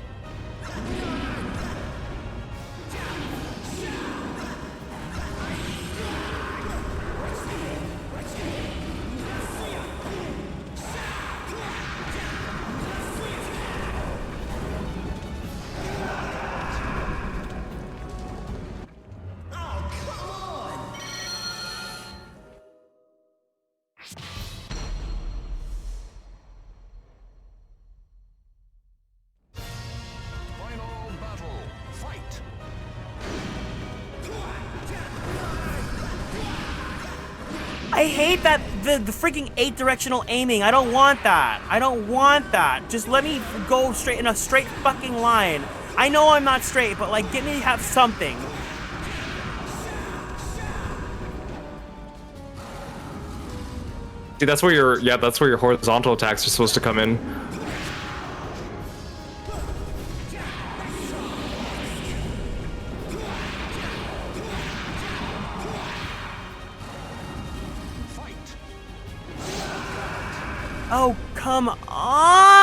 Final battle. Fight. I hate that the freaking 8-directional aiming. I don't want that. I don't want that. Just let me go straight in a straight fucking line. I know I'm not straight, but like, get me to have something. See, that's where your horizontal attacks are supposed to come in. Oh, come on!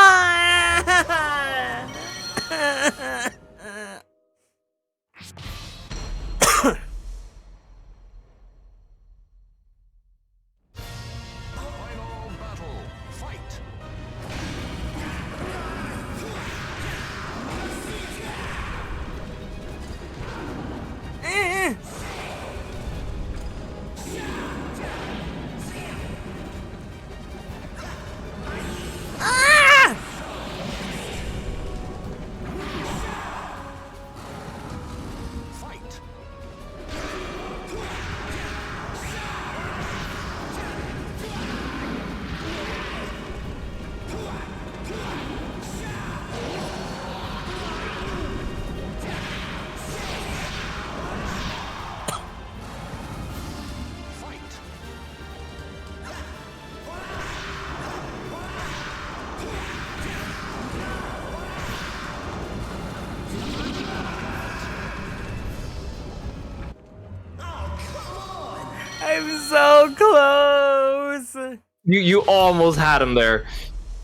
I'm so close. You almost had him there.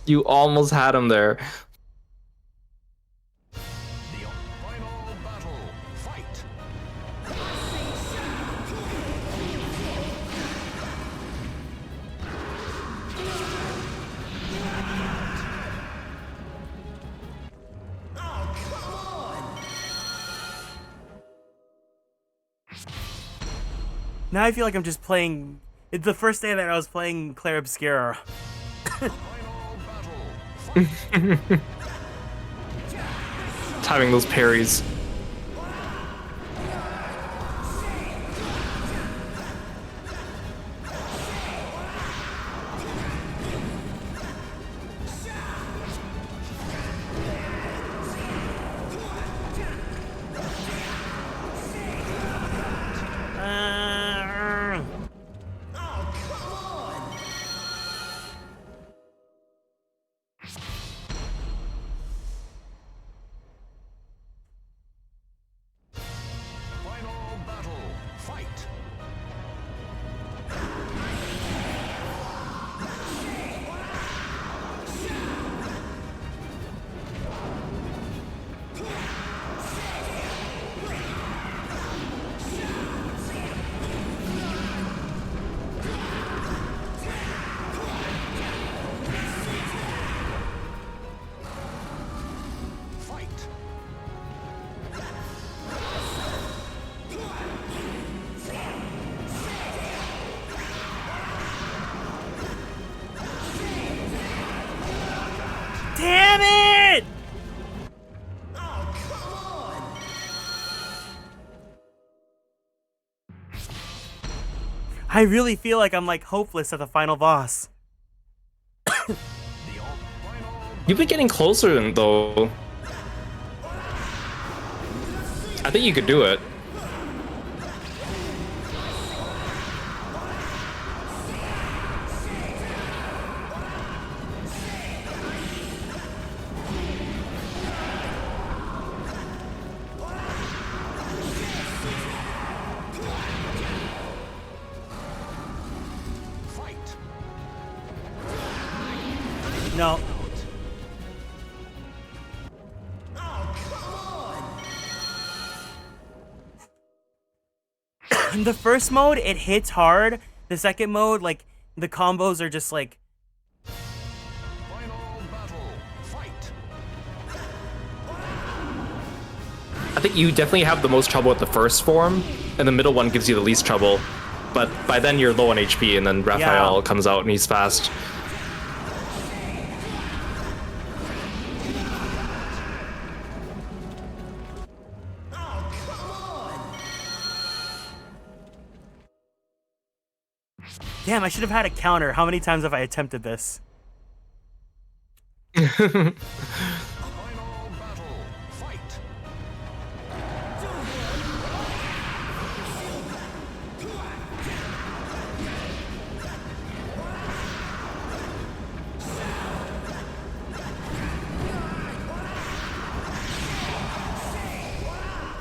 You almost had him there. The final battle. Fight. Now I feel like I'm just playing. It's the first day that I was playing Claire Obscura. Timing those parries. Final battle. Fight. Fight. Damn it! I really feel like I'm like hopeless at the final boss. You've been getting closer though. I think you could do it. Fight. No. In the first mode, it hits hard. The second mode, like, the combos are just like... Final battle. Fight. I think you definitely have the most trouble with the first form, and the middle one gives you the least trouble. But by then you're low on HP, and then Raphael comes out and he's fast. Damn, I should have had a counter. How many times have I attempted this? Final battle. Fight.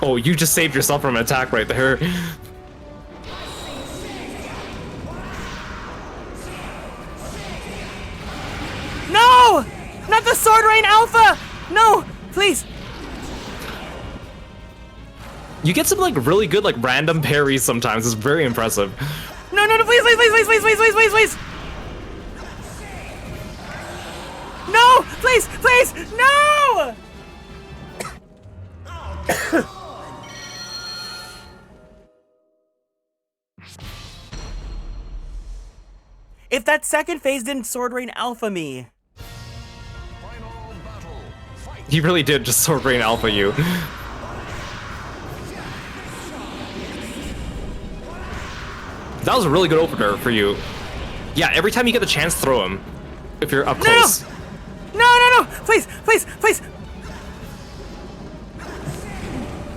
Oh, you just saved yourself from an attack right there. No! Not the Sword Rain Alpha! No! Please! You get some like really good like random parries sometimes. It's very impressive. No, no, no, please, please, please, please, please, please, please, please, please! No! Please, please! No! If that second phase didn't Sword Rain Alpha me. Final battle. Fight. He really did just Sword Rain Alpha you. That was a really good opener for you. Yeah, every time you get the chance, throw him. If you're up close. No, no, no! Please, please, please!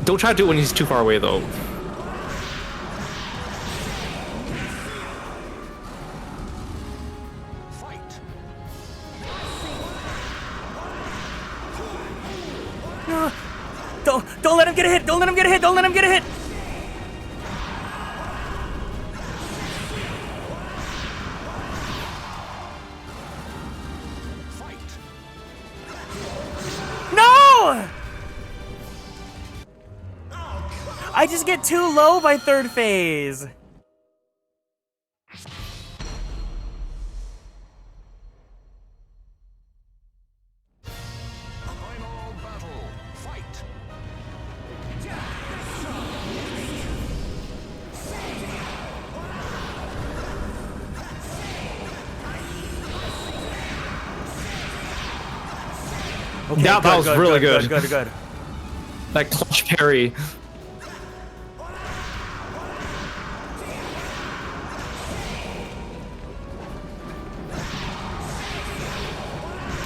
Don't try to do it when he's too far away though. Fight. No. Don't let him get a hit! Don't let him get a hit! Don't let him get a hit! No! I just get too low by third phase. Final battle. Fight. Okay, Yeah, that was really good. Good. That clutch parry.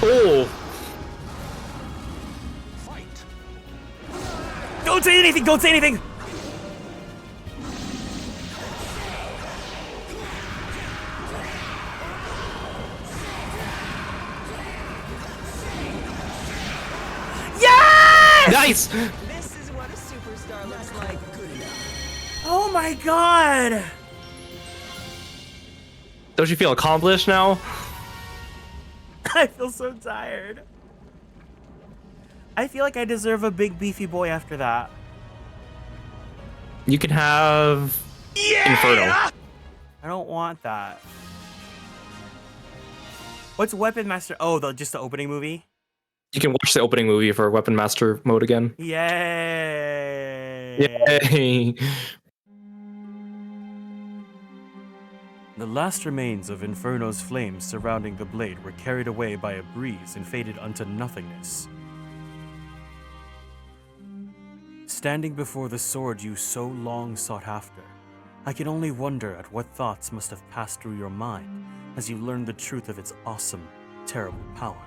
Oh, Fight. Don't say anything, don't say anything! Yes! nice! This is what a superstar looks like. Oh my god! Don't you feel accomplished now? I feel so tired. I feel like I deserve a big beefy boy after that. You can have Inferno. I don't want that. What's Weapon Master? Oh, just the opening movie? You can watch the opening movie for Weapon Master mode again. Yay! Yay! The last remains of Inferno's flames surrounding the blade were carried away by a breeze and faded unto nothingness. Standing before the sword you so long sought after, I can only wonder at what thoughts must have passed through your mind as you learned the truth of its awesome, terrible power.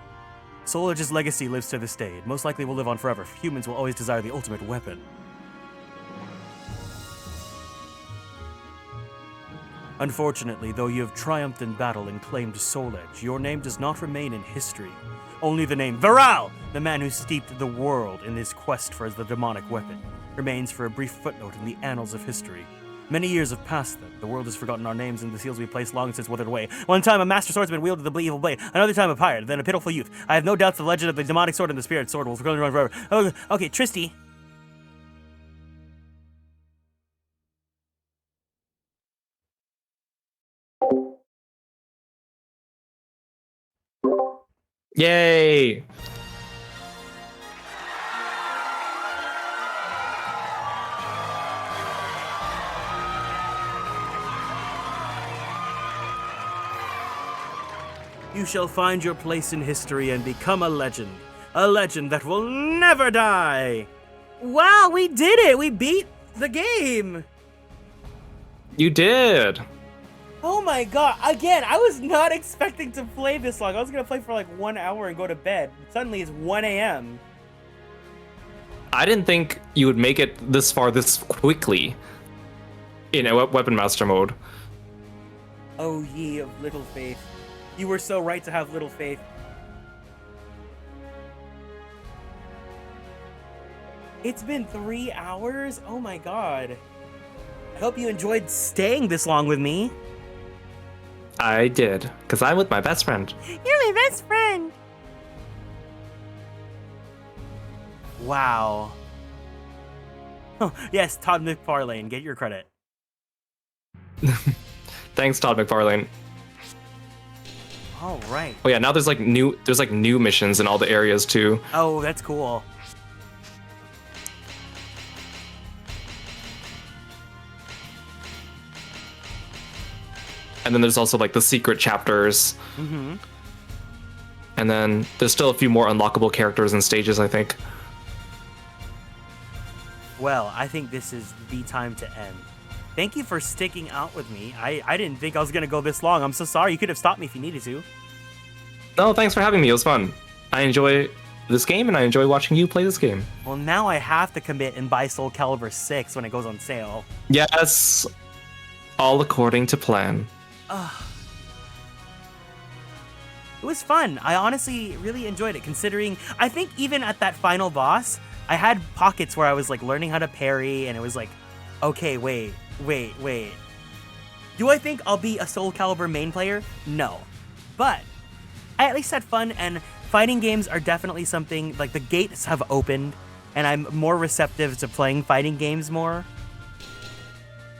Soul Edge's legacy lives to this day. It most likely will live on forever. Humans will always desire the ultimate weapon. Unfortunately, though you have triumphed in battle and claimed Soul Edge, your name does not remain in history. Only the name Viral, the man who steeped the world in his quest for the demonic weapon, remains for a brief footnote in the annals of history. Many years have passed then. The world has forgotten our names and the seals we placed long since withered away. One time a master swordsman wielded the evil blade, another time a pirate, then a pitiful youth. I have no doubts the legend of the demonic sword and the spirit sword will run forever. Okay, Tristy. Yay! You shall find your place in history and become a legend that will never die. Wow, we did it! We beat the game! You did! Oh my god, again, I was not expecting to play this long. I was gonna play for like 1 hour and go to bed. Suddenly it's 1 a.m. I didn't think you would make it this far this quickly in a Weapon Master mode. Oh ye of little faith. You were so right to have little faith. It's been 3 hours? Oh my god. I hope you enjoyed staying this long with me. I did, because I'm with my best friend. You're my best friend. Wow. Oh, yes, Todd McFarlane, get your credit. Thanks, Todd McFarlane. All right. Oh yeah, now there's like new missions in all the areas too. Oh, that's cool. And then there's also like the secret chapters. Mm-hmm. And then there's still a few more unlockable characters and stages, I think. Well, I think this is the time to end. Thank you for sticking out with me. I didn't think I was going to go this long. I'm so sorry. You could have stopped me if you needed to. No, thanks for having me. It was fun. I enjoy this game, and I enjoy watching you play this game. Well, now I have to commit and buy Soulcalibur 6 when it goes on sale. Yes, all according to plan. It was fun. I honestly really enjoyed it, considering I think even at that final boss, I had pockets where I was like learning how to parry, and it was like, okay, wait. Do I think I'll be a Soulcalibur main player? No. But I at least had fun, and fighting games are definitely something, like the gates have opened and I'm more receptive to playing fighting games more.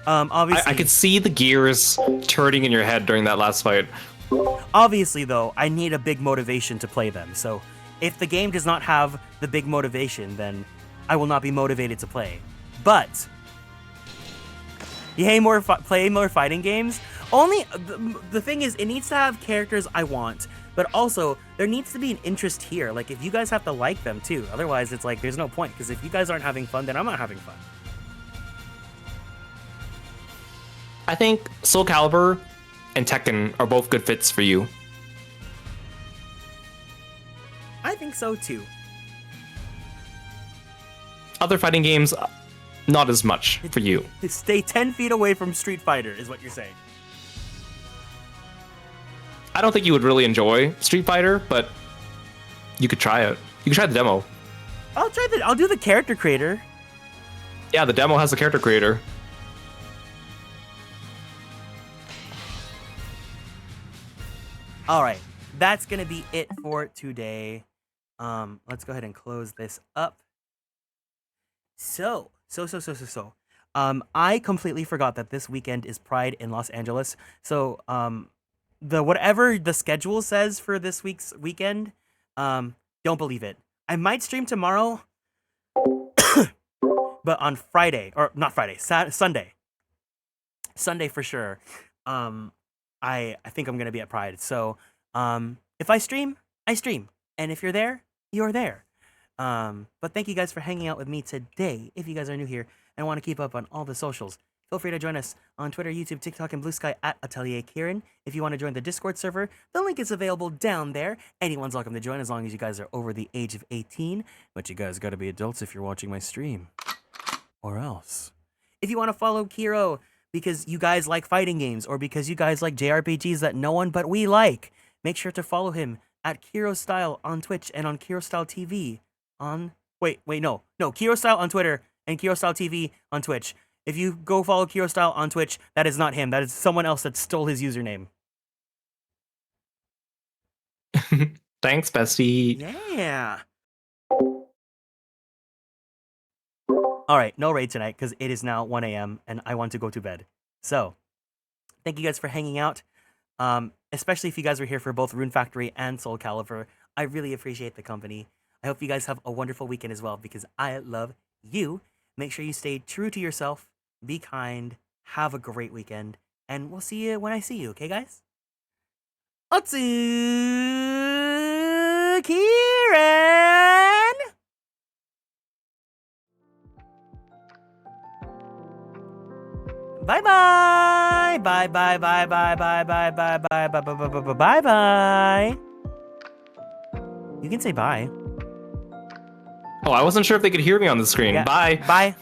Obviously, I could see the gears turning in your head during that last fight. obviously though, I need a big motivation to play them. So if the game does not have the big motivation, then I will not be motivated to play. But play more fighting games. Only the thing is, it needs to have characters I want, but also there needs to be an interest here. Like if you guys have to like them too, otherwise it's like there's no point. Because if you guys aren't having fun, then I'm not having fun. I think Soulcalibur and Tekken are both good fits for you. I think so too. Other fighting games, not as much for you. Stay 10 feet away from Street Fighter is what you're saying. I don't think you would really enjoy Street Fighter, but you could try it. You could try the demo. I'll do the character creator. Yeah, the demo has a character creator. All right, that's gonna be it for today. Let's go ahead and close this up. So. I completely forgot that this weekend is Pride in Los Angeles. So, whatever the schedule says for this week's weekend, don't believe it. I might stream tomorrow, but on Friday, or not Friday, Sunday for sure. I think I'm gonna be at Pride. So, if I stream, I stream, and if you're there, you're there. But thank you guys for hanging out with me today. If you guys are new here and want to keep up on all the socials, feel free to join us on Twitter, YouTube, TikTok, and Blue Sky at Atelier Kieran. If you want to join the Discord server, the link is available down there. Anyone's welcome to join as long as you guys are over the age of 18. But you guys gotta be adults if you're watching my stream. Or else. If you want to follow Kiro because you guys like fighting games or because you guys like JRPGs that no one but we like, make sure to follow him at Kiro Style on Twitch and on Kiro Style TV on... No, Kiro Style on Twitter and Kiro Style TV on Twitch. If you go follow Kiro Style on Twitch, that is not him. That is someone else that stole his username. Thanks, bestie. Yeah. All right, no raid tonight because it is now 1 a.m. and I want to go to bed. So, thank you guys for hanging out. Especially if you guys were here for both Rune Factory and Soulcalibur. I really appreciate the company. I hope you guys have a wonderful weekend as well because I love you. Make sure you stay true to yourself. Be kind. Have a great weekend. And we'll see you when I see you, okay, guys? Otsu Kieran! Bye-bye! Bye-bye! You can say bye. Oh, I wasn't sure if they could hear me on the screen. Yeah. Bye. Bye.